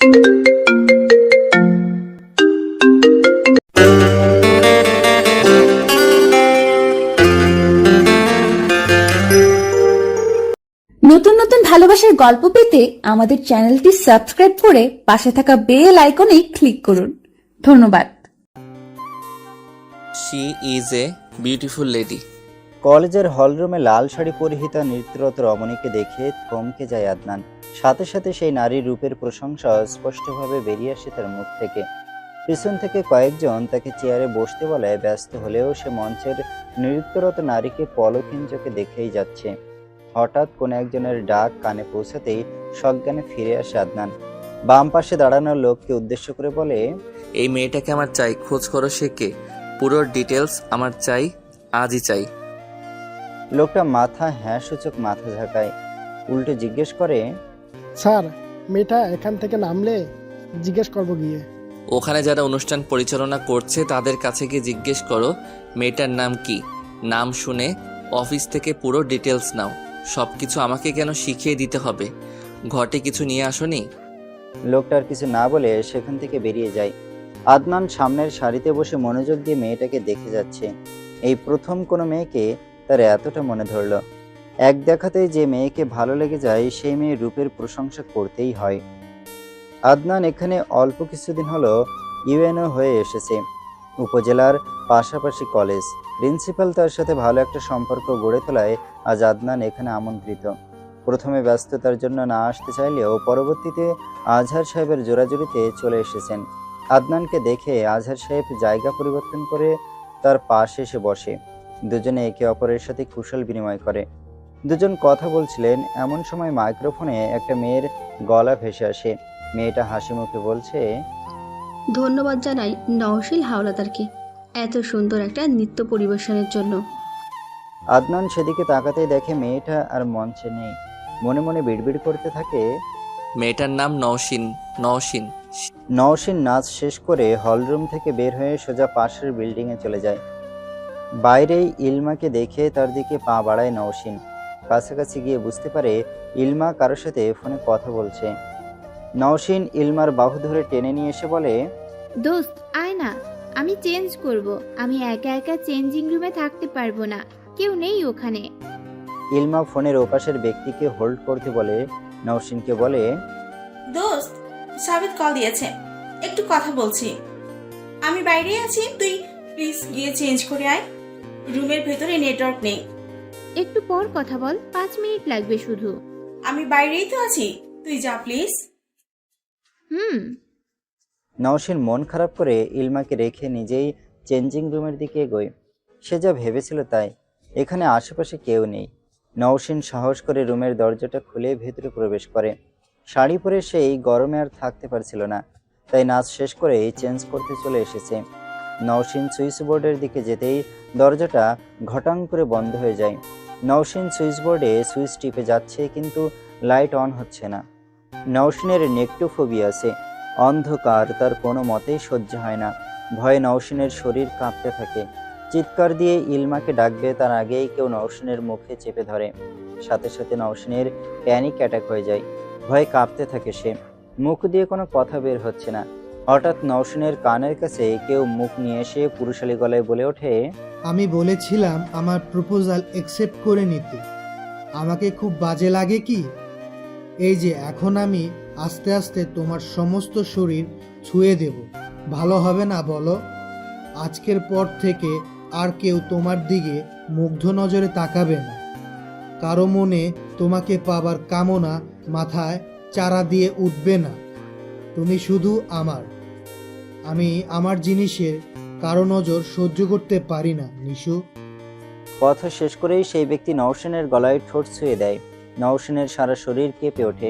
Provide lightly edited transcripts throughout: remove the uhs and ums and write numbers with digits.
নতুন নতুন ভালোবাসার গল্প পেতে আমাদের চ্যানেলটি সাবস্ক্রাইব করে পাশে থাকা বেল আইকনে ক্লিক করুন। ধন্যবাদ। She is a beautiful lady. কলেজের হলরুমে লাল শাড়ি পরিহিতা নৃত্যরত রমণীকে দেখে থমকে যায় আদনান। সাথে সাথে সেই নারীর রূপের প্রশংসা স্পষ্টভাবে বেরিয়ে আসে তার মুখ থেকে। পিছন থেকে কয়েকজন তাকে চেয়ারে বসতে বলায় ব্যস্ত হলেও সে মঞ্চের নৃত্যরত নারীকে পলকহীন চোখে দেখেই যাচ্ছে। হঠাৎ কোনো একজনের ডাক কানে পৌঁছাতেই সজ্ঞানে ফিরে আসে আদনান। বাম পাশে দাঁড়ানো লোককে উদ্দেশ্য করে বলে, এই মেয়েটাকে আমার চাই, খোঁজ করো সে কে, পুরো ডিটেলস আমার চাই, আজই চাই। লোকটা মাথা হ্যাঁ সূচক মাথা ঝাঁকায়, উল্টে জিজ্ঞেস করে, স্যার মেয়েটা এখান থেকে নামলে জিজ্ঞেস করবো গিয়ে। ওখানে যারা অনুষ্ঠান পরিচালনা করছে তাদের কাছে গিয়ে জিজ্ঞেস করো মেয়েটার নাম কি। নাম শুনে অফিস থেকে পুরো ডিটেলস নাও। সবকিছু আমাকে কেন শিখিয়ে দিতে হবে? ঘটে কিছু নিয়ে আসোনি? লোকটার কিছু না বলে সেখান থেকে বেরিয়ে যায়। আদনান সামনের সারিতে বসে মনোযোগ দিয়ে মেয়েটাকে দেখে যাচ্ছে। এই প্রথম কোনো মেয়েকে তার এতটা মনে ধরল। এক দেখাতেই যে মেয়েকে ভালো লেগে যায় সেই মেয়ের রূপের প্রশংসা করতেই হয়। আদনান এখানে অল্প কিছুদিন হলো ইউএনও হয়ে এসেছে। উপজেলার পাশাপাশি কলেজ। প্রিন্সিপাল তার সাথে ভালো একটা সম্পর্ক গড়ে তোলায় আজ আদনান এখানে আমন্ত্রিত। প্রথমে ব্যস্ততার জন্য না আসতে চাইলেও পরবর্তীতে আজহার সাহেবের জোরাজুরিতে চলে এসেছেন। আদনানকে দেখে আজহার সাহেব জায়গা পরিবর্তন করে তার পাশে এসে বসে। দুজনে একে অপরের সাথে কুশল বিনিময় করে। দুজন কথা বলছিলেন, এমন সময় মাইক্রোফোনে একটা মেয়ের গলা ভেসে আসে। মেয়েটা হাসি মুখে বলছে, ধন্যবাদ জানাই নওশীল হাওলাদারকে এত সুন্দর একটা নৃত্য পরিবেশনের জন্য। আদনান সেদিকে তাকাতেই দেখে মেয়েটা আর মঞ্চে নেই। মনে মনে বিড়বিড় করতে থাকে, মেয়েটার নাম নওশীন। নওশীন নওশীন নাচ শেষ করে হলরুম থেকে বের হয়ে সোজা পাশের বিল্ডিংয়ে চলে যায়। বাইরেই ইলমাকে দেখে তার দিকে পা বাড়ায় নওশীন। কাছাকাছি গিয়ে বুঝতে পারে ইলমা কারোর সাথে ফোনে কথা বলছে। নওশীন ইলমার বাহু ধরে টেনে নিয়ে এসে বলে, দোস্ত আয় না, আমি চেঞ্জ করব। আমি একা একা চেঞ্জিং রুমে থাকতে পারবো না, কেউ নেই ওখানে। ইলমা ফোনের ওপাশের ব্যক্তিকে হোল্ড করতে বলে নওশীনকে বলে, দোস্ত সাবিত কল দিয়েছে, একটু কথা বলছি। আমি বাইরে আছি, তুই প্লিজ গিয়ে চেঞ্জ করে আয়। রুমের ভেতরে নেটওয়ার্ক নেই। একটু পর কথা বল, 5 মিনিট লাগবে শুধু। আমি বাইরেই তো আছি, তুই যা প্লিজ। নওশীন মন খারাপ করে ইলমাকে রেখে নিজেই চেঞ্জিং রুমের দিকে এগোয়। সে যা ভেবেছিল তাই, এখানে আশেপাশে কেউ নেই। নওশীন সাহস করে রুমের দরজাটা খুলে ভেতরে প্রবেশ করে। শাড়ি পরে সে এই গরমে আর থাকতে পারছিল না, তাই নাচ শেষ করে চেঞ্জ করতে চলে এসেছে। নওশীন সুইচ বোর্ডের দিকে যেতেই দরজাটা ঘটাং করে বন্ধ হয়ে যায়। নওশীন সুইচ বোর্ডে সুইচ টিপে যাচ্ছে, কিন্তু লাইট অন হচ্ছে না। নওশীনের নেকটোফোবিয়া আছে, অন্ধকার তার কোনো মতেই সহ্য হয় না। ভয়ে নওশীনের শরীর কাঁপতে থাকে। চিৎকার দিয়ে ইলমাকে ডাকবে তার আগেই কেউ নওশীনের মুখে চেপে ধরে। সাথে সাথে নওশীনের প্যানিক অ্যাটাক হয়ে যায়। ভয়ে কাঁপতে থাকে সে, মুখ দিয়ে কোনো কথা বের হচ্ছে না। হঠাৎ নওশীনের কানের কাছে কেউ মুখ নিয়ে এসে পুরুষালী গলায় বলে ওঠে, আমি বলেছিলাম আমার প্রপোজাল অ্যাকসেপ্ট করে নিতে, আমাকে খুব বাজে লাগে কি? এই যে এখন আমি আস্তে আস্তে তোমার সমস্ত শরীর ছুঁয়ে দেব, ভালো হবে না বলো? আজকের পর থেকে আর কেউ তোমার দিকে মুগ্ধ নজরে তাকাবে না, কারো মনে তোমাকে পাবার কামনা মাথায় চারা দিয়ে উঠবে না। তুমি শুধু আমার, আমি আমার জিনিসের কারো নজর সহ্য করতে পারি না নিশু। কথা শেষ করেই সেই ব্যক্তি নওশীনের গলায় ঠোঁট ছুঁয়ে দেয়। নওশীনের সারা শরীর কেঁপে ওঠে,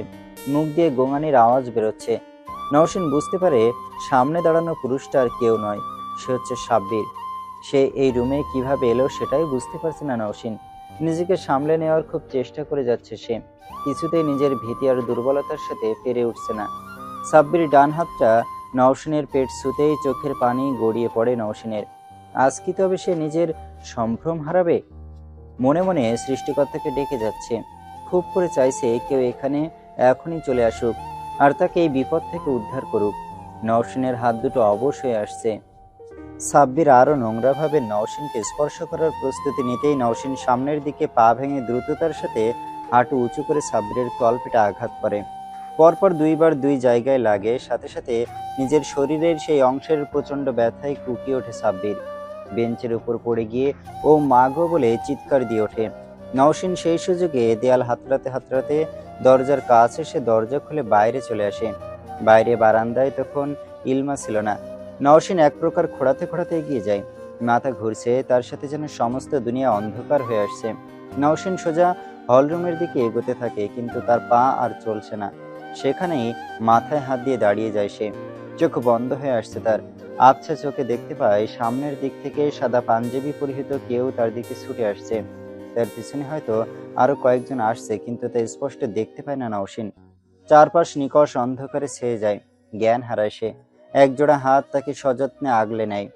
মুখ দিয়ে গোঙানির আওয়াজ বেরোচ্ছে। নওশীন বুঝতে পারে সামনে দাঁড়ানো পুরুষটা আর কেউ নয়, সে হচ্ছে সাব্বির। সে এই রুমে কিভাবে এলো সেটাই বুঝতে পারছে না নওশীন। নিজেকে সামলে নেওয়ার খুব চেষ্টা করে যাচ্ছে সে, কিছুতেই নিজের ভীতি আর দুর্বলতার সাথে পেরে উঠছে না। সাব্বির ডান হাতটা নওশীনের পেট ছুঁতেই চোখের পানি গড়িয়ে পড়ে নওশীনের। আজ কি তবে সে নিজের সম্ভ্রম হারাবে? মনে মনে সৃষ্টিকর্তাকে ডেকে যাচ্ছে, খুব করে চাইছে কেউ এখানে এখনই চলে আসুক আর তাকে এই বিপদ থেকে উদ্ধার করুক। নওশিনের হাত দুটো অবশ হয়ে আসছে। সাব্বির আরো নোংরাভাবে নওশিনকে স্পর্শ করার প্রস্তুতি নিতেই নওশিন সামনের দিকে পা ভেঙে দ্রুততার সাথে হাঁটু উঁচু করে সাব্বিরের তলপেটে আঘাত করে। পরপর দুইবার দুই জায়গায় লাগে, সাথে সাথে নিজের শরীরের সেই অংশের প্রচন্ড ব্যথায় কুকিয়ে ওঠে সাব্বির। বেঞ্চের উপর পড়ে গিয়ে ও মাগো বলে চিৎকার দিয়ে ওঠে। নওশিন সেই সুযোগে দেয়াল হাতড়াতে হাতড়াতে দরজার কাছে এসে দরজা খুলে বাইরে চলে আসে। বাইরে বারান্দায় তখন ইলমা ছিল না। নওশিন এক প্রকার খোঁড়াতে খোঁড়াতে এগিয়ে যায়। মাথা ঘুরছে, তার সাথে যেন সমস্ত দুনিয়া অন্ধকার হয়ে আসছে। নওশিন সোজা হলরুমের দিকে এগোতে থাকে, কিন্তু তার পা আর চলছে না। সেখানেই মাথায় হাত দিয়ে দাঁড়িয়ে যায় সে। চোখ বন্ধ হয়ে আসছে তার। আবছা চোখে দেখতে পায় সামনের দিক থেকে সাদা পাঞ্জাবি পরিহিত কেউ তার দিকে ছুটে আসছে। তার পিছনে হয়তো আরো কয়েকজন আসছে, কিন্তু তা স্পষ্ট দেখতে পায় না নওশিন। চারপাশ নিকষ অন্ধকারে ছেয়ে যায়। জ্ঞান হারায় সে। একজোড়া হাত তাকে সযত্নে আগলে নেয়।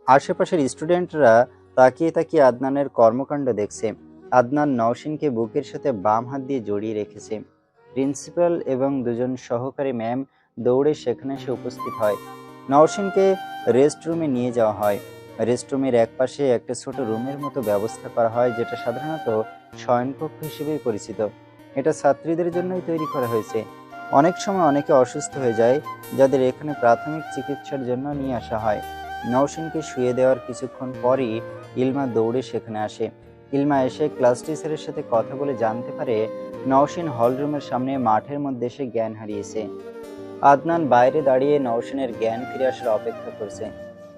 আশেপাশের স্টুডেন্টরা তাকিয়ে তাকিয়ে আদনানের কর্মকাণ্ড দেখছে। আদনান নওশিনকে বুকের সাথে বাম হাত দিয়ে জড়িয়ে রেখেছে। প্রিন্সিপাল এবং দুজন সহকারী ম্যাম দৌড়ে সেখানে এসে উপস্থিত হয়। নওশিনকে রেস্ট রুমে নিয়ে যাওয়া হয়। রেস্টরুমের এক পাশে একটা ছোট রুমের মতো ব্যবস্থা করা হয়, যেটা সাধারণত শয়নকক্ষ হিসেবেই পরিচিত। এটা ছাত্রীদের জন্যই তৈরি করা হয়েছে। অনেক সময় অনেকে অসুস্থ হয়ে যায়, যাদের এখানে প্রাথমিক চিকিৎসার জন্য নিয়ে আসা হয়। নওশিনকে শুয়ে দেওয়ার কিছুক্ষণ পরই ইলমা দৌড়ে সেখানে আসে। ইলমা এসে ক্লাস টিচারের সাথে কথা বলে জানতে পারে নওশিন হলরুমের সামনে মাঠের মধ্যে এসে জ্ঞান হারিয়েছে। আদনান বাইরে দাঁড়িয়ে নওশিনের জ্ঞান ফিরে আসার অপেক্ষা করছে।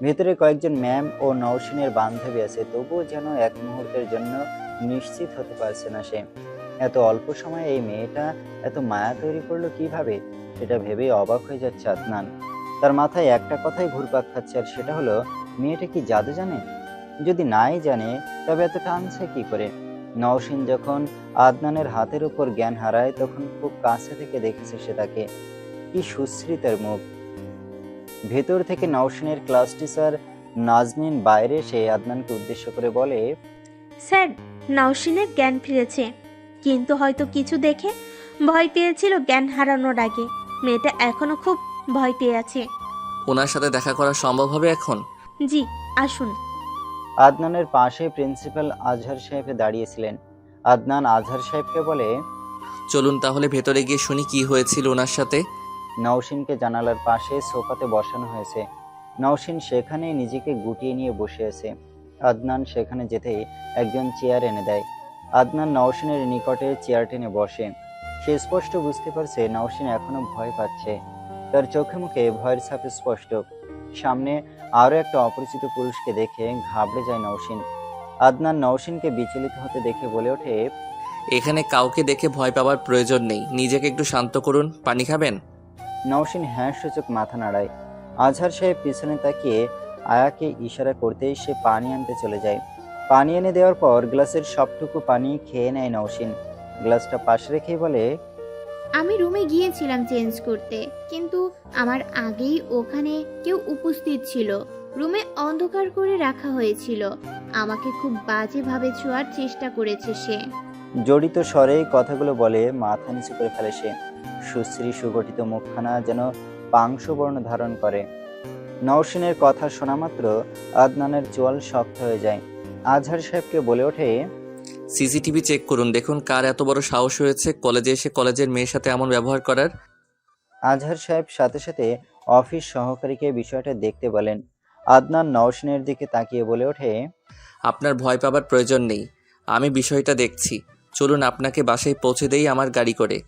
ভেতরে কয়েকজন ম্যাম ও নওশিনের বান্ধবী আছে, তবুও যেন এক মুহূর্তের জন্য নিশ্চিত হতে পারছে না সে। এত অল্প সময়ে এই মেয়েটা এত মায়া তৈরি করলো কিভাবে, সেটা ভেবেই অবাক হয়ে যাচ্ছে আদনান। তার মাথায় একটা কথাই ঘুরপাক খাচ্ছে, আর সেটা হলো মেয়েটা কি জাদু জানে? যদি নাই জানে তবে এত টানছে কি করে? নওশিন যখন আদনানের হাতের উপর জ্ঞান হারায় তখন খুব কাছে থেকে দেখেছে সে তাকে। কি সুশ্রী তার মুখ। ভেতর থেকে নওশিনের ক্লাস টিচার নাজনীন বাইরে এসে আদনানকে উদ্দেশ্য করে বলে, স্যার, নওশিনের জ্ঞান ফিরেছে, কিন্তু হয়তো কিছু দেখে ভয় পেয়েছিল জ্ঞান হারানোর আগে। মেয়েটা এখনো খুব ভয় পেয়ে আছে। ওনার সাথে দেখা করা সম্ভব হবে এখন? জি, আসুন। আদনানের পাশে প্রিন্সিপাল আজহার সাহেব দাঁড়িয়েছিলেন। আদনান আজহার সাহেবকে বলে, চলুন তাহলে ভেতরে গিয়ে শুনি কি হয়েছিল ওনার সাথে। নওশিনকে জানালার পাশে সোফাতে বসানো হয়েছে। নওশিন সেখানে নিজেকে গুটিয়ে নিয়ে বসে আছে। আদনান সেখানে যেতেই একজন চেয়ার এনে দেয়। আদনান নওশিনের নিকটে চেয়ার টেনে বসে। সে স্পষ্ট বুঝতে পারছে নওশিন এখনো ভয় পাচ্ছে। তার চোখে মুখে ভয়ের ছাপ স্পষ্ট। সামনে আরো একটা অপরিচিত পুরুষকে দেখে ঘাবড়ে যায় নওশিন। আদনান নওশিনকে বিচলিত হতে দেখে বলে ওঠে, এখানে কাউকে দেখে ভয় পাওয়ার প্রয়োজন নেই, নিজেকে একটু শান্ত করুন। পানি খাবেন? নওশিন হ্যাঁ সূচক মাথা নাড়ায়। আজহার সাহেব পিছনে তাকিয়ে আয়াকে ইশারা করতেই সে পানি আনতে চলে যায়। পানি এনে দেওয়ার পর গ্লাসের সবটুকু পানি খেয়ে নেয় নওশিন। গ্লাসটা পাশে রেখেই বলে, আমি রুমে গিয়েছিলাম চেঞ্জ করতে, কিন্তু আমার আগেই ওখানে কেউ উপস্থিত ছিল। রুমে অন্ধকার করে রাখা হয়েছিল। আমাকে খুব বাজেভাবে ছোঁয়ার চেষ্টা করেছে সে। জড়িত স্বরে কথাগুলো বলে মাথা নিচু করে ফেলে সে। সুশ্রী সুগঠিত মুখখানা যেন পাংশুবর্ণ ধারণ করে। নওশিনের কথা শোনা মাত্র আদনানের চোয়াল শক্ত হয়ে যায়। আজহার সাহেবকে বলে ওঠে, সিসিটিভি চেক করুন, দেখুন কার এত বড় সাহস হয়েছে কলেজে এসে কলেজের মেয়ের সাথে এমন ব্যবহার করার। আজহার সাহেব সাথে সাথে অফিস সহকারীকে বিষয়টা দেখতে বলেন। আদনান নওশিনের দিকে তাকিয়ে বলে ওঠে, আপনার ভয় পাবার প্রয়োজন নেই, আমি বিষয়টা দেখছি। চলুন আপনাকে বাসায় পৌঁছে দেই আমার গাড়ি করে।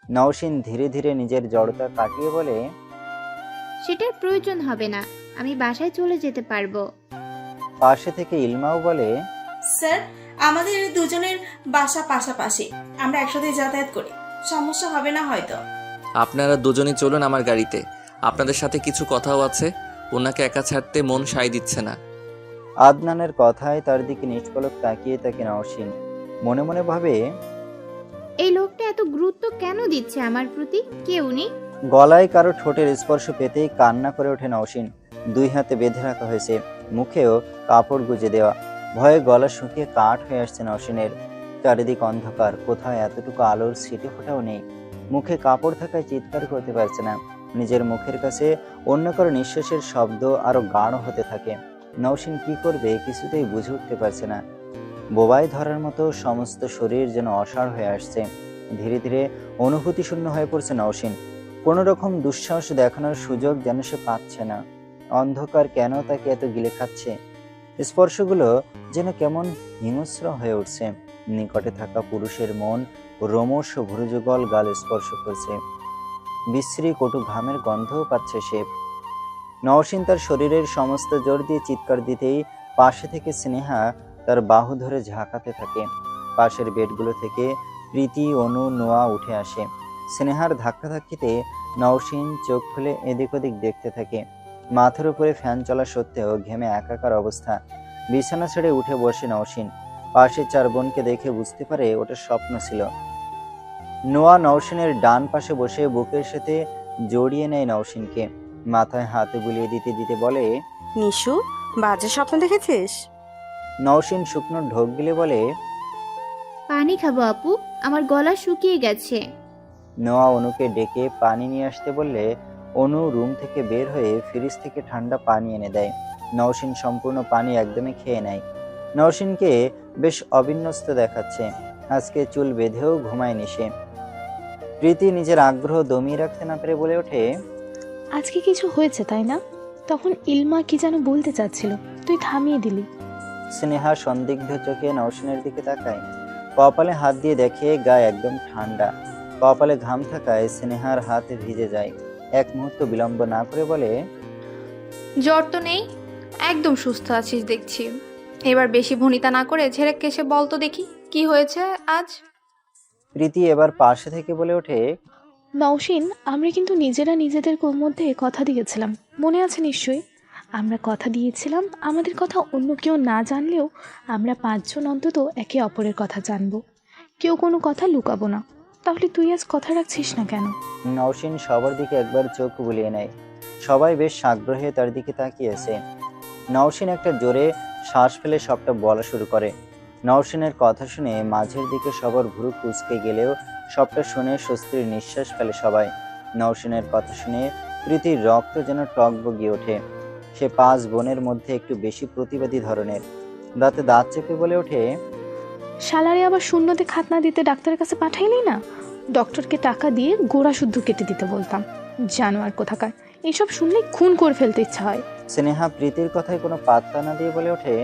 নওশিন ধীরে ধীরে নিজের জড়তা কাটিয়ে বলে, সেটার প্রয়োজন হবে না, আমি বাসায় চলে যেতে পারবো। পাশে থেকে ইলমাও বলে, স্যার, আমাদের দুজনের বাসা পাশাপাশি, আমরা একসাথে যাতায়াত করি, সমস্যা হবে না হয়তো। আপনারা দুজনই চলুন আমার গাড়িতে, আপনাদের সাথে কিছু কথাও আছে। ওনাকে একা ছাড়তে মন সায় দিচ্ছে না। আদনানের কথায় তার দিকে নিষ্পলক তাকিয়ে থাকে নওশিন। মনে মনে ভাবে, এই লোকটা এত গুরুত্ব কেন দিচ্ছে আমার প্রতি? কে উনি? গলায় কারো ঠোঁটের স্পর্শ পেতেই কান্না করে ওঠে নওশিন। দুই হাতে বেঁধে রাখা হয়েছে, মুখেও কাপড় গুজে দেওয়া। ভয়ে গলা শুকিয়ে কাঠ হয়ে আসছে নওশিনের। চারিদিক অন্ধকার, কোথাও এতটুকু আলোর ছিটে ফোঁটাও নেই। মুখে কাপড় থাকায় চিৎকার করতে পারছে না। নিজের মুখের কাছে অন্য কারো নিঃশ্বাসের শব্দ আরো গাঢ় হতে থাকে। নওশিন কি করবে কিছুতেই বুঝে উঠতে পারছে না। বোবায় ধরার মতো সমস্ত শরীর যেন অসাড় হয়ে আসছে। ধীরে ধীরে অনুভূতি শূন্য হয়ে পড়ছে নওশিন। কোনো রকম দুঃসাহস দেখানোর সুযোগ যেন সে পাচ্ছে না। অন্ধকার কেন তাকে এত গিলে খাচ্ছে? স্পর্শগুলো যেন কেমন হিংস্র হয়ে উঠছে। নিকটে থাকা পুরুষের মন রোমশ ভুরুযুগল গাল স্পর্শ করছে। বিশ্রী কটু ঘামের গন্ধও পাচ্ছে সে। নওশিন তার শরীরের সমস্ত জোর দিয়ে চিৎকার দিতেই পাশে থেকে স্নেহা তার বাহু ধরে ঝাঁকাতে থাকে। পাশের বেডগুলো থেকে প্রীতি, অনু, নোয়া উঠে আসে। স্নেহার ধাক্কাধাক্কিতে নওশিন চোখ খুলে এদিক ওদিক দেখতে থাকে। মাথার উপরে ফ্যান চলা সত্ত্বেও ঘেমে একাকার অবস্থা। বিছানা ছেড়ে উঠে বসে নওশিন। পাশে 4 বোনকে দেখে বুঝতে পারে ওটা স্বপ্ন ছিল। নোয়া নওশিনের ডান পাশে বসে বুকের সাথে জড়িয়ে নেয় নওশিনকে। মাথায় হাত বুলিয়ে দিতে দিতে বলে, নিশু, বাজে স্বপ্ন দেখেছিস? নওশিন শুকনো ঢোক গিলে বলে, পানি খাবো আপু, আমার গলা শুকিয়ে গেছে। নোয়া অনুকে ডেকে পানি নিয়ে আসতে বললে অনু রুম থেকে বের হয়ে ফ্রিজ থেকে ঠান্ডা পানি এনে দেয়। নওশিন সম্পূর্ণ পানি একদমই খেয়ে নেয়। নওশিনকে বেশ অবিন্যস্ত দেখাচ্ছে। আজকে চুল বেঁধেও ঘুমায়নি সে। প্রীতি নিজের আগ্রহ দমিয়ে রাখতে না পেরে বলে ওঠে, আজকে কিছু হয়েছে তাই না? তখন ইলমা কি যেন বলতে চাচ্ছিল, তুই থামিয়ে দিলি। স্নেহা সন্দিগ্ধ চোখে নওশিনের দিকে তাকায়। কপালে হাত দিয়ে দেখে গায়ে একদম ঠান্ডা। কপালে ঘাম থাকায় স্নেহার হাত ভিজে যায়। এক মুহূর্ত বিলম্ব না করে বলে, জ্বর তো নেই, একদম সুস্থ আছিস দেখছি। এবার বেশি ভনিতা না করে ঝেড়েকে এসে বল তো দেখি কি হয়েছে আজ। প্রীতি এবার পাশে থেকে বলে ওঠে, নওশিন, আমরা কিন্তু নিজেরা নিজেদের মধ্যে কথা দিয়েছিলাম, মনে আছে নিশ্চয়ই? আমরা কথা দিয়েছিলাম আমাদের কথা অন্য কেউ না জানলেও আমরা 5 জন অন্তত একে অপরের কথা জানবো, কেউ কোনো কথা লুকাবো না। তাহলে তুই আজ কথা রাখছিস না কেন? নওশিন সবার দিকে একবার চোখ বুলিয়ে নেয়। সবাই বেশ আগ্রহে তার দিকে তাকিয়েছে। নওশিন একটা জোরে শ্বাস ফেলে সবটা বলা শুরু করে। নওশিনের কথা শুনে মাঝের দিকে সবার ভুরু কুঁচকে গেলেও সবটা শুনে স্বস্তির নিঃশ্বাস ফেলে সবাই। নওশিনের কথা শুনে প্রীতির রক্ত যেন টক বগিয়ে ওঠে। সে 5 বোনের মধ্যে একটু বেশি প্রতিবাদী ধরনের। দাঁতে দাঁত চেপে বলে ওঠে, শালারে আবার শূন্যতে খাতনা দিতে ডাক্তারের কাছে পাঠাইলি না? ডক্টরকে টাকা দিয়ে গোড়া শুদ্ধ কেটে দিতে বলতাম। জানোয়ার কোথাকার, এসব শুনলে খুন করে ফেলতে ইচ্ছা হয়। স্নেহা প্রীতির কথায় কোনো পাত্তা না দিয়ে বলে ওঠে,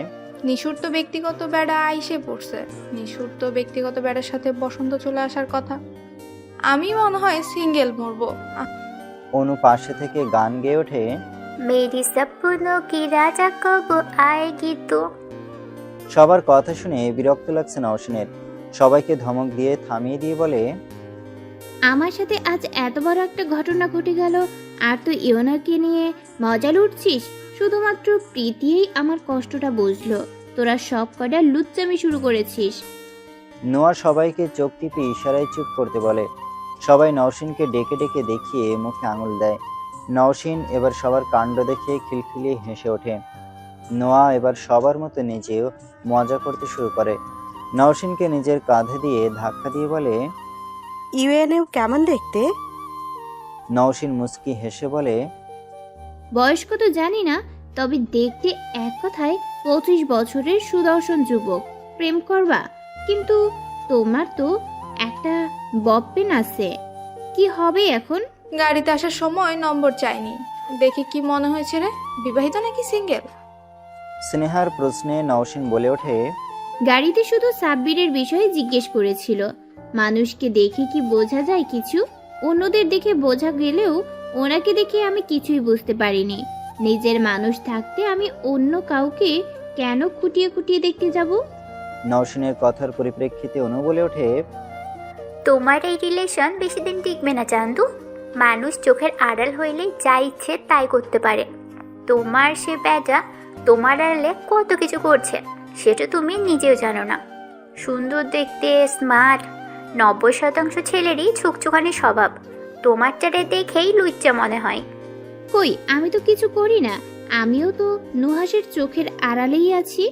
নিশুর তো ব্যক্তিগত বেড়া আইসে পড়ছে। নিশুর তো ব্যক্তিগত বেড়ার সাথে বসন্ত চলে আসার কথা। আমি মনে হয় সিঙ্গেল মরবো। অনু পাশে থেকে গান গেয়ে ওঠে, মেরি সপনো কি রাজা কব আয়েগি তো। সবার কথা শুনে বিরক্ত লাগছে নওশিনের। সবাইকে ধমক দিয়ে থামিয়ে দিয়ে বলে, আমার সাথে আজ এত বড় একটা ঘটনা ঘটে গেল আর তুই ইওনাকে নিয়ে মজা লুটছিস। শুধুমাত্র প্রীতিই আমার কষ্টটা বুঝলো। তোরা সব কটা লুচ্চামি শুরু করেছিস। নোয়া সবাইকে চোখ টিপে ইশারায় চুপ করতে বলে। সবাই নওশিনকে ডেকে ডেকে দেখিয়ে মুখে আঙুল দেয়। নওশিন এবার সবার কাণ্ড দেখে খিলখিলিয়ে হেসে ওঠে। নোয়া এবার সবার মতো নিজেও মজা করতে শুরু করে। নওশিনকে নিজের কাঁধে দিয়ে ধাক্কা দিয়ে বলে, ইউএনএও কেমন দেখতে? নওশিন মুস্কি হেসে বলে, বয়স্ক তো জানি না, তবে দেখতে এক কথায় 25 বছরের সুদর্শন যুবক। প্রেম করবা? কিন্তু তোমার তো একটা বপ্পেন আছে, কি হবে এখন? গাড়িতে আসার সময় নম্বর চাইনি, দেখে কি মনে হয়েছে রে? বিবাহিত নাকি সিঙ্গেল? স্নেহার প্রশ্নে নওশিন বলে ওঠে, গাড়িতে শুধু সাব্বিরের বিষয়ে জিজ্ঞেস করেছিল। মানুষকে দেখে কি বোঝা যায় কিছু? অন্যদের দেখে বোঝা গেলেও ওনাকে দেখে আমি কিছুই বুঝতে পারিনি। নিজের মানুষ থাকতে আমি অন্য কাউকে কেন খুঁটিয়ে খুঁটিয়ে দেখতে যাব? নওশিনের কথার পরিপ্রেক্ষিতে অনু বলে ওঠে, তোমার এই রিলেশন বেশি দিন টিকবে না চান্দু। মানুষ চোখের আড়াল হইলে যা ইচ্ছে তাই করতে পারে। তোমার সে বেজা তোমার আড়ালে কত কিছু করছে সেটা তুমি নিজেও জানো না। সুন্দর দেখতে, স্মার্ট, 90% ছেলেরই ছুকছুকানি স্বভাব। তোমারটারে দেখেই লুচ্চা মনে হয়। কই, আমি তো কিছু করি না। আমিও তো নুহাসের চোখের আড়ালেই আছি।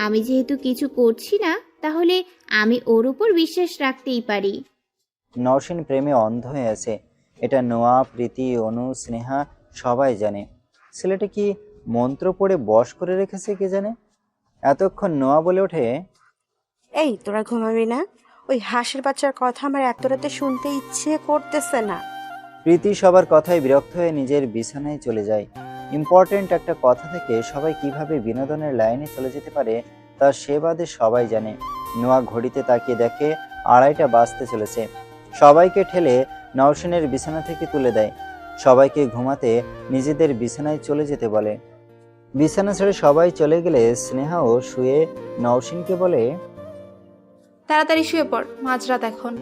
আমি যেহেতু কিছু করছি না, তাহলে আমি ওর উপর বিশ্বাস রাখতেই পারি। নওশিন প্রেমে অন্ধ হয়ে আছে, এটা নোয়া, প্রীতি, অনু, স্নেহা সবাই জানে। ছেলেটা কি মন্ত্র পড়ে বশ করে রেখেছে কে জানে। এতক্ষণ নোয়া বলে ওঠে, এই তোরা ঘুমাবি না? ওই হাঁসের বাচ্চার কথা আমার এত রাতে শুনতে ইচ্ছে করতেছে না। প্রীতি সবার কথায় বিরক্ত হয়ে নিজের বিছানায় চলে যায়। ইম্পর্টেন্ট একটা কথা থেকে সবাই কিভাবে বিনোদনের লাইনে চলে যেতে পারে তা সে বাদে সবাই জানে। নোয়া ঘড়িতে তাকিয়ে দেখে 2:30 বাজতে চলেছে। সবাইকে ঠেলে নওশিনের বিছানা থেকে তুলে দেয়। সবাইকে ঘুমাতে নিজেদের বিছানায় চলে যেতে বলে। বিছানা ছেড়ে সবাই চলে গেলে স্নেহাও শুয়ে নওশিনকে বলে, তাড়াতাড়ি শুয়ে পড়, মাঝরাত এখন।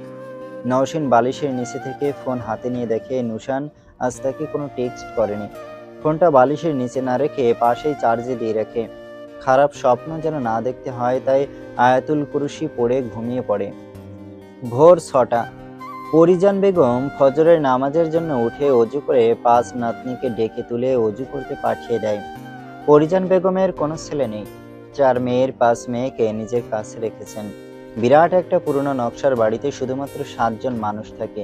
নওশিন বালিশের নিচে থেকে ফোন হাতে নিয়ে দেখে নুশান আজ তাকে কোনো টেক্সট করেনি। ফোনটা বালিশের নিচে না রেখে পাশেই চার্জে দিয়ে রাখে। খারাপ স্বপ্ন যেন না দেখতে হয় তাই আয়াতুল কুরসি পড়ে ঘুমিয়ে পড়ে। ভোর 6টা। পরিজান বেগম ফজরের নামাজের জন্য উঠে অজু করে 5 নাতনিকে ডেকে তুলে অজু করতে পাঠিয়ে দেয়। পরিজান বেগমের কোনো ছেলে নেই, 4 মেয়ের 5 মেয়েকে নিজের কাছে রেখেছেন। বিরাট একটা পুরনো নকশার বাড়িতে শুধুমাত্র 7 জন মানুষ থাকে।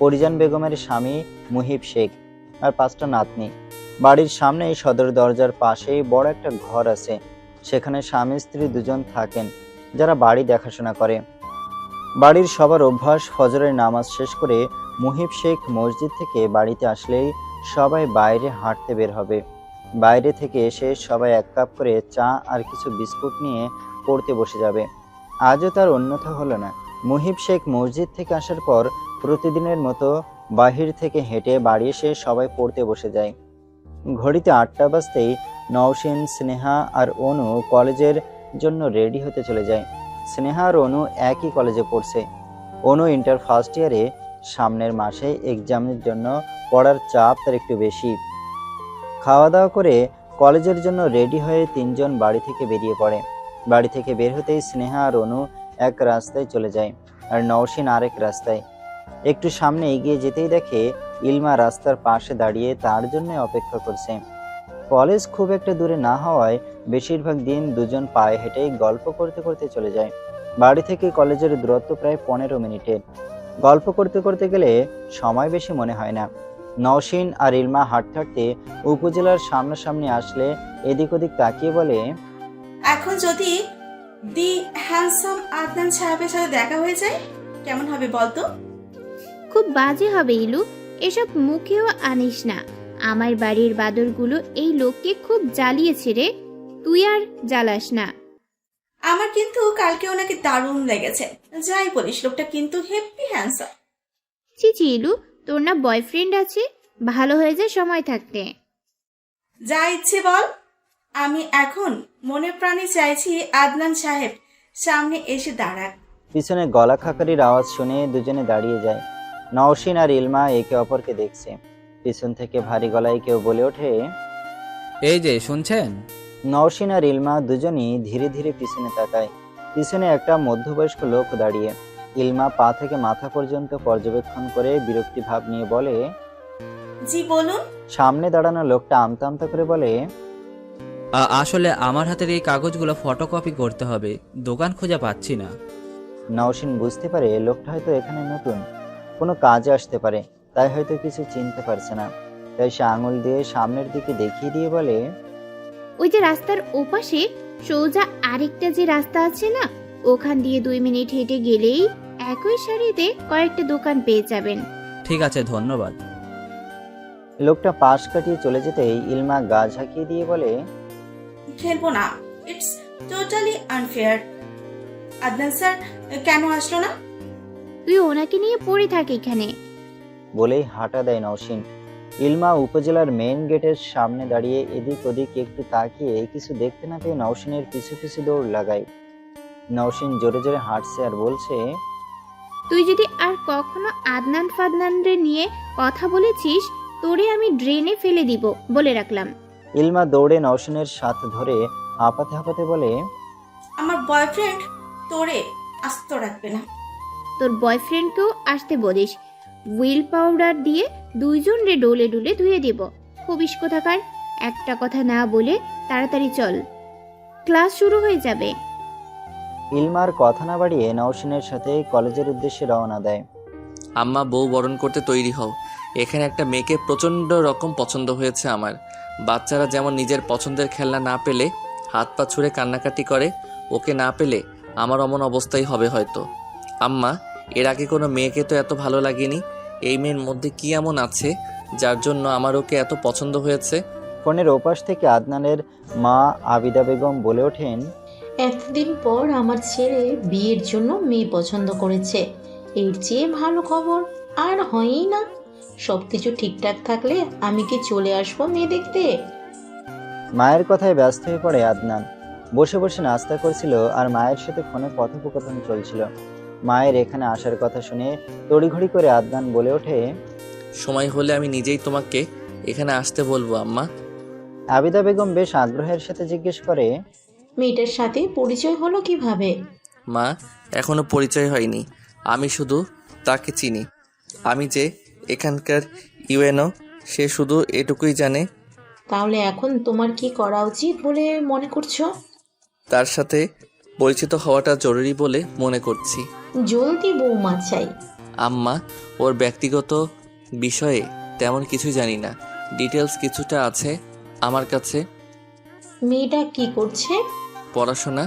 পরিজান বেগমের স্বামী মুহিব শেখ আর 5টা নাতনি। বাড়ির সামনে সদর দরজার পাশেই বড় একটা ঘর আছে, সেখানে স্বামী স্ত্রী 2 জন থাকেন যারা বাড়ি দেখাশোনা করে। বাড়ির সবার অভ্যাস ফজরের নামাজ শেষ করে মুহিব শেখ মসজিদ থেকে বাড়িতে আসলেই সবাই বাইরে হাঁটতে বের হবে। বাইরে থেকে এসে সবাই 1 কাপ করে চা আর কিছু বিস্কুট নিয়ে পড়তে বসে যাবে। আজও তার অন্যথা হলো না। মুহিব শেখ মসজিদ থেকে আসার পর প্রতিদিনের মতো বাহির থেকে হেঁটে বাড়ি এসে সবাই পড়তে বসে যায়। ঘড়িতে 8টা বাজতেই নওশিন, স্নেহা আর অনু কলেজের জন্য রেডি হতে চলে যায়। স্নেহা আর অনু একই কলেজে পড়ছে। অনু ইন্টার ফার্স্ট ইয়ারে, সামনের মাসে এক্সামের জন্য পড়ার চাপ তার একটু বেশি। খাওয়া দাওয়া করে কলেজের জন্য রেডি হয়ে 3 জন বাড়ি থেকে বেরিয়ে পড়ে। বাড়ি থেকে বের হতেই স্নেহা আর অনু এক রাস্তায় চলে যায় আর নওশিন আরেক রাস্তায়। একটু সামনে এগিয়ে যেতেই দেখে ইলমা রাস্তার পাশে দাঁড়িয়ে তার জন্য অপেক্ষা করছে। কলেজ খুব একটা দূরে না হওয়ায় বেশিরভাগ দিন 2 জন পায়ে হেঁটেই গল্প করতে করতে চলে যায়। বাড়ি থেকে কলেজের দূরত্ব প্রায় 15 মিনিটের। গল্প করতে করতে গেলে সময় বেশি মনে হয় না। নওশিন আর ইলমা হাঁটতে হাঁটতে উপজেলার সামনাসামনি আসলে এদিক ওদিক তাকিয়ে বলে, এখন যদি দি হ্যান্ডসাম আদনান সাহেবের সাথে দেখা হয়ে যায় কেমন হবে বলতো? খুব বাজে হবে ইলু, এসব মুখেও আনিস না। আমার বাড়ির বাদরগুলো এই লোককে খুব জ্বালিয়েছে রে, তুই আর জ্বালাস না। আমার কিন্তু কালকে ওনাকে দারুণ লেগেছে। যাই বলিস, লোকটা কিন্তু হেপি হ্যান্ডসাম। চিচি ইলু, তোর না বয়ফ্রেন্ড আছে? ভালো হয়ে যায় সময় থাকতে। যা ইচ্ছে বল, আমি এখন মনে প্রাণে চাইছি আদনান সাহেব সামনে এসে দাঁড়াক। পিছনে গলা খাকারির আওয়াজ শুনে দুজনে দাঁড়িয়ে যায়। নওশিন আর ইলমা একে অপরকে দেখছে। পিছন থেকে ভারী গলায় কেউ বলে ওঠে, এই যে শুনছেন? নওশিন আর ইলমা দুজনই ধীরে ধীরে পিছনে তাকায়। পিছনে একটা মধ্যবয়স্ক লোক দাঁড়িয়ে। ইলমা পা থেকে মাথা পর্যন্ত পর্যবেক্ষণ করে বিরক্তি ভাব নিয়ে বলে, জি বলুন। সামনে দাঁড়ানো লোকটা আমতা আমতা করে বলে, আসলে আমার হাতের এই কাগজগুলো ফটোকপি করতে হবে, দোকান খুঁজে পাচ্ছি না। নওশিন বুঝতে পারে লোকটা হয়তো এখানে নতুন, কোনো কাজে আসতে পারে, তাই হয়তো কিছু চিনতে পারছে না। তাই সে আঙুল দিয়ে সামনের দিকে দেখিয়ে দিয়ে বলে, ওই যে রাস্তার ওপাশে সোজা আরেকটা যে রাস্তা আছে না, ওখান দিয়ে 2 মিনিট হেঁটে গেলেই একই সারিতে কয়েকটা দোকান পেয়ে যাবেন। ঠিক আছে, ধন্যবাদ। লোকটা পাশ কাটিয়ে চলে যেতেই ইলমা গা ঝাঁকিয়ে দিয়ে বলে, খেলবো না, it's totally unfair. Adnan sir কেন আসলো না? তুই ওনাকে নিয়ে পড়ে থাক এখানে। বলেই হাঁটা দেয় নওশিন। ইলমা উপজেলার মেইন গেটের সামনে দাঁড়িয়ে এদিক ওদিক একটু তাকিয়ে কিছু দেখতে না পেয়ে নওশিনের পিছু পিছু দৌড় লাগায়। নওশিন জোরে জোরে হাঁটছে আর বলছে, তুই যদি আর কখনো আদনান ফাদনানরে নিয়ে কথা বলেছিস, তোরে আমি ড্রেনে ফেলে দিব, বলে রাখলাম। ইলমা দৌড়ে নওশিনের সাথ ধরে হাঁপাতে হাঁপাতে বলে, আমার বয়ফ্রেন্ড তোরে আস্ত রাখবে না। তোর বয়ফ্রেন্ডকেও আসতে বলিস, হুইল পাউডার দিয়ে 2 জন রে ডোলে ডোলে ধুয়ে দেব। হবিস কোথাকার, একটা কথা না বলে তাড়াতাড়ি চল, ক্লাস শুরু হয়ে যাবে। ইলমার কথা না বাড়িয়ে নওশিনের সাথে কলেজের উদ্দেশ্যে রওনা দেয়। আম্মা, বউ বরণ করতে তৈরি হও। এখানে একটা মেয়েকে প্রচণ্ড রকম পছন্দ হয়েছে আমার। বাচ্চারা যেমন নিজের পছন্দের খেলনা না পেলে হাত পা ছুঁড়ে কান্নাকাটি করে, ওকে না পেলে আমার অমন অবস্থাই হবে হয়তো। আম্মা, এর আগে কোনো মেয়েকে তো এত ভালো লাগেনি। এই মেয়ের মধ্যে কি এমন আছে যার জন্য আমার ওকে এত পছন্দ হয়েছে? ফোনের ওপাশ থেকে আদনানের মা আবিদা বেগম বলে ওঠেন, এতদিন পর আমার ছেলে বিয়ের জন্য মেয়ে পছন্দ করেছে, এর চেয়ে ভালো খবর আর হয়ই না। সবকিছু ঠিকঠাক থাকলে আমি কি চলে আসবো মেয়ে দেখতে? মায়ের কথায় ব্যস্ত হয়ে পড়ে আদনান। বসে বসে নাস্তা করছিল আর মায়ের সাথে ফোনে কথোপকথন চলছিল। মায়ের এখানে আসার কথা শুনে তড়িঘড়ি করে আদনান বলে ওঠে, সময় হলে আমি নিজেই তোমাকে এখানে আসতে বলবো আম্মা। আবিদা বেগম বেশ আগ্রহের সাথে জিজ্ঞেস করে, মেয়েটার সাথে পরিচয় হলো কিভাবে? মা, এখনো পরিচয় হয়নি। আমি শুধু তাকে চিনি। আমি যে এখানকার ইউএনও, সে শুধু এটুকুই জানে। তাহলে এখন তোমার কি করা উচিত বলে মনে করছো? তার সাথে পরিচিত হওয়াটা জরুরি বলে মনে করছি। জলদি বৌমা চাই। আম্মা, ওর ব্যক্তিগত বিষয়ে তেমন কিছু জানি না। ডিটেলস কিছুটা আছে আমার কাছে। মেয়েটা কি করছে? পড়াশোনা।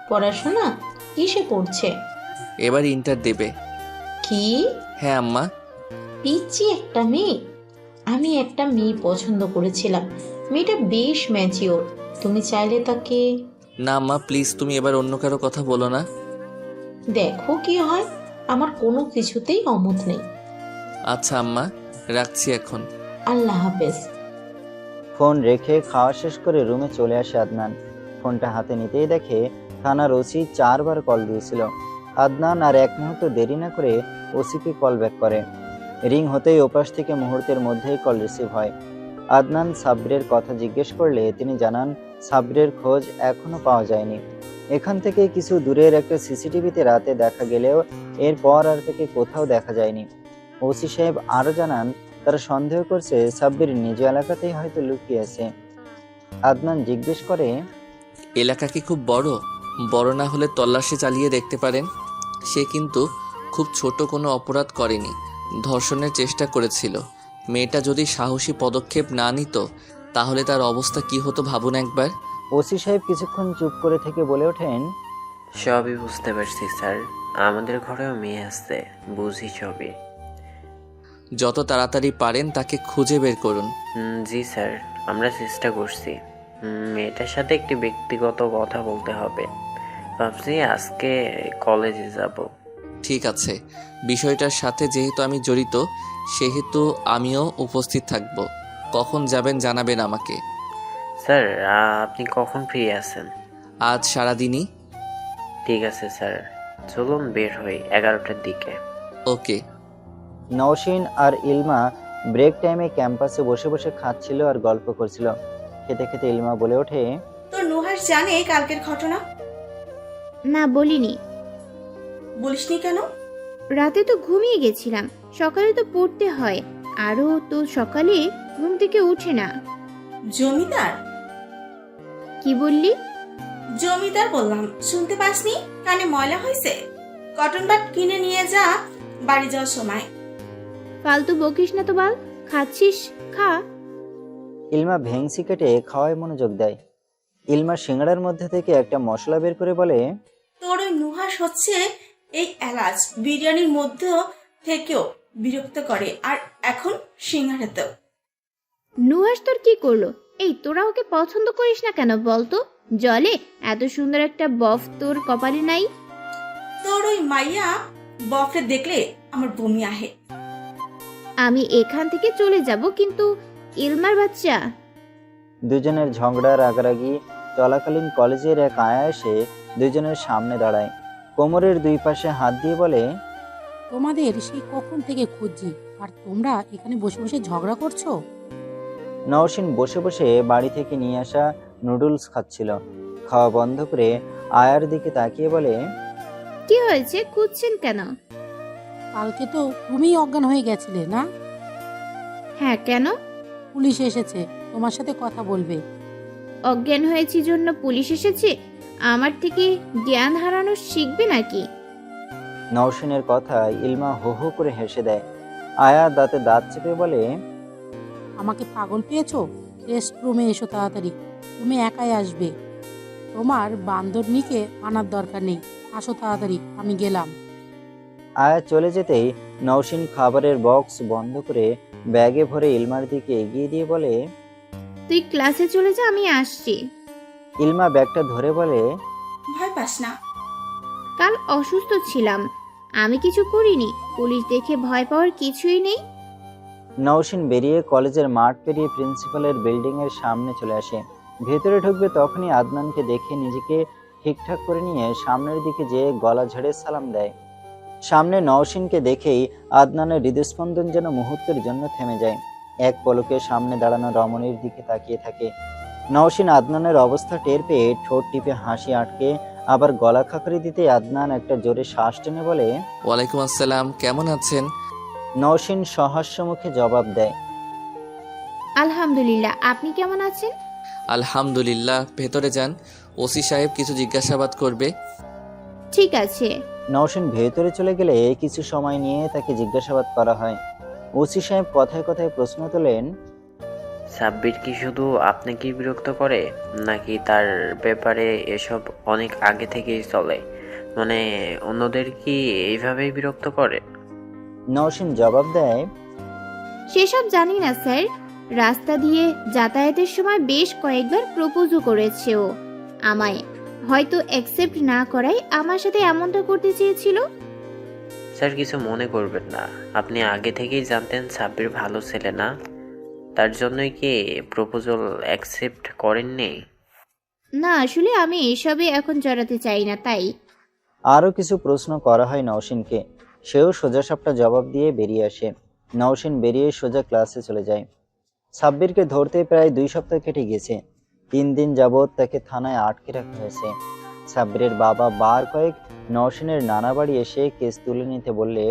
পড়াশোনা কিসে পড়ছে? এবার ইন্টার দেবে। কি? হ্যাঁ আম্মা। পিচ্ছি একটা মেয়ে। আমি একটা মেয়ে পছন্দ করেছিলাম, মেয়েটা বেশ ম্যাচিওর। তুমি চাইলে তাকে। না আম্মা, প্লিজ তুমি এবার অন্য কারো কথা বলো না। দেখো কি হয়, আমার কোনো কিছুতেই অমত নেই। আচ্ছা আম্মা, রাখছি এখন। আল্লাহ হাফেজ। ফোন রেখে খাওয়া শেষ করে রুমে চলে আসে আদনান। ফোনটা হাতে নিতেই দেখে থানার ওসি 4 বার কল দিয়েছিল। আদনান আর এক মুহূর্ত দেরি না করে ওসিকে কল ব্যাক করে। রিং হতেই ওপাশ থেকে মুহূর্তের মধ্যেই কল রিসিভ হয়। আদনান সাব্বিরের কথা জিজ্ঞেস করলে তিনি জানান সাব্বিরের খোঁজ এখনো পাওয়া যায়নি। এখান থেকে কিছু দূরের একটা সিসিটিভিতে রাতে দেখা গেলেও এরপর আর তাকে কোথাও দেখা যায়নি। ওসি সাহেব আরও জানান তারা সন্দেহ করছে সাব্বির নিজ এলাকাতেই হয়তো লুকিয়ে আছে। আদনান জিজ্ঞেস করে, এলাকা কি খুব বড়? বড় না হলে তল্লাশি চালিয়ে দেখতে পারেন। সে কিন্তু খুব ছোট কোনো অপরাধ করেনি, ধর্ষণের চেষ্টা করেছিল। মেয়েটা যদি সাহসী পদক্ষেপ না নিত তাহলে তার অবস্থা কি হতো ভাবুন একবার। ওসি সাহেব কিছুক্ষণ চুপ করে থেকে বলে ওঠেন, সবই বুঝতে পারছি স্যার, আমাদের ঘরেও মেয়ে আসছে, বুঝি সবই। যত তাড়াতাড়ি পারেন তাকে খুঁজে বের করুন। জি স্যার, আমরা চেষ্টা করছি। মেয়েটার সাথে একটি ব্যক্তিগত কথা বলতে হবে, ভাবছি আজকে কলেজে যাব। ঠিক আছে, বিষয়টার সাথে যেহেতু আমি জড়িত সেহেতু আমিও উপস্থিত থাকব। কখন যাবেন জানাবেন আমাকে। স্যার, আপনি কখন ফ্রি আছেন? আজ সারাদিনই। ঠিক আছে স্যার, চলুন বের হই 11টার দিকে। ওকে। নওশিন আর ইলমা ব্রেক টাইমে ক্যাম্পাসে বসে বসে খাচ্ছিল আর গল্প করছিল। খেতে খেতে ইলমা বলে ওঠে, তোর নুহাস জানে কালকের ঘটনা? না, বলিনি। বলিসনি কেন? রাতে তো ঘুমিয়ে গেছিলাম, সকালে তো পড়তে হয়, আরও তো সকালে ঘুম থেকে উঠে না। জমিদার? কি বললি? জমিদার বললাম, শুনতে পাসনি? কানে ময়লা হয়েছে? কটন বাট কিনে নিয়ে যা বাড়ি যাওয়ার সময়। ফালতু বকিস না তো বাল, খাচ্ছিস খা। ইলমা ভেংসি কেটে খাওয়ায় মনোযোগ দেয়। ইলমা সিঙ্গাড়ার মধ্যে থেকে একটা মশলা বের করে বলে, তোর ওই নুহাস হচ্ছে এই এলাচ বিরিয়ানির মধ্যে থেকেও বিরক্ত করে, আর এখন সিঙ্গাড়াতেও। নুহাস তোর কি করলো? এই তোরা ওকে পছন্দ করিস না কেন বলতো? জলে এত সুন্দর একটা বফ তোর কপালে নাই? তোর ওই মাইয়া বফে দেখলে আমার বমি আহে। আমি এখান থেকে চলে যাব, কিন্তু ইলমার বাচ্চা। দুজনের ঝগড়া রাগারাগি চলাকালীন কলেজের এক আয়া এসে দুজনের সামনে দাঁড়ায়। কোমরের দুই পাশে হাত দিয়ে বলে, তোমাদের সেই কখন থেকে খুঁজছি, আর তোমরা এখানে বসে বসে ঝগড়া করছো? নওশিন বসে বসে বাড়ি থেকে নিয়ে আসা নুডলস খাচ্ছিল। খাওয়া বন্ধ করে আয়ার দিকে তাকিয়ে বলে, কি হয়েছে, খুঁজছেন কেন? কালকে তো তুমিই অজ্ঞান হয়ে গেছিলে না? হ্যাঁ, কেন? পুলিশ এসেছে, তোমার সাথে কথা বলবে। অজ্ঞান হয়েছি জন্য পুলিশ এসেছে? আমার থেকে জ্ঞান হারানো শিখবে নাকি? নওশিনের কথা ইলমা হো হো করে হেসে দেয়। আয়া দাঁতে দাঁত চেপে বলে, আমাকে পাগল পেয়েছো? রেস্ট রুমে এসো তাড়াতাড়ি, তুমি একাই আসবে, তোমার বান্দরনিকে আনার দরকার নেই। আসো তাড়াতাড়ি, আমি গেলাম। আয়া চলে যেতেই নওশিন খাবারের বক্স বন্ধ করে ব্যাগে ভরে ইলমার দিকে এগিয়ে দিয়ে বলে, তুই ক্লাসে চলে যা, আমি আসছি। ইলমা ব্যাগটা ধরে বলে, ভয় পাস না। কাল অসুস্থ ছিলাম, আমি কিছু করিনি। পুলিশ দেখে ভয় পাওয়ার কিছুই নেই। নওশিন বেরিয়ে কলেজের মাঠ পেরিয়ে প্রিন্সিপালের বিল্ডিং এর সামনে চলে আসে। ভেতরে ঢুকবে তখনই আদনানকে দেখে নিজেকে ঠিকঠাক করে নিয়ে সামনের দিকে যেয়ে গলা ঝেড়ে সালাম দেয়। সামনে নওশিনকে দেখেই আদনানের হৃদস্পন্দন যেন মুহূর্তের জন্য থেমে যায়। এক পলকে সামনে দাঁড়ানো রমণীর দিকে তাকিয়ে থাকে। নওশিন আদনানের অবস্থা টের পেয়ে ঠোঁট টিপে হাসি আটকে আবার গলা খাকারি দিতে আদনান একটা জোরে শ্বাস টেনে বলে, ওয়ালাইকুম আসসালাম, কেমন আছেন? নওশিন সহাস্য মুখে জবাব দেয়, আলহামদুলিল্লাহ, আপনি কেমন আছেন? আলহামদুলিল্লাহ। ভেতরে যান, ওসি সাহেব কিছু জিজ্ঞাসাবাদ করবে। ঠিক আছে। নওশিন ভেতরে চলে গেলে কিছু সময় নিয়ে তাকে জিজ্ঞাসাবাদ করা হয়। ওসি সাহেব কথায় কথায় প্রশ্ন তোলেন, সাব্বির কি শুধু আপনাকে বিরক্ত করে, নাকি তার ব্যাপারে এসব অনেক আগে থেকেই চলে? মানে অন্যদের কি এইভাবেই বিরক্ত করে? নওশিন জবাব দেয়, সেসব জানি না স্যার। রাস্তা দিয়ে যাতায়াতের সময় বেশ কয়েকবার প্রপোজও করেছে ও আমায়। হয়তো অ্যাকসেপ্ট না করাই আমার সাথে এমনটা করতে চেয়েছিল। স্যার কিছু মনে করবেন না, আপনি আগে থেকেই জানতেন সাব্বির ভালো ছেলে না, তার জন্যই কি প্রপোজাল অ্যাকসেপ্ট করেননি? না, আসলে আমি এসবে এখন জড়াতে চাই না, তাই। আরো কিছু প্রশ্ন করা হয় নওশিনকে। সেও সোজাসাপটা জবাব দিয়ে বেরিয়ে আসে। নওশিন বেরিয়ে সোজা ক্লাসে চলে যায়। সাব্বিরকে ধরতে প্রায় 2 সপ্তাহ কেটে গেছে। 3 দিন যাবৎ তাকে থানায় আটকে রাখা হয়েছে। সাব্বিরের বাবা বার কয়েক নওশিনের নানা বাড়ি এসে কেস তুলে নিতে বললে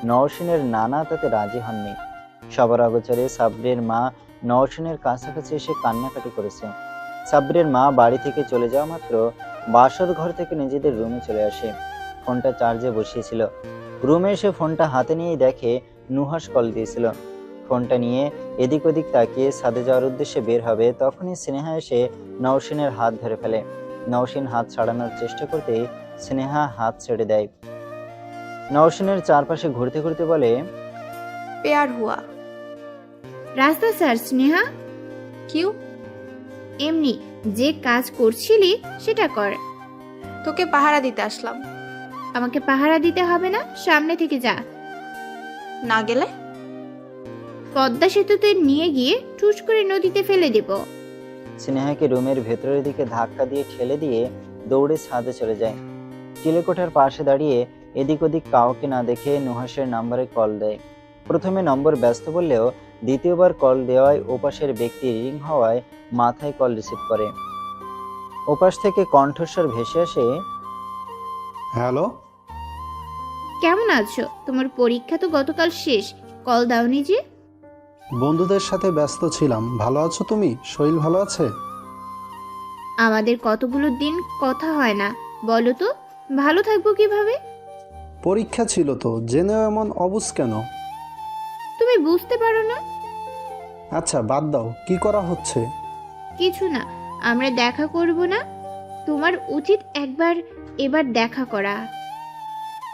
নওশিনের নানা তাতে রাজি হননি। সবার আগোচরে সাব্বিরের মা নওশিনের কাছাকাছি এসে কান্নাকাটি করেছে। সাব্বিরের মা বাড়ি থেকে চলে যাওয়া মাত্র বাসর ঘর থেকে নিজেদের রুমে চলে আসে। ফোনটা চার্জে বসিয়েছিল। রুমে এসে ফোনটা হাতে নিয়েই দেখে নুহাস কল দিয়েছিল। ফোনটা নিয়ে এদিক ওদিক তাকিয়ে ছাদে যাওয়ার উদ্দেশ্যে বের হবে, তখনই স্নেহা এসে নওশিনের হাত ধরে ফেলে। নওশিন হাত ছাড়ানোর চেষ্টা করতেই স্নেহা হাত ছেড়ে দেয়। নওশিনের চারপাশে ঘুরতে ঘুরতে বলে, পেয়ার হুয়া। রাস্তা স্যার। স্নেহা, কিউ? এমনি যে কাজ করছিলি সেটা কর। তোকে পাহারা দিতে আসলাম। আমাকে পাহারা দিতে হবে না, সামনে থেকে যা। না গেলে পদ্মা সেতুতে নিয়ে গিয়ে ঠুস করে নদীতে ফেলে দেব। স্নেহাকে রুমের ভেতরের দিকে ধাক্কা দিয়ে ঠেলে দিয়ে দৌড়ে ছাদে চলে যায়। চিলেকোঠার পাশে দাঁড়িয়ে এদিক ওদিক কাউকে না দেখে নুহাসের নাম্বারে কল দেয়। প্রথমে নম্বর ব্যস্ত বললেও দ্বিতীয়বার কল দেওয়ায় ওপাশের ব্যক্তি রিং হওয়ায় মাথায় কল রিসিভ করে। ওপাশ থেকে কণ্ঠস্বর ভেসে আসে, হ্যালো, কেমন আছো? তোমার পরীক্ষা তো গতকাল শেষ, কল দাওনি যে? বন্ধুদের সাথে ব্যস্ত ছিলাম। ভালো আছো তুমি? শরীর ভালো আছে? আমাদের কতগুলো দিন কথা হয় না, বলো তো ভালো থাকবো কিভাবে? পরীক্ষা ছিল তো, জেনেও এমন অবুঝ কেন? তুমি বুঝতে পারো না? আচ্ছা বাদ দাও, কি করা হচ্ছে? কিছু না, আমরা দেখা করব না? তোমার উচিত এবার দেখা করা।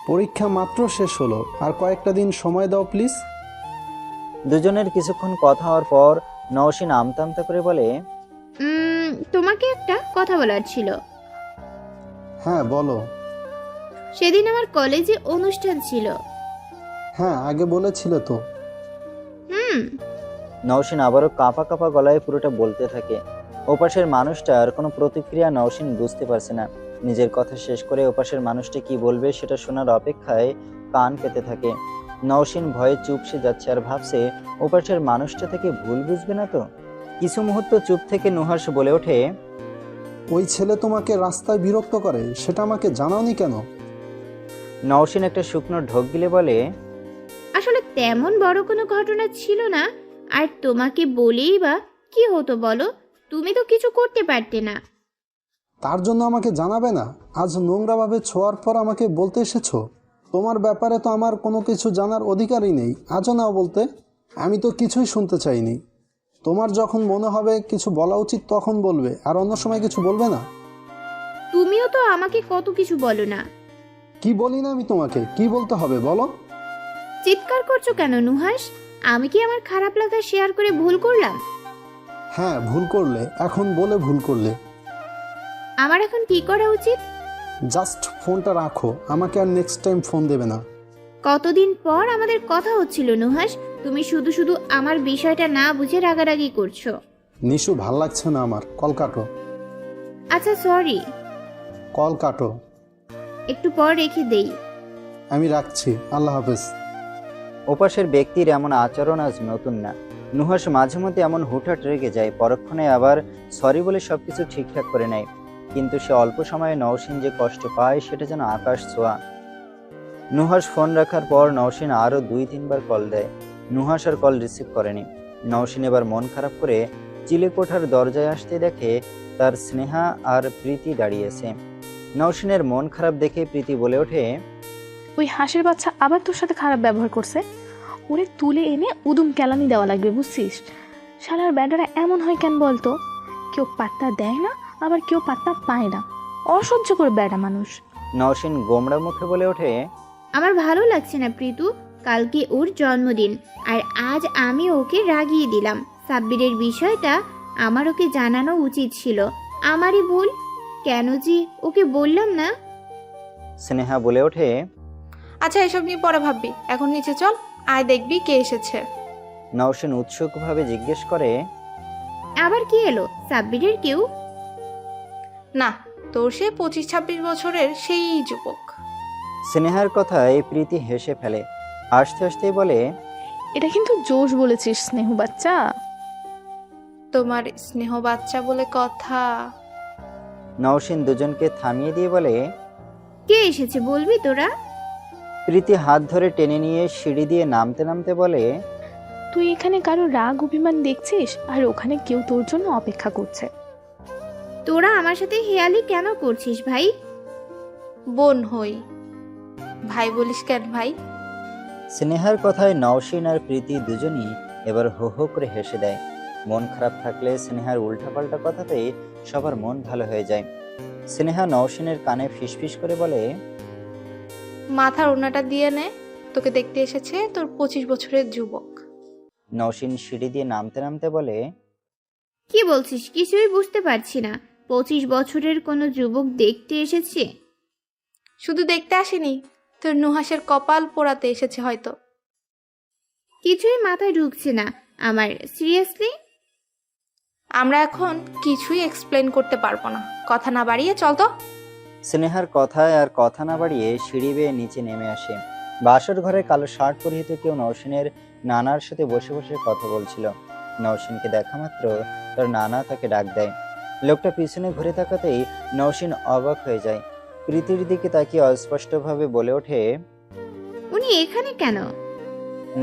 পরীক্ষা মাত্র শেষ হলো, আর কয়েকটা দিন সময় দাও প্লিজ। দুজনের কিছুক্ষণ কথা হওয়ার পর নওশিন আমতা আমতা করে বলে, তোমাকে একটা কথা বলার ছিল। হ্যাঁ বলো। সেদিন আমার কলেজে অনুষ্ঠান ছিল। হ্যাঁ আগে বলেছিলে তো। নওশিন আবারও কাঁপা কাঁপা গলায় পুরোটা বলতে থাকে। ওপাশের মানুষটার কোনো প্রতিক্রিয়া নওশিন বুঝতে পারছে না। নিজের কথা শেষ করে ওপাশের মানুষটা কি বলবে সেটা শোনার অপেক্ষায় কান পেতে থাকে। নওশিন ভয়ে চুপসে যাচ্ছে আর ভাবছে ওপাশের মানুষটা থেকে ভুল বুঝবে না তো। কিছু মুহূর্ত চুপ থেকে নুহাস বলে ওঠে, ওই ছেলে তোমাকে রাস্তায় বিরক্ত করে, সেটা আমাকে জানাওনি কেন? নওশিন একটা শুকনো ঢোক গিলে বলে, আসলে তেমন বড় কোনো ঘটনা ছিল না, আর তোমাকে বলেই বা কি হতো বলো? তুমি তো কিছু করতে পারতে না। তার জন্য আমাকে জানাবে না? আজ নোংরাভাবে ছোঁয়ার পর আমাকে বলতে এসেছো? তোমার ব্যাপারে তো আমার কোনো কিছু জানার অধিকারই নেই। আজও নাও বলতে, আমি তো কিছুই শুনতে চাইনি। তোমার যখন মনে হবে কিছু বলা উচিত তখন বলবে, আর অন্য সময় কিছু বলবে না। তুমিও তো আমাকে কত কিছু বলো না। কি বলি না আমি তোমাকে? কি বলতে হবে বলো? চিৎকার করছো কেন নুহাস? আমি কি আমার খারাপ লাগা শেয়ার করে ভুল করলাম? হ্যাঁ, ভুল করলে, এখন বলে ভুল করলে। আমার এখন কি করা উচিত? জাস্ট ফোনটা রাখো, আমাকে আর নেক্সট টাইম ফোন দেবে না। কতদিন পর আমাদের কথা হচ্ছিল নুহাস, তুমি শুধু শুধু আমার বিষয়টা না বুঝে রাগারাগি করছো। নিশু, ভাল লাগছে না আমার। কল কাটো। আচ্ছা সরি। কল কাটো। একটু পর রেখে দেই। আমি রাখছি, আল্লাহ হাফেজ। ওপাশের ব্যক্তির এমন আচরণ আজ নতুন না। নুহাস মাঝে মধ্যে এমন হুটহাট রেগে যায়, পরক্ষণে আবার সরি বলে সবকিছু ঠিকঠাক করে নেয়। কিন্তু সে অল্প সময়ে নওশিন যে কষ্ট পায় সেটা যেন আকাশ ছোঁয়া। নুহাস ফোন রাখার পর নওশিন আরও 2-3 বার কল দেয়। নুহাস আর কল রিসিভ করেনি। নওশিন এবার মন খারাপ করে চিলেকোঠার দরজায় আসতে দেখে তার স্নেহা আর প্রীতি দাঁড়িয়েছে। নওশিনের মন খারাপ দেখে প্রীতি বলে ওঠে, ওই হাঁসের বাচ্চা আবার তোর সাথে খারাপ ব্যবহার করছে। ওরে তুলে এনে উদুম কেলানি দেওয়া লাগবে, বুঝছিস? শালার ব্যাটারা এমন হয় কেন বলতো? কেউ পাত্তা দেয় না, আবার কেউ পাত্তা পায় না। অসহ্য করে ব্যাটা মানুষ। নওশিন গোমড়া মুখে বলে ওঠে, আমার ভালো লাগছে না প্রীতু, কালকে ওর জন্মদিন আর আজ আমি ওকে রাগিয়ে দিলাম। সাব্বিরের বিষয়টা আমার ওকে জানানো উচিত ছিল, আমারই ভুল। কেন যে ওকে বললাম না। স্নেহা বলে ওঠে, আচ্ছা এসব নিয়ে পরে ভাববি, এখন নিচে চল, আয় দেখবি কে এসেছে। নওশিন উৎসুকভাবে জিজ্ঞেস করে, আবার কি এলো? সাব্বিরের কেউ? না, তোর সে 25-26 বছরের সেই যুবক। স্নেহার কথায় প্রীতি হেসে ফেলে। হাসতে হাসতেই বলে, এটা কিন্তু জোশ বলেছিস স্নেহু বাচ্চা। তোমার স্নেহ বাচ্চা বলে কথা। নওশিন দুজনকে থামিয়ে দিয়ে বলে, কে এসেছে বলবি তোরা? প্রীতি হাত ধরে টেনে নিয়ে সিঁড়ি দিয়ে নামতে নামতে বলে, তুই এখানে কারো রাগ অভিমান দেখছিস, আর ওখানে কেউ তোর জন্য অপেক্ষা করছে। তোরা আমার সাথে হেয়ালি কেন করছিস ভাই? বোন হই, ভাই বলিস কেন ভাই? স্নেহার কথায় নওশিন আর প্রীতি দুজনই এবার হো হো করে হেসে দেয়। মন খারাপ থাকলে স্নেহার উল্টাপাল্টা কথাতে সবার মন ভালো হয়ে যায়। স্নেহা নওশিনের কানে ফিসফিস করে বলে, মাথার ওড়নাটা দিয়ে নে, তোকে দেখতে এসেছে তোর 25 বছরের যুবক। নওশিন সিঁড়ি দিয়ে নামতে নামতে বলে, কি বলছিস? কিছুই বুঝতে পারছি না। 25 বছরের কোনো যুবক দেখতে এসেছে? শুধু দেখতে আসেনি, তোর নুহাসের কপাল পোড়াতে এসেছে হয়তো। কিছুই মাথায় ঢুকছে না আমার, সিরিয়াসলি। আমরা এখন কিছুই এক্সপ্লেন করতে পারবো না, কথা না বাড়িয়ে চল তো। স্নেহার কথায় আর কথা না বাড়িয়ে সিঁড়ি বেয়ে নিচে নেমে আসে। বাসর ঘরে কালো শার্ট পরিহিত কেউ নওশিনের নানার সাথে বসে বসে কথা বলছিল। নওশিনকে দেখা মাত্র তার নানা তাকে ডাক দেয়। লোকটা পিছনে ঘুরে তাকাতেই নওশিন অবাক হয়ে যায়। প্রীতির দিকে তাকিয়ে অস্পষ্টভাবে বলে ওঠে, উনি এখানে কেন?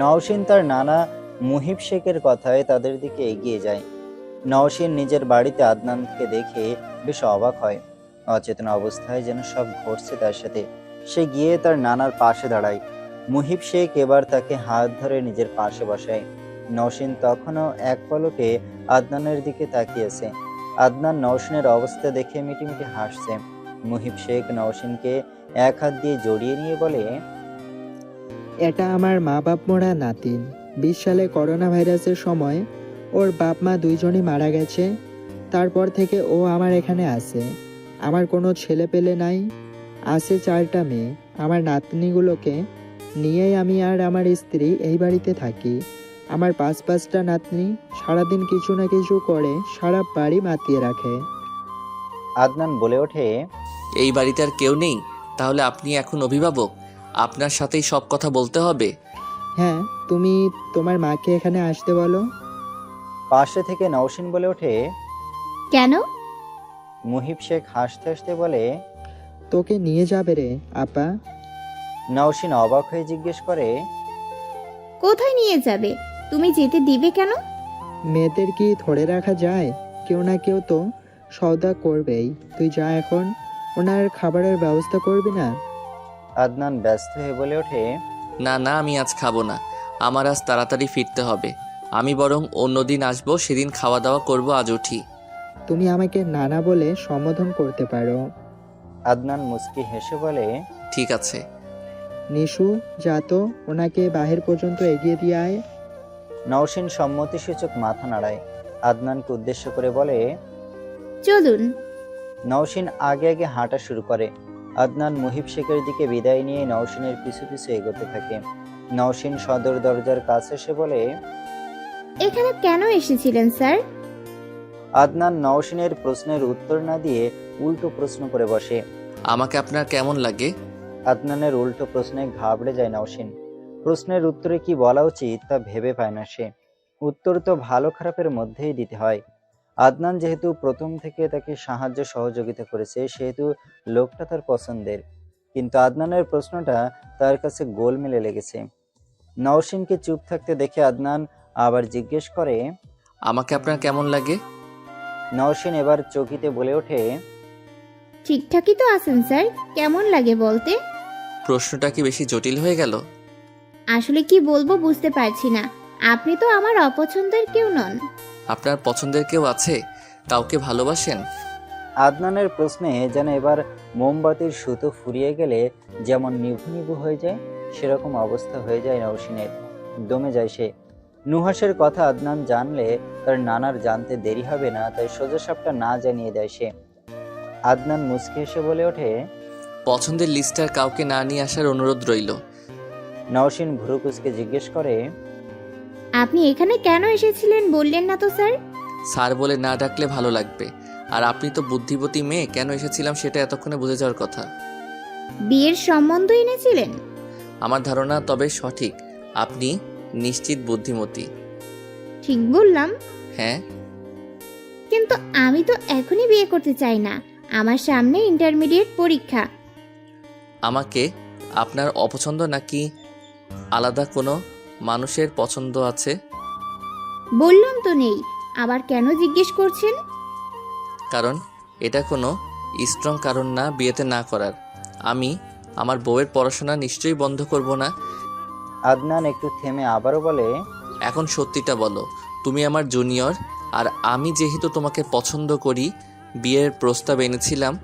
নওশিন তার নানা মুহিব শেখের কথায় তাদের দিকে এগিয়ে যায়। নওশিন নিজের বাড়িতে আদনানকে দেখে বেশ অবাক হয়। অচেতন অবস্থায় যেন সব ঘটছে তার সাথে। সে গিয়ে তার নানার পাশে দাঁড়ায়। মুহিব শেখ এবার তাকে হাত ধরে নিজের পাশে বসায়। নওশিন তখনও এক পলকে আদনানের দিকে তাকিয়েছে। আদনান নওশিনের অবস্থা দেখে মিটিমিটি হাসছে। মুহিব শেখ নওশিনকে এক হাত দিয়ে জড়িয়ে নিয়ে বলে, এটা আমার মা বাপ মোড়া নাতিন। 20 সালে করোনা ভাইরাসের সময় ওর বাপ মা দুইজনই মারা গেছে। তারপর থেকে ও আমার এখানে আছে। আমার কোনো ছেলে পেলে নাই, আছে 4টা মেয়ে। আমার নাতনিগুলোকে নিয়েই আমি আর আমার স্ত্রী এই বাড়িতে থাকি। আমার 5-5টা নাতনি সারাদিন কিছু না কিছু করে সারা বাড়ি মাতিয়ে রাখে। আদনান বলে ওঠে, এই বাড়িতে আর কেউ নেই? তাহলে আপনি এখন অভিভাবক, আপনার সাথেই সব কথা বলতে হবে। হ্যাঁ, তুমি তোমার মাকে এখানে আসতে বলো। পাশে থেকে নওশিন বলে ওঠে, কেন? মুহিব শেখ হাসতে হাসতে বলে, তোকে নিয়ে যাবে রে আপা। নওশিন অবাক হয়ে জিজ্ঞেস করে, কোথায় নিয়ে যাবে? তুমি যেতে দিবে কেন? মেয়েদের কি ধরে রাখা যায়? কেউ না কেউ তো সওদা করবেই। তুই যা এখন, ওনার খাবারের ব্যবস্থা করবি না? আদনান ব্যস্ত হয়ে বলে ওঠে, না না, আমি আজ খাবো না। আমার আজ তাড়াতাড়ি ফিরতে হবে। আমি বরং অন্যদিন আসবো, সেদিন খাওয়া দাওয়া করবো, আজ উঠি। তুমি আমাকে নানা বলে সম্বোধন করতে পারো। আদনান মুচকি হেসে বলে, ঠিক আছে। নিশু, যা তো, ওনাকে বাহির পর্যন্ত এগিয়ে দিয়ে আয়। নওশিন সম্মতিসূচক মাথা নাড়ায়। আদনানকে উদ্দেশ্য করে বলে, চলুন। নওশিন আগে আগে হাঁটা শুরু করে। আদনান মুহিব শেখের দিকে বিদায় নিয়ে নওশিনের পিছু পিছু এগোতে থাকে। নওশিন সদর দরজার কাছে এসে বলে, এখানে কেন এসেছিলেন স্যার? আদনান নওশিনের প্রশ্নের উত্তর না দিয়ে উল্টো প্রশ্ন করে বসে। আমাকে আপনার কেমন লাগে? আদনানের উল্টো প্রশ্নে ঘাবড়ে যায় নওশিন। প্রশ্নের উত্তরে কি বলা উচিত তা ভেবে পায় না সে। উত্তর তো ভালো খারাপের মধ্যেই দিতে হয়। আদনান যেহেতু প্রথম থেকে তাকে সাহায্য সহযোগিতা করেছে, সেহেতু লোকটা তার পছন্দের। কিন্তু আদনানের প্রশ্নটা তার কাছে গোলমেলে লেগেছে। নওশিনকে চুপ থাকতে দেখে আদনান আবার জিজ্ঞেস করে, আমাকে আপনার কেমন লাগে? নওশিন এবার চকিতে বলে ওঠে, ঠিকঠাকই তো আছেন স্যার, কেমন লাগে বলতে? প্রশ্নটা কি বেশি জটিল হয়ে গেল? আসলে কি বলবো বুঝতে পারছি না। আপনি তো আমার অপছন্দের কেউ নন। আপনার পছন্দের কেউ আছে? কাউকে ভালোবাসেন? আদনানের প্রশ্নে যেন এবার মোমবাতির সুতো ফুরিয়ে গেলে যেমন নিভু নিভু হয়ে যায়, সেরকম অবস্থা হয়ে যায় নওশিনের। দমে যায় সে। নুহাসের কথা আদনান জানলে তার নানার জানতে দেরি হবে না, তাই সোজাসাপটা না জানিয়ে দেয় সে। আদনান মুচকি হেসে বলে ওঠে, পছন্দের লিস্টার কাউকে না নিয়ে আসার অনুরোধ রইল। নওশিন ভুরু কুচকে জিজ্ঞেস করে, আপনি এখানে কেন এসেছিলেন বললেন না তো স্যার? স্যার বলে না ডাকলে ভালো লাগবে। আর আপনি তো বুদ্ধিমতী মেয়ে, কেন এসেছিলাম সেটা এতক্ষণে বুঝে যাওয়ার কথা। বিয়ের সম্বন্ধ এনেছিলেন? আমার ধারণা তবে সঠিক, আপনি নিশ্চিত বুদ্ধিমতী। ঠিক বললাম? হ্যাঁ। কিন্তু আমি তো এখনই বিয়ে করতে চাই না, আমার সামনে ইন্টারমিডিয়েট পরীক্ষা। আমাকে আপনার অপছন্দ নাকি আলাদা কোনো মানুষের পছন্দ আছে? বললাম তো নেই, আবার কেন জিজ্ঞেস করছেন? কারণ এটা কোনো স্ট্রং কারণ না বিয়েতে না করার। আমি আমার বউয়ের পড়াশোনা নিশ্চয়ই বন্ধ করব না। আদনান একটু থেমে আবারও বলে, এখন সত্যিটা বলো, তুমি আমার জুনিয়র, আর আমি যেহেতু তোমাকে পছন্দ করি, বিয়ের প্রস্তাব এনেছিলাম,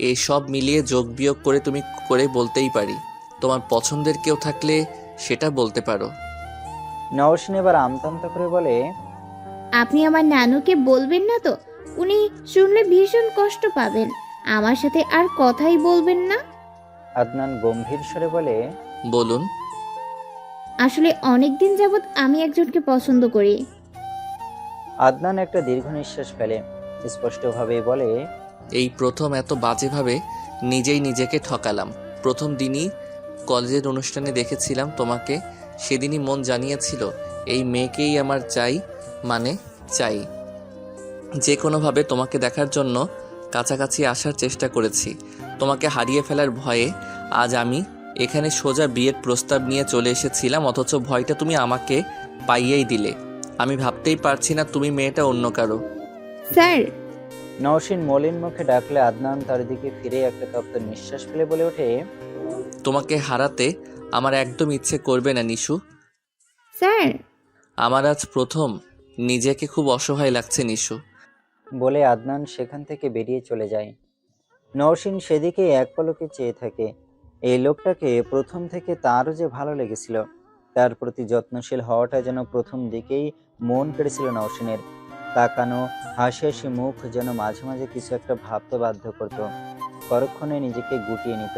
এই সব মিলিয়ে যোগ বিয়োগ করে তুমি করে বলতেই পারি। তোমার পছন্দের কেউ থাকলে সেটা বলতে পারো। নওশিন এবার আমতামতা করে বলে, আপনি আমার নানুকে বলবেন না তো? উনি শুনলে ভীষণ কষ্ট পাবেন। আমার সাথে আর কথাই বলবেন না? আদনান গম্ভীর স্বরে বলে, বলুন। আসলে অনেকদিন যাবৎ আমি একজনকে পছন্দ করি। আদনান একটা দীর্ঘ নিঃশ্বাস ফেলে, স্পষ্টভাবে বলে, এই প্রথম এত বাজেভাবে নিজেই নিজেকে ঠকালাম। প্রথম দিনই কলেজের অনুষ্ঠানে দেখেছিলাম তোমাকে, সেদিনই মন জানিয়েছিল এই মেয়েকেই আমার চাই, মানে চাই। যে কোনোভাবে তোমাকে দেখার জন্য কাছাকাছি আসার চেষ্টা করেছি। তোমাকে হারিয়ে ফেলার ভয়ে আজ আমি এখানে সোজা বিয়ের প্রস্তাব নিয়ে চলে এসেছিলাম, অথচ ভয়টা তুমি আমাকে পাইয়েই দিলে। আমি ভাবতেই পারছি না তুমি মেয়েটা অন্য কারো। স্যার। নওশিন মলিন মুখে ডাকলে আদনান তার দিকে ফিরে একটা তপ্ত নিঃশ্বাস ফেলে বলে ওঠে, তোমাকে হারাতে আমার একদম ইচ্ছে করবে না নিশু। স্যার। আমার আজ প্রথম নিজেকে খুব অসহায় লাগছে নিশু। বলে আদনান সেখান থেকে বেরিয়ে চলে যায়। নওশিন সেদিকে এক পলকে চেয়ে থাকে। এই লোকটাকে প্রথম থেকে তারও যে ভালো লেগেছিল, তার প্রতি যত্নশীল হওয়াটা যেন প্রথম দিকেই মন কেড়েছিল নওশিনের। তাকানো হাসি হাসি মুখ যেন মাঝে মাঝে কিছু একটা ভাবতে বাধ্য করত। পরক্ষণে নিজেকে গুটিয়ে নিত,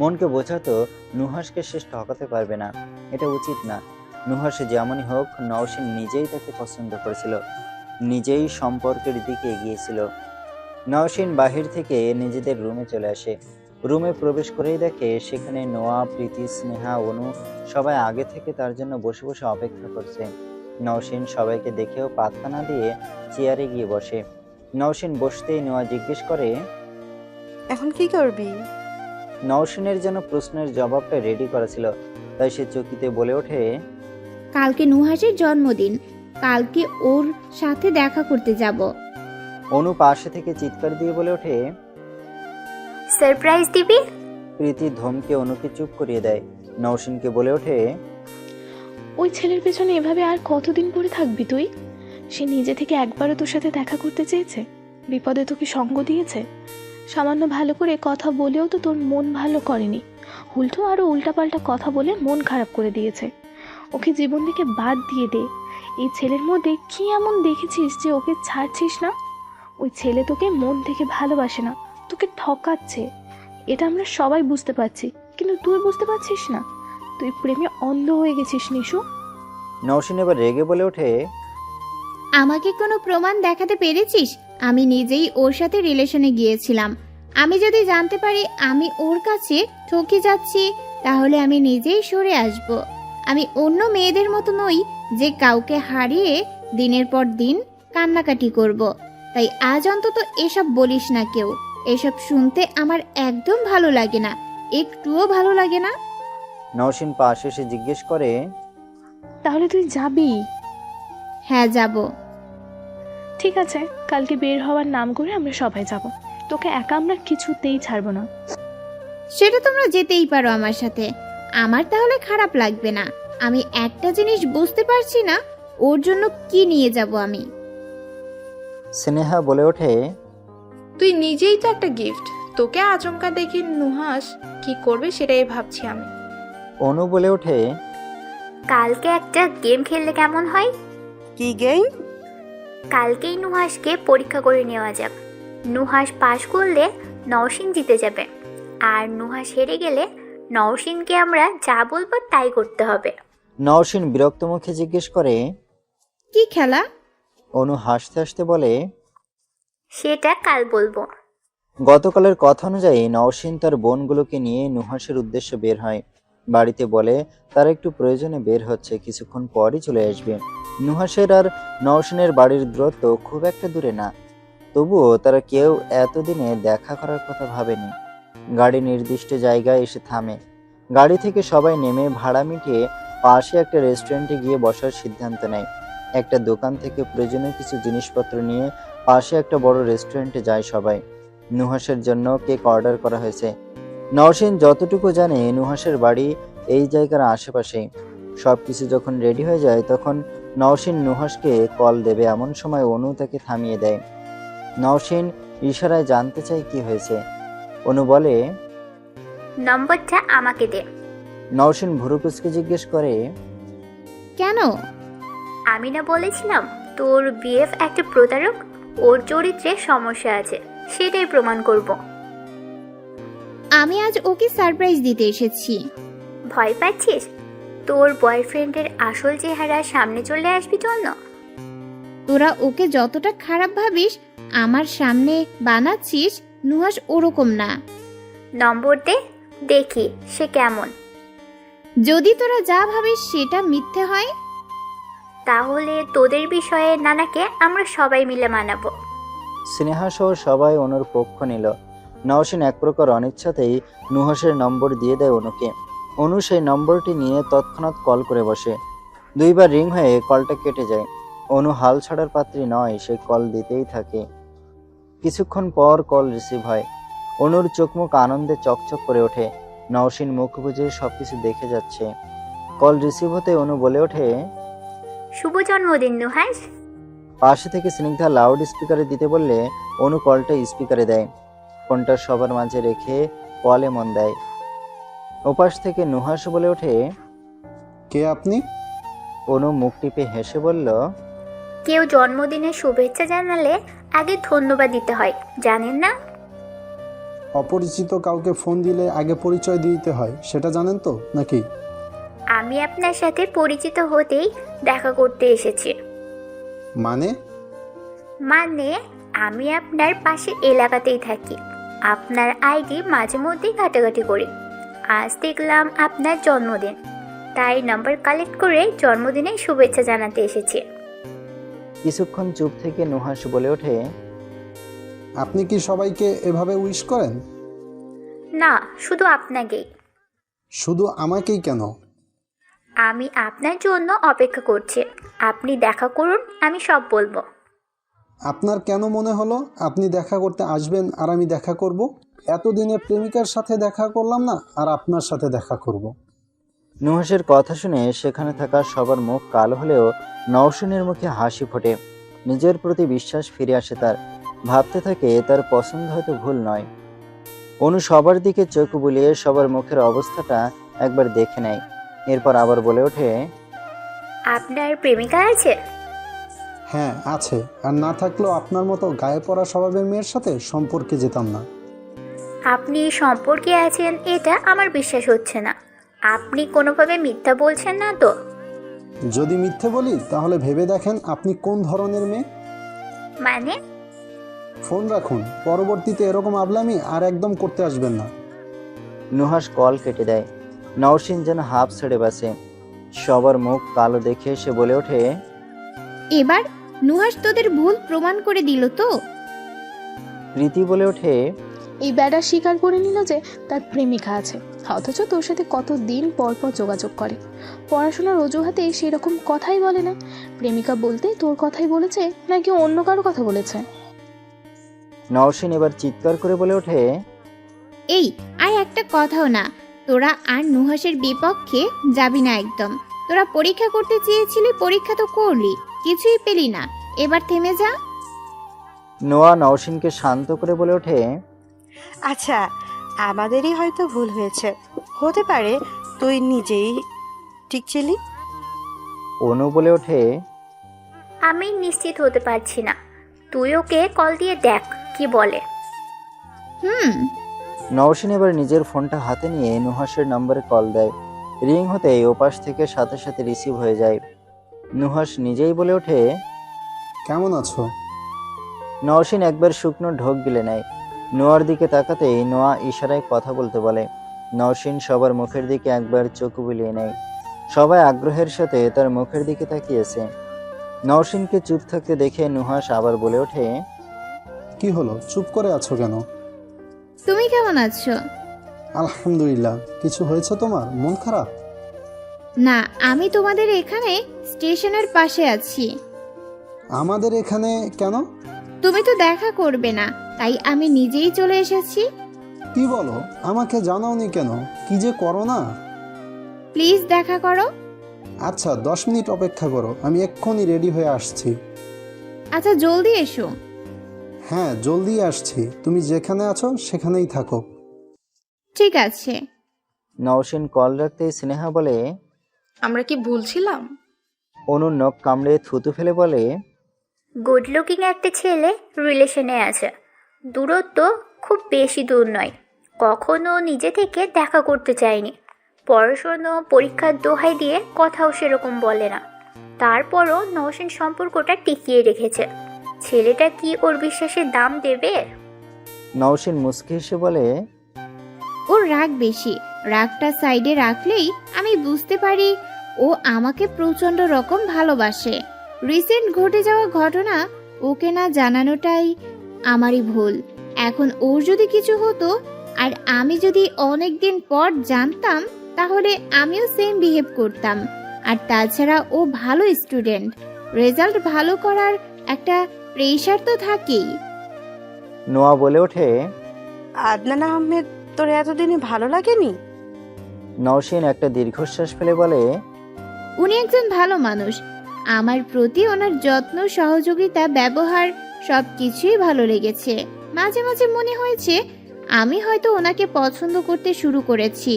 মনকে বোঝাতো নুহাসকে শেষ ঠকাতে পারবে না, এটা উচিত না। নুহাস যেমনই হোক, নওশিন নিজেই তাকে পছন্দ করেছিল, নিজেই সম্পর্কের দিকে এগিয়েছিল। নওশিন বাহির থেকে নিজেদের রুমে চলে আসে। রুমে প্রবেশ করেই দেখে সেখানে নোয়া, প্রীতি, স্নেহা, অনু সবাই আগে থেকে তার জন্য বসে বসে অপেক্ষা করছে। নওশিন সবাইকে দেখেও পাত্তা না দিয়ে চেয়ারে গিয়ে বসে। নওশিন বসতেই নোয়া জিজ্ঞেস করে, এখন কি করবি? নওশিনের যেন প্রশ্নের জবাবটা রেডি করা ছিল, তাই সে চকিতে বলে ওঠে, কালকে নুহাসের জন্মদিন, কালকে ওর সাথে দেখা করতে যাব। অনু পাশে থেকে চিৎকার দিয়ে বলে ওঠে, সারপ্রাইজ দিবি? প্রীতি ধমকে অনুকে চুপ করিয়ে দেয়। নওশিনকে বলে ওঠে, ওই ছেলের পেছনে এভাবে আর কতদিন পরে থাকবি তুই? সে নিজে থেকে একবারও তোর সাথে দেখা করতে চেয়েছে? বিপদে তোকে সঙ্গ দিয়েছে? সামান্য ভালো করে কথা বলেও তো তোর মন ভালো করেনি, উল্টো আরও উল্টাপাল্টা কথা বলে মন খারাপ করে দিয়েছে। ওকে জীবন থেকে বাদ দিয়ে দে। এই ছেলের মধ্যে কি এমন দেখেছিস যে ওকে ছাড়ছিস না? ওই ছেলে তোকে মন থেকে ভালোবাসে না, তোকে ঠকাচ্ছে। এটা আমরা সবাই বুঝতে পারছি, কিন্তু তুই বুঝতে পারছিস না। তুই প্রেমে অন্ধ হয়ে গেছিস নিশু। নওশিন এবার রেগে বলে ওঠে, আমাকে কোনো প্রমাণ দেখাতে পেরেছিস? আমি নিজেই ওর সাথে রিলেশনে গিয়েছিলাম। আমি যদি জানতে পারি আমি ওর কাছে ঠকে যাচ্ছি, তাহলে আমি নিজেই সরে আসব। আমি অন্য মেয়েদের মতো নই যে কাউকে হারিয়ে দিনের পর দিন কান্নাকাটি করব। তাই আজ অন্তত এসব বলিস না কেউ। এসব শুনতে আমার একদম ভালো লাগে না, একটুও ভালো লাগে না। নওশিন পাশে এসে জিজ্ঞেস করে, তাহলে তুই যাবি? হ্যাঁ, যাব। ঠিক আছে, কালকে বের হওয়ার নাম করে আমরা সবাই যাব। তোকে একা আমরা কিছুতেই ছাড়বো না। সেটা তোমরা যেতেই পারো আমার সাথে, আমার তাহলে খারাপ লাগবে না। আমি একটা জিনিস বুঝতে পারছি না, ওর জন্য কি নিয়ে যাব আমি। স্নেহা বলে ওঠে, তুই নিজেই তো একটা গিফট। তোকে আচমকা দেখে নুহাস কি করবে সেটাই ভাবছি আমি। অনু বলে ওঠে, কালকে একটা গেম খেললে কেমন হয়? কি গেম? কালকেই নুহাসকে পরীক্ষা করে নেওয়া যাক। নুহাস পাশ করলে নওশিন জিতে যাবে, আর নুহাস হেরে গেলে নওশিনকে আমরা যা বলবো তাই করতে হবে। নওশিন বিরক্ত মুখে জিজ্ঞেস করে, কি খেলা? অনু হাসতে হাসতে বলে, সেটা কাল বলবো। গতকালের কথা অনুযায়ী নওশিন তার বোনগুলোকে নিয়ে নুহাসের উদ্দেশ্যে বের হয়। বাড়িতে বলে তার একটু প্রয়োজনে বের হচ্ছে, কিছুক্ষণ পরই চলে আসবে। নুহাসের আর নওশিনের বাড়ির দূরত্ব খুব একটা দূরে না, তবুও তারা কেউ এতদিনে দেখা করার কথা ভাবেনি। গাড়ি নির্দিষ্ট জায়গায় এসে থামে। গাড়ি থেকে সবাই নেমে ভাড়া মিটিয়ে পাশে একটা রেস্টুরেন্টে গিয়ে বসার সিদ্ধান্ত নেয়। একটা দোকান থেকে প্রয়োজনীয় কিছু জিনিসপত্র নিয়ে পাশে একটা বড় রেস্টুরেন্টে যায় সবাই। নুহাসের জন্য কেক অর্ডার করা হয়েছে। নওশিন যতটুকু জানে নুহাসের বাড়ি এই জায়গার আশেপাশেই। সবকিছু যখন রেডি হয়ে যায় তখন নওশিন নুহাসকে কল দেবে, এমন সময় অনু তাকে থামিয়ে দেয়। নওশিন ইশারায় জানতে চায় কি হয়েছে। অনু বলে, নম্বরটা আমাকে দে। নওশিন ভুরুকুচকে জিজ্ঞেস করে, কেন? আমি না বলেছিলাম তোর বিএফ একটা প্রতারক? ওর চরিত্রে সমস্যা আছে, সেটাই প্রমাণ করব। আমি আজ ওকে সারপ্রাইজ দিতে এসেছি। ভয় পাচ্ছিস? তোর বয়ফ্রেন্ডের আসল চেহারা সামনে চলে আসবি জন্য? তোরা ওকে যতটা খারাপ ভাবিস আমার সামনে বানাচ্ছিস, নুহাস ওরকম না। নম্বর দে, দেখি সে কেমন। যদি তোরা যা ভাবিস সেটা মিথ্যে হয়, তাহলে তোদের বিষয়ে নানাকে আমরা সবাই মিলে মানাবো। স্নেহা সহ সবাই অনুর পক্ষ নিল। নওশিন এক প্রকার অনিচ্ছাতেই নুহাসের নম্বর দিয়ে দেয় অনুকে। অনু সেই নম্বরটি নিয়ে তৎক্ষণাৎ কল করে বসে। দুইবার রিং হয়ে কলটা কেটে যায়। অনু হাল ছাড়ার পাত্রী নয়, সে কল দিতেই থাকে। কিছুক্ষণ পর কল রিসিভ হয়। অনুর চোখ মুখ আনন্দে চকচক করে ওঠে। নওশিন মুখ বুজে সবকিছু দেখে যাচ্ছে। কল রিসিভ হতে অনু বলে ওঠে, শুভ জন্মদিন নুহাস। পাশে থেকে স্নিগ্ধা লাউড স্পিকারে দিতে বললে অনু কলটা স্পিকারে দেয়। ফোনটা সবার মাঝে রেখে কলে মন দেয়। ওপাশ থেকে নুহাস বলে ওঠে, কে আপনি? অনু মুখ টিপে হেসে বলল, কেউ জন্মদিনের শুভেচ্ছা জানালে আগে ধন্যবাদ দিতে হয়, জানেন না? অপরিচিত কাউকে ফোন দিলে আগে পরিচয় দিতে হয়, সেটা জানেন তো নাকি? আমি আপনার সাথে পরিচিত হতেই দেখা করতে এসেছি। মানে? মানে আমি আপনার পাশের এলাকাতেই থাকি। আপনার আইডি মাঝে মধ্যেই ঘাটাঘাটি করি। আজ দেখলাম আপনার জন্মদিন, তাই নাম্বার কালেক্ট করে জন্মদিনের শুভেচ্ছা জানাতে এসেছি। কিছুক্ষণ চুপ থেকে নুহাস বলে ওঠে, আপনি কি সবাইকে এভাবে উইশ করেন? না, শুধু আপনাকেই। শুধু আমাকেই কেন? আমি আপনার জন্য অপেক্ষা করছি। আপনি দেখা করুন, আমি সব বলবো। আপনার কেন মনে হলো আপনি দেখা করতে আসবেন আর আমি দেখা করব? এতদিনে প্রেমিকার সাথে দেখা করলাম না, আর আপনার সাথে দেখা করব। নুহাসের কথা শুনে সেখানে থাকা সবার মুখ কালো হলেও নওশিনের মুখে হাসি ফোটে। নিজের প্রতি বিশ্বাস ফিরে আসে তার। ভাবতে থাকে তার পছন্দ হয়তো ভুল নয়। অনু সবার দিকে চোখ বুলিয়ে সবার মুখের অবস্থাটা একবার দেখে নেয়। এরপর আবার বলে ওঠে, আপনার প্রেমিকা আছে? হ্যাঁ আছে, আর না থাকলেও আপনার মতো গায়ে পড়া স্বভাবের মেয়ের সাথে সম্পর্কে যেতাম না। আপনি সম্পর্কে আছেন এটা আমার বিশ্বাস হচ্ছে না। আপনি কোনোভাবে মিথ্যা বলছেন না তো? যদি মিথ্যে বলি তাহলে ভেবে দেখেন আপনি কোন ধরনের মেয়ে। মানে? ফোন রাখুন, পরবর্তীতে এরকম আবলামি আর একদম করতে আসবেন না। নুহাস কল কেটে দেয়। নওশিন যেন হাফ ছেড়ে বাসে। সবার মুখ কালো দেখে সে বলে ওঠে, এবার নুহাস তোদের ভুল প্রমাণ করে দিল তো? প্রীতি বলে ওঠে, এই ব্যাটা স্বীকার করে নিল যে তার প্রেমিকা আছে, অথচ তোর সাথে কতদিন পর পর যোগাযোগ করে। পড়াশোনার অজুহাতে সেরকম কথাই বলে না। প্রেমিকা বলতে তোর কথাই বলেছে নাকি অন্য কারো কথা বলেছে? নওশিন এবার চিৎকার করে বলে ওঠে, এই আর একটা কথাও না, তোরা আর নুহাসের বিপক্ষে যাবি না একদম। তোরা পরীক্ষা করতে চেয়েছিলি, পরীক্ষা তো করলি, কিছুই পেলি না, এবার থেমে যা। নোয়া নওশিনকে শান্ত করে বলে ওঠে, আচ্ছা, আমাদেরই হয়তো ভুল হয়েছে, হতে পারে তুই নিজেই ঠিক ছিলি। অনু বলে ওঠে, আমি নিশ্চিত হতে পারছি না। তুই ওকে কল দিয়ে দেখ কি বলে। নওশিন এবার নিজের ফোনটা হাতে নিয়ে নুহাসের নম্বরে কল দেয়। রিং হতেই ওপাশ থেকে সাথে সাথে রিসিভ হয়ে যায়। নুহাস নিজেই বলে ওঠে, কেমন আছো? নওশিন একবার শুকনো ঢোক গিলে নেয়। নোয়ার দিকে তাকাতেই নোয়া ইশারায় কথা বলতে বলে। নওশিন সবার মুখের দিকে একবার চোখ বুলিয়ে নেয়। সবাই আগ্রহের সাথে তার মুখের দিকে তাকিয়েছে। নওশিনকে চুপ থাকতে দেখে নুহাস আবার বলে ওঠে, কি হলো, চুপ করে আছো কেন? তুমি কেমন আছো? আলহামদুলিল্লাহ। কিছু হয়েছে তোমার? মন খারাপ? না, আমি তোমাদের এখানে স্টেশনের পাশে আছি। আমাদের এখানে কেন? তুমি তো দেখা করবে না, তাই আমি নিজেই চলে এসেছি। কি বলো, আমাকে জানাওনি কেন? কি যে করো না। প্লিজ দেখা করো। আচ্ছা 10 মিনিট অপেক্ষা করো, আমি এক্ষুনি রেডি হয়ে আসছি। আচ্ছা জলদি এসো। হ্যাঁ জলদি আসছি, তুমি যেখানে আছো সেখানেই থাকো। ঠিক আছে। নওশিন কল রাখতেই স্নেহা বলে, আমরা কি ভুলছিলাম? অনু নখ কামড়ে থুতু ফেলে বলে, গুড লুকিং একটা ছেলে রিলেশনে আছে। দূরত্ব খুব বেশি দূর নয়। কখনো নিজে থেকে দেখা করতে চায়নি। পড়াশোনা পরীক্ষার দোহাই দিয়ে কথাও সেরকম বলে না। তারপরও নওশিন সম্পর্কটা টিকিয়ে রেখেছে। ছেলেটা কি ওর বিশ্বাসের দাম দেবে? নওশিন মুচকি হেসে বলে, ওর রাগ বেশি। রাগটা সাইডে রাখলেই আমি বুঝতে পারি ও আমাকে প্রচন্ড রকম ভালোবাসে। রিসেন্ট ঘটে যাওয়া ঘটনা ওকে না জানানোটাই আমারই ভুল। এখন ওর যদি কিছু হতো আর আমি যদি অনেক দিন পর জানতাম, তাহলে আমিও সেম বিহেভ করতাম। আর তাছাড়া ও ভালো স্টুডেন্ট, রেজাল্ট ভালো করার একটা প্রেশার তো থাকেই। নোয়া বলে ওঠে, আদনান আহমেদ তোর এতদিনে ভালো লাগেনি? নওশিন একটা দীর্ঘশ্বাস ফেলে বলে, উনি একজন ভালো মানুষ। আমার প্রতি ওনার যত্ন, সহযোগিতা, ব্যবহার সবকিছুই ভালো লেগেছে। মাঝে মাঝে মনে হয়েছে আমি হয়তো ওনাকে পছন্দ করতে শুরু করেছি।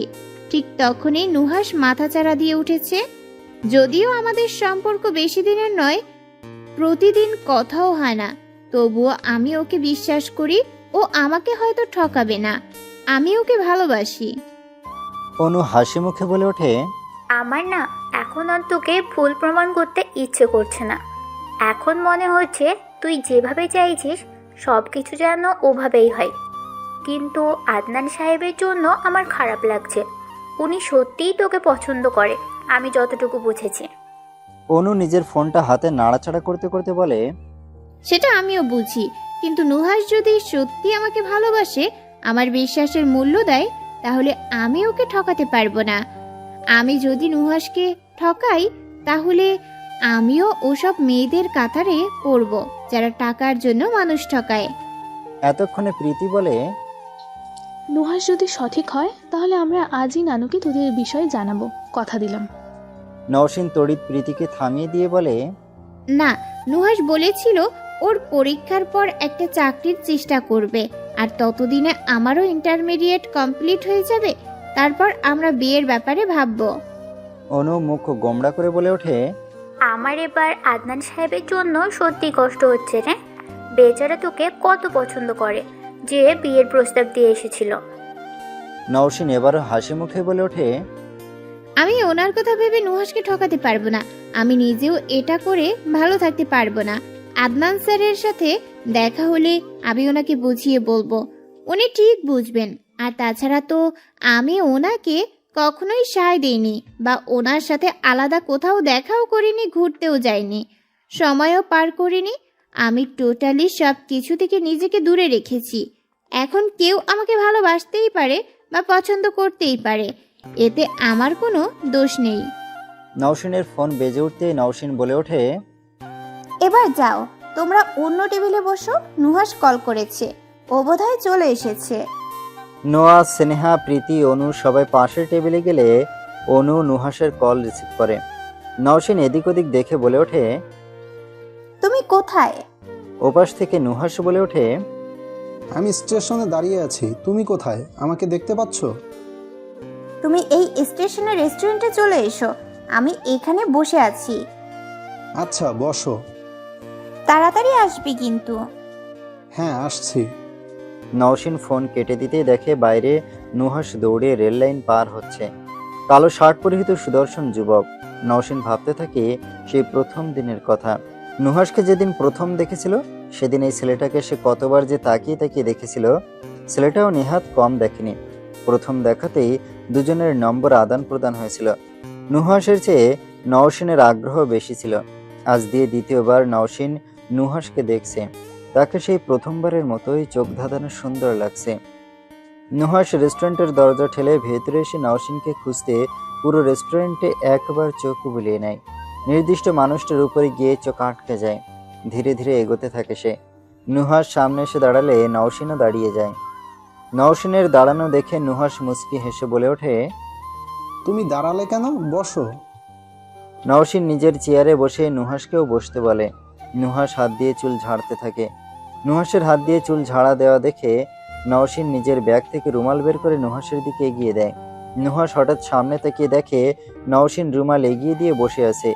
ঠিক তখনই নুহাস মাথাচাড়া দিয়ে উঠেছে। যদিও আমাদের সম্পর্ক বেশি দিনের নয়, প্রতিদিন কথাও হয় না, তবুও আমি ওকে বিশ্বাস করি। ও আমাকে হয়তো ঠকাবে না, আমি ওকে ভালোবাসি। অনু হাসি মুখে বলে ওঠে, আমার না এখন আর তোকে ভুল প্রমাণ করতে ইচ্ছে করছে না। এখন মনে হচ্ছে তুই যেভাবে চাইছিস সব কিছু যেন ওভাবেই হয়। কিন্তু আদনান সাহেবের জন্য আমার খারাপ লাগছে। উনি সত্যিই তোকে পছন্দ করে, আমি যতটুকু বুঝেছি। অনু নিজের ফোনটা হাতে নাড়াচাড়া করতে করতে বলে, সেটা আমিও বুঝি, কিন্তু নুহাস যদি সত্যি আমাকে ভালোবাসে, আমার বিশ্বাসের মূল্য দেয়, তাহলে আমি ওকে ঠকাতে পারবো না। আমি যদি নুহাসকে ঠকাই, তাহলে আমিও ওসব মেয়েদের কাতারে পড়ব যারা টাকার জন্য মানুষ ঠকায়। এতক্ষণে প্রীতি বলে, নুহাস যদি সঠিক হয় তাহলে আমরা আজই নানুকে তোদের বিষয়ে জানাবো, কথা দিলাম। নওশিন তড়িৎ প্রীতিকে থামিয়ে দিয়ে বলে, না, নুহাস বলেছিল ওর পরীক্ষার পর একটা চাকরির চেষ্টা করবে, আর ততদিনে আমারও ইন্টারমিডিয়েট কমপ্লিট হয়ে যাবে, তারপর আমরা বিয়ের ব্যাপারে ভাববো। অনু মুখ গোমড়া করে বলে ওঠে, আমার এবার আদনান সাহেবের জন্য সত্যি কষ্ট হচ্ছে রে। বেচারা তোকে কত পছন্দ করে যে বিয়ের প্রস্তাব দিয়ে এসেছিল। নওশিন এবারও হাসি মুখে বলে ওঠে, আমি ওনার কথা ভেবে নুহাসকে ঠকাতে পারবো না, আমি নিজেও এটা করে ভালো থাকতে পারবো না। আদনান স্যারের সাথে দেখা হলে আমি ওনাকে বুঝিয়ে বলবো, উনি ঠিক বুঝবেন। আর তাছাড়া তো আমি ওনাকে কখনোই সায় দেইনি বা ওনার সাথে আলাদা কোথাও দেখাও করিনি, ঘুরতেও যাইনি, সময়ও পার করিনি। আমি টোটালি সব কিছু থেকে নিজেকে দূরে রেখেছি। এখন কেউ আমাকে ভালোবাসতেই পারে বা পছন্দ করতেই পারে, এতে আমার কোনো দোষ নেই। নওশিনের ফোন বেজে উঠতে নওশিন বলে ওঠে, এবার যাও, তোমরা অন্য টেবিলে বসো, নুহাস কল করেছে, ও বোধহয় চলে এসেছে। নোয়া, স্নেহা, প্রীতি, অনু সবাই পাশের টেবিলে গেলে অনু নুহাসের কল রিসিভ করে। নওশিন এদিক ওদিক দেখে বলে ওঠে, তুমি কোথায়? ওপাশ থেকে নুহাস বলে ওঠে, আমি স্টেশনে দাঁড়িয়ে আছি। তুমি কোথায়? আমাকে দেখতে পাচ্ছ? তুমি এই স্টেশনের রেস্টুরেন্টে চলে এসো, আমি এখানে বসে আছি। আচ্ছা, বসো। তাড়াতাড়ি আসবি কিন্তু। হ্যাঁ, আসছি। নওশিন ফোন কেটে দিতে দেখে বাইরে নুহাস দৌড়ে রেল লাইন পার হচ্ছে। কালো শার্ট পরিহিত সুদর্শন যুবক। নওশিন ভাবতে থাকে সেই প্রথম দিনের কথা। নুহাসকে যেদিন প্রথম দেখেছিল সেদিন এই ছেলেটাকে সে কতবার যে তাকিয়ে তাকিয়ে দেখেছিল, ছেলেটাও নেহাত কম দেখেনি। প্রথম দেখাতেই দুজনের নম্বর আদান প্রদান হয়েছিল। নুহাসের চেয়ে নওশিনের আগ্রহ বেশি ছিল। আজ দিয়ে দ্বিতীয়বার নওশিন নুহাসকে দেখছে। তাকে সেই প্রথমবারের মতোই চোখ ধাঁধানো সুন্দর লাগছে। নুহাস রেস্টুরেন্টের দরজা ঠেলে ভেতরে এসে নওশিনকে খুঁজতে পুরো রেস্টুরেন্টে একবার চোখ বুলিয়ে নেয়। নির্দিষ্ট মানুষটার উপরে গিয়ে চোখ আটকে যায়। ধীরে ধীরে এগোতে থাকে সে। নুহাস সামনে এসে দাঁড়ালে নওশিনও দাঁড়িয়ে যায়। নওশিনের দাঁড়ানো দেখে নুহাস মুচকি হেসে বলে ওঠে, তুমি দাঁড়ালে কেন? বসো। নওশিন নিজের চেয়ারে বসে নুহাসকেও বসতে বলে। নুহাস হাত দিয়ে চুল ঝাড়তে থাকে। নুহাসের হাত দিয়ে চুল ঝাড়া দেওয়া দেখে নওশিন নিজের ব্যাগ থেকে রুমাল বের করে নুহাসের দিকে এগিয়ে দেয়। নুহাস হঠাৎ সামনে তাকিয়ে দেখে নওশিন রুমাল এগিয়ে দিয়ে বসে আছে।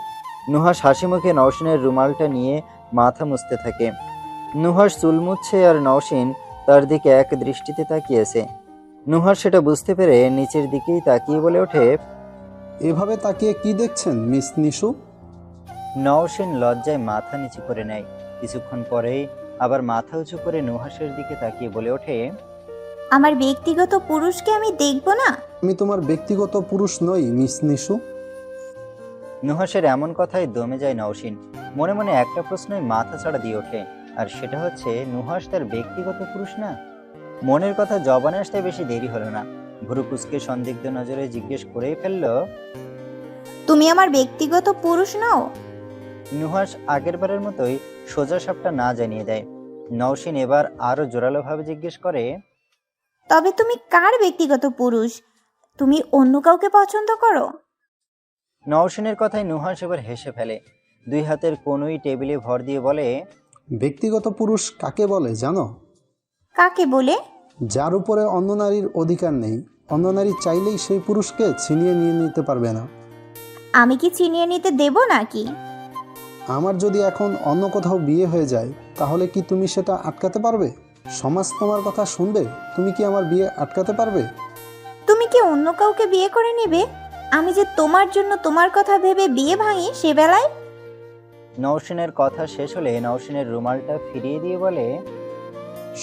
নুহাস হাসি মুখে নওশিনের রুমালটা নিয়ে মাথা মুছতে থাকে। নুহাস চুল মুছছে আর নওশিন তার দিকে এক দৃষ্টিতে তাকিয়েছে। নুহাস সেটা বুঝতে পেরে নিচের দিকেই তাকিয়ে বলে ওঠে, এভাবে তাকিয়ে কি দেখছেন মিস নিশু? নওশিন লজ্জায় মাথা নিচু করে নেয়। কিছুক্ষণ পরেই আবার মাথা উঁচু করে নুহাসের দিকে তাকিয়ে বলে ওঠে, আমার ব্যক্তিগত পুরুষকে আমি দেখব না? আমি তোমার ব্যক্তিগত পুরুষ নই মিস নিশু। নুহাসের এমন কথায় দমে যায় নওশিন। মনে মনে একটা প্রশ্নই মাথা ছাড়া দিয়ে ওঠে, আর সেটা হচ্ছে নুহাস তার ব্যক্তিগত পুরুষ না। মনের কথা জবানে আসতে বেশি দেরি হলো না। ভুরু কুঁচকে সন্দিগ্ধ নজরে জিজ্ঞেস করেই ফেলল, তুমি আমার ব্যক্তিগত পুরুষ নও? নুহাস আগের বারের মতোই সোজা সাপটা না জানিয়ে দেয়। নওশিন এবার আরো জোরালোভাবে জিজ্ঞেস করে, তবে তুমি কার ব্যক্তিগত পুরুষ? তুমি অন্য কাউকে পছন্দ করো? নওশিনের কথায় নুহাস এবার হেসে ফেলে। দুই হাতের কোনোই টেবিলে ভর দিয়ে বলে, ব্যক্তিগত পুরুষ কাকে বলে জানো? কাকে বলে? যার উপরে অন্য নারীর অধিকার নেই। অন্য নারী চাইলেই সেই পুরুষকে ছিনিয়ে নিয়ে নিতে পারবে না। আমি কি ছিনিয়ে নিতে দেব নাকি? আমার যদি এখন অন্য কোথাও বিয়ে হয়ে যায় তাহলে কি তুমি সেটা আটকাতে পারবে? সমাজ তোমার কথা শুনবে? তুমি কি আমার বিয়ে আটকাতে পারবে? তুমি কি অন্য কাউকে বিয়ে করে নেবে? আমি যে তোমার জন্য তোমার কথা ভেবে বিয়ে ভাঙি সে বেলায়? নওশিনের কথা শেষ হলে নওশিনের রুমালটা ফিরিয়ে দিয়ে বলে,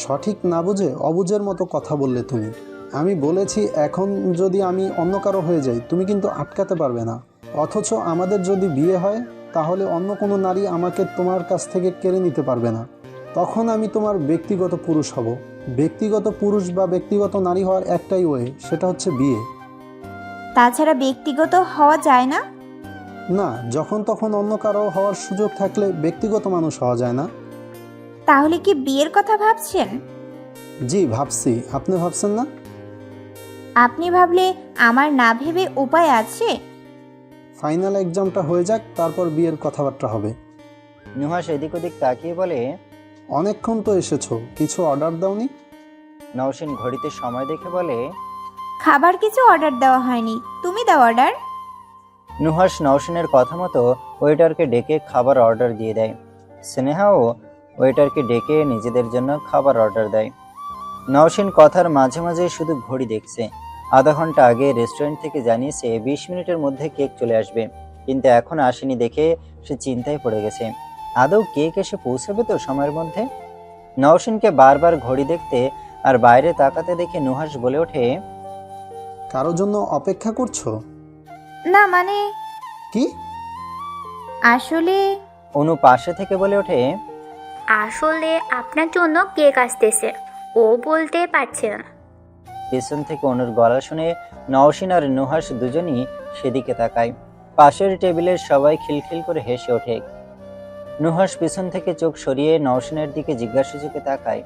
সঠিক না বুঝে অবুঝের মতো কথা বললে তুমি। আমি বলেছি এখন যদি আমি অন্য কারো হয়ে যাই তুমি কিন্তু আটকাতে পারবে না। অথচ আমাদের যদি বিয়ে হয় তাহলে অন্য কোনো নারী আমাকে তোমার কাছ থেকে কেড়ে নিতে পারবে না। তখন আমি তোমার ব্যক্তিগত পুরুষ হব। ব্যক্তিগত পুরুষ বা ব্যক্তিগত নারী হওয়ার একটাই ওয়ে, সেটা হচ্ছে বিয়ে। তাছাড়া ব্যক্তিগত হওয়া যায় না? না, যখন তখন অন্য কারো হওয়ার সুযোগ থাকলে ব্যক্তিগত মানুষ হওয়া যায় না। তাহলে কি বিয়ের কথা ভাবছেন? জি ভাবছি, আপনি ভাবছেন না? আপনি ভাবলে আমার না ভেবে উপায় আছে? ফাইনাল এক্সামটা হয়ে যাক, তারপর বিয়ের কথাবার্তা হবে। নুহাস এদিক ওদিক তাকিয়ে বলে, অনেকক্ষণ তো এসেছো, কিছু অর্ডার দাওনি? নওশিন ঘড়িতে সময় দেখে বলে, খাবার কিছু অর্ডার দেওয়া হয়নি, তুমি দাও অর্ডার। নুহাস নওশিনের কথা মতো ওয়েটারকে ডেকে খাবার অর্ডার দিয়ে দেয়। স্নেহাও ওয়েটারকে ডেকে নিজেদের জন্য খাবার অর্ডার দেয়। নওশিন কথার মাঝে মাঝে শুধু ঘড়ি দেখছে। আধা ঘন্টা আগে রেস্টুরেন্ট থেকে জানিয়েছে 20 মিনিটের মধ্যে কেক চলে আসবে, কিন্তু এখন আসেনি দেখে সে চিন্তায় পড়ে গেছে। আদৌ কেক এসে পৌঁছাবে তো সময়ের মধ্যে? নওশিনকে বারবার ঘড়ি দেখতে আর বাইরে তাকাতে দেখে নুহাস বলে ওঠে, কারোর জন্য অপেক্ষা করছো? না মানে কি? আসলে অনু পাশে থেকে বলে ওঠে, আসলে আপনার জন্য কেক আসতেছে, ও বলতে পারছে না। পেছন থেকে অনুর গলা শুনে নওশিন আর নুহাস দুজনই সেদিকে তাকায়। পাশের টেবিলের সবাই খিলখিল করে হেসে ওঠে। নুহাস পেছন থেকে চোখ সরিয়ে নওশিনের দিকে জিজ্ঞাসা চোখে তাকায়।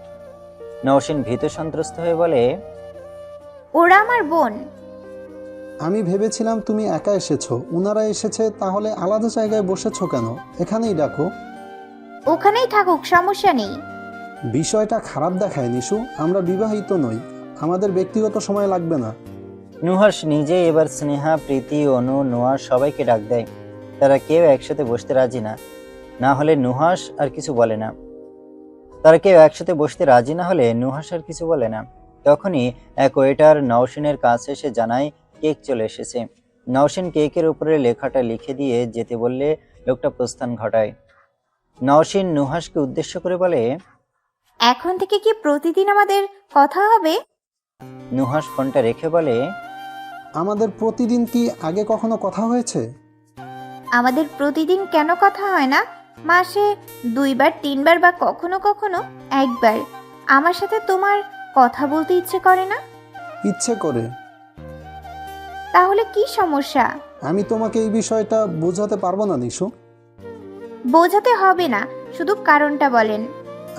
নওশিন ভীত সন্ত্রস্ত হয়ে বলে, ওরা আমার বোন। আমি ভেবেছিলাম তুমি একা এসেছো, উনারা এসেছে, তাহলে আলাদা জায়গায় বসেছো কেন? এখানেই ডাকো। ওখানেই থাকুক, সমস্যা নেই। বিষয়টা খারাপ দেখায় নিশু, আমরা বিবাহিত নই, আমাদের ব্যক্তিগত সময় লাগবে না। নুহাস নিজে এবার স্নেহা, প্রীতি, অনু, নোয়া সবাইকে ডাক দেয়। তারা কেউ একসাথে বসতে রাজি না, না হলে নুহাস আর কিছু বলে না। তখনই এক ওয়েটার নওশিনের কাছে এসে জানায় কেক চলে এসেছে। নওশিন কেকের উপরে লেখাটা লিখে দিয়ে যেতে বললে লোকটা প্রস্থান ঘটায়। নওশিন নুহাসকে উদ্দেশ্য করে বলে, এখন থেকে কি প্রতিদিন আমাদের কথা হবে? নুহাস ফোনটা রেখে বলে, আমাদের প্রতিদিন কি আগে কখনো কথা হয়েছে? আমাদের প্রতিদিন কেন কথা হয় না? মাসে 2বার 3বার বা কখনো কখনো 1বার। আমার সাথে তোমার কথা বলতে ইচ্ছে করে না? ইচ্ছে করে। তাহলে কি সমস্যা? আমি তোমাকে এই বিষয়টা বোঝাতে পারবো না নিশু। বোঝাতে হবে না, শুধু কারণটা বলেন।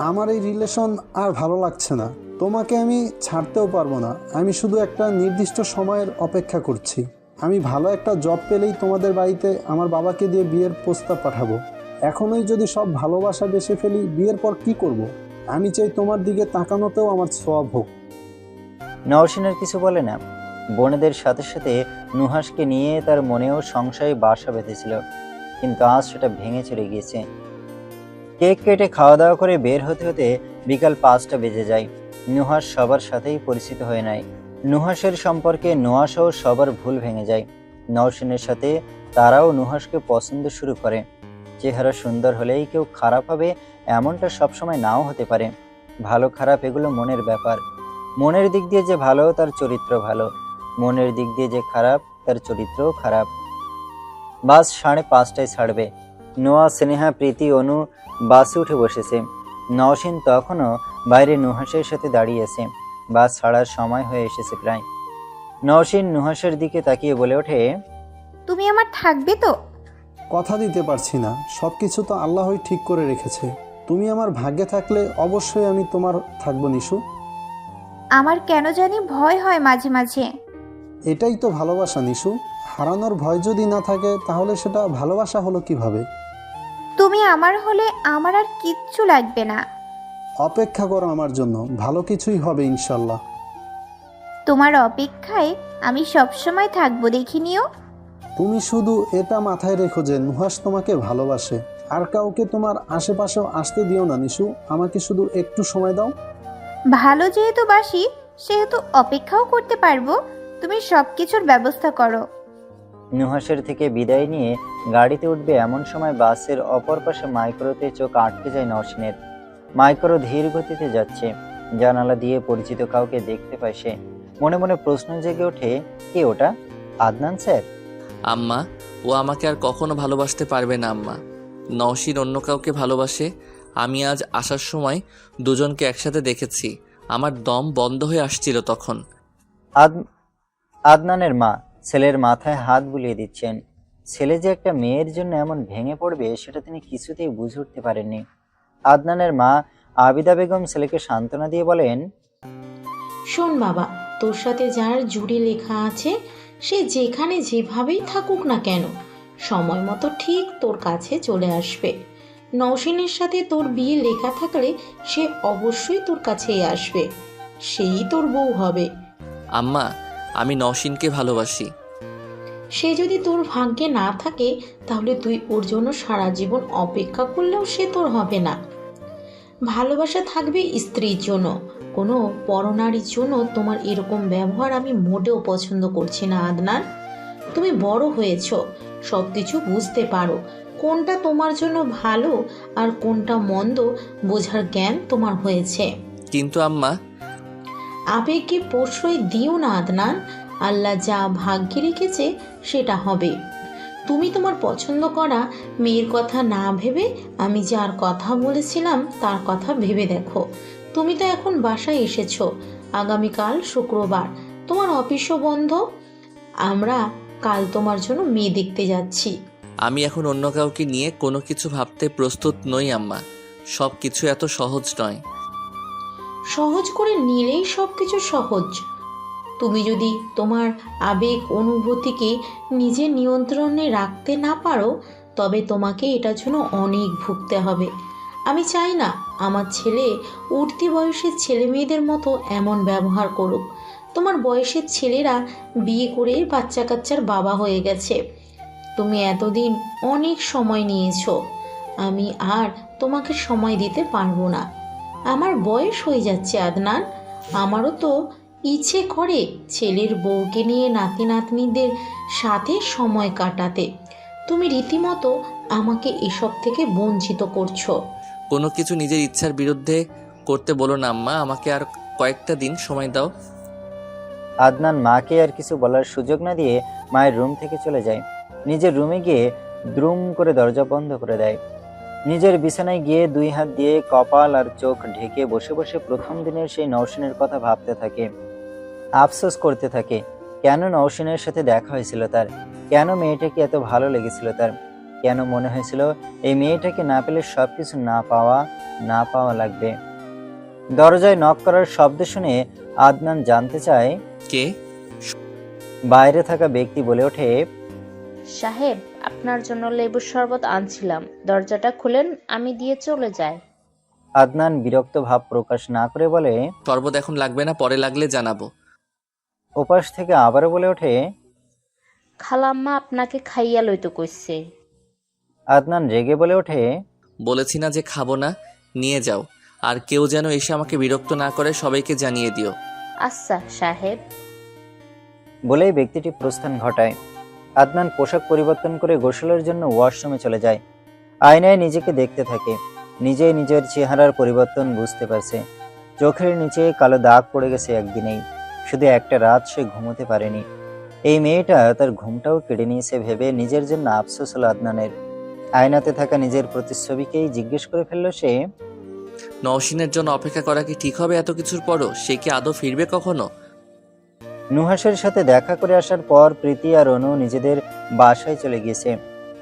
আমার এই রিলেশন আর ভালো লাগছে না, তোমাকে আমি ছাড়তেও পারবো না। আমি শুধু একটা নির্দিষ্ট সময়ের অপেক্ষা করছি। আমি ভালো একটা জব পেলেই তোমাদের বাড়িতে আমার বাবাকে দিয়ে বিয়ের প্রস্তাব পাঠাবো। এখনই যদি সব ভালোবাসা বেসে ফেলি, বিয়ের পর কি করব? আমি চাই তোমার দিকে তাকানোতেও আমার সওয়াব হোক। নওশিনের কিছু বলে না। বোনেদের সাথে সাথে নুহাসকে নিয়ে তার মনেও সংশয় বাসা বেঁধেছিল, কিন্তু আজ সেটা ভেঙে চলে গিয়েছে। কেক কেটে খাওয়া দাওয়া করে বের হতে হতে বিকাল 5টা বেজে যায়। নুহাস সবার সাথেই পরিচিত হয়ে নেয়। নুহাসের সম্পর্কে নোয়া সহ সবার ভুল ভেঙে যায়। নওশিনের সাথে তারাও নুহাসকে পছন্দ শুরু করে। চেহারা সুন্দর হলেই কেউ খারাপ হবে এমনটা সবসময় নাও হতে পারে। ভালো খারাপ এগুলো মনের ব্যাপার। মনের দিক দিয়ে যে ভালো তার চরিত্র ভালো, মনের দিক দিয়ে যে খারাপ তার চরিত্রও খারাপ। বাস 5:30টায় ছাড়বে। নোয়া, স্নেহা, প্রীতি, অনু বাসে উঠে বসেছে। নওশিন তখনও বাইরে নুহাসের সাথে দাঁড়িয়েছে। বাস ছাড়ার সময় হয়ে এসেছে প্রায়। নওশিন নুহাসের দিকে তাকিয়ে বলে ওঠে, তুমি আমার থাকবে তো? কথা দিতে পারছি না, সবকিছু তো আল্লাহই ঠিক করে রেখেছে। তুমি আমার ভাগ্যে থাকলে অবশ্যই আমি তোমার থাকবো নিশু। আমার কেন জানি ভয় হয় মাঝে মাঝে। এটাই তো ভালোবাসা নিশু। হারানোর ভয় যদি না থাকে তাহলে সেটা ভালোবাসা হলো কিভাবে? তুমি আমার হলে আমার আর কিচ্ছু লাগবে না। অপেক্ষা করো আমার জন্য, ভালো কিছুই হবে ইনশাল্লাহ। তোমার অপেক্ষায় আমি সবসময় থাকবো, দেখে নিও। তুমি শুধু এটা মাথায় রেখো যে নুহাস তোমাকে ভালোবাসে। আর কাউকে তোমার আশেপাশেও আসতে দিও না নিশু। আমাকে শুধু একটু সময় দাও। ভালো যেহেতু বাসি সেহেতু অপেক্ষাও করতে পারবো। তুমি সবকিছুর ব্যবস্থা করো। নুহাসের থেকে বিদায় নিয়ে গাড়িতে উঠবে এমন সময় বাসের অপর পাশে মাইক্রোতে চোখ আটকে যায় নওশিনের। মাইক্রো ধীর গতিতে যাচ্ছে। জানালা দিয়ে পরিচিত কাউকে দেখতে পায় সে। মনে মনে প্রশ্ন জেগে ওঠে, কে ওটা? আদনান স্যার? আম্মা, ও আমাকে আর কখনো ভালোবাসতে পারবে না আম্মা। নওশিন অন্য কাউকে ভালোবাসে। আমি আজ আসার সময় দুজনকে একসাথে দেখেছি। আমার দম বন্ধ হয়ে আসছিল তখন। আদনানের মা ছেলের মাথায় হাত বুলিয়ে দিচ্ছেন। ছেলে যে একটা মেয়ের জন্য এমন ভেঙে পড়বে সেটা তিনি কিছুতেই বুঝে উঠতে পারেননি। আদনানের মা আবিদা বেগম ছেলেকে সান্ত্বনা দিয়ে বলেন, শোন বাবা, তোর সাথে যার জুড়ে লেখা আছে সে যেখানে যেভাবেই থাকুক না কেন সময় মতো ঠিক তোর কাছে চলে আসবে। নওশিনের সাথে তোর বিয়ে লেখা থাকলে সে অবশ্যই তোর কাছেই আসবে, সেই তোর বউ হবে। আম্মা, আমি নওশিনকে ভালোবাসি। সে যদি তোর ভাগ্যে না থাকে তাহলে তুই ওর জন্য সারা জীবন অপেক্ষা করলেও সে তোর হবে না। ভালোবাসা থাকবে স্ত্রীর জন্য, কোনো পরনারীর জন্য। তোমার এরকম ব্যবহার আমি মোটেও পছন্দ করছি না আদনান। তুমি বড় হয়েছ, সব কিছু বুঝতে পারো, কোনটা তোমার জন্য ভালো আর কোনটা মন্দ বোঝার জ্ঞান তোমার হয়েছে। কিন্তু আম্মা, আবেগকে প্রশ্রয় দিও না আদনান। আল্লাহ যা ভাগ্যে রেখেছে সেটা হবে। তুমি তোমার পছন্দ করা মেয়ের কথা না ভেবে আমি যার কথা বলেছিলাম তার কথা ভেবে দেখো। তুমি তো এখন বাসায় এসেছো, আগামীকাল শুক্রবার, তোমার অফিসও বন্ধ। আমরা কাল তোমার জন্য মেয়ে দেখতে যাচ্ছি। আমি এখন অন্য কাউকে নিয়ে কোনো কিছু ভাবতে প্রস্তুত নই আম্মা। সব কিছু এত সহজ নয়। সহজ করে নিলেই সব কিছু সহজ। তুমি যদি তোমার আবেগ অনুভূতিকে নিজের নিয়ন্ত্রণে রাখতে না পারো তবে তোমাকে এটার জন্য অনেক ভুগতে হবে। আমি চাই না আমার ছেলে উঠতি বয়সের ছেলে মেয়েদের মতো এমন ব্যবহার করুক। তোমার বয়সের ছেলেরা বিয়ে করে বাচ্চা কাচ্চার বাবা হয়ে গেছে। তুমি এতদিন অনেক সময় নিয়েছো, আমি আর তোমাকে সময় দিতে পারবো না। আমার বয়স হয়ে যাচ্ছে আদনান। আমারও তো ইচ্ছে করে ছেলের বউকে নিয়ে নাতি নাতনিদের সাথে সময় কাটাতে। তুমি রীতিমতো আমাকে এসব থেকে বঞ্চিত করছো। কোনো কিছু নিজের ইচ্ছার বিরুদ্ধে করতে বলো না আম্মা। আমাকে আর কয়েকটা দিন সময় দাও। আদনান মাকে আর কিছু বলার সুযোগ না দিয়ে মায়ের রুম থেকে চলে যায়। নিজের রুমে গিয়ে দ্রুম করে দরজা বন্ধ করে দেয়। নিজের বিছানায় গিয়ে 2 হাত দিয়ে কপাল আর চোখ ঢেকে বসে বসে প্রথম দিনের সেই নওশিনের কথা ভাবতে থাকে, আফসোস করতে থাকে। কেন নওশিনের সাথে দেখা হয়েছিল তার, কেন মেয়েটাকে এত ভালো লেগেছিল তার, কেন মনে হয়েছিল এই মেয়েটাকে না পেলে সবকিছু না পাওয়া লাগবে। দরজায় নক করার শব্দ শুনে আদনান জানতে চায় কে। বাইরে থাকা ব্যক্তি বলে ওঠে, সাহেব, আপনার জন্য লেবুর শরবত আনছিলাম, দরজাটা খুলেন, আমি দিয়ে চলে যাই। আদনান বিরক্ত ভাব প্রকাশ না করে বলে, শরবত এখন লাগবে না, পরে লাগলে জানাবো। ওপাশ থেকে আবারও বলে ওঠে, খালাম্মা আপনাকে খাইয়া লইতে কইছে। আদনান রেগে বলে ওঠে, বলেছি না যে খাবো না, নিয়ে যাও। আর কেউ যেন এসে আমাকে বিরক্ত না করে সবাইকে জানিয়ে দিও। আচ্ছা সাহেব। বলেই ব্যক্তিটি প্রস্থান ঘটায়। আদনান পোশাক পরিবর্তন করে গোসলের জন্য ওয়াশরুমে চলে যায়। আয়নায় নিজেকে দেখতে থাকে। নিজেই নিজের চেহারার পরিবর্তন বুঝতে পারছে। চোখের নিচে কালো দাগ পড়ে গেছে একদিনেই। শুধু একটা রাত সে ঘুমোতে পারেনি। এই মেয়েটা তার ঘুমটাও কেড়ে নিয়েছে ভেবে নিজের জন্য আফসোস হলো আদনানের। আয়নাতে থাকা নিজের প্রতিচ্ছবিকেই জিজ্ঞেস করে ফেলল সে, নওশিনের জন্য অপেক্ষা করা কি ঠিক হবে এত কিছুর পরও? সে কি আদৌ ফিরবে কখনো? নুহাসের সাথে দেখা করে আসার পর প্রীতি আর অনু নিজেদের বাসায় চলে গিয়েছে।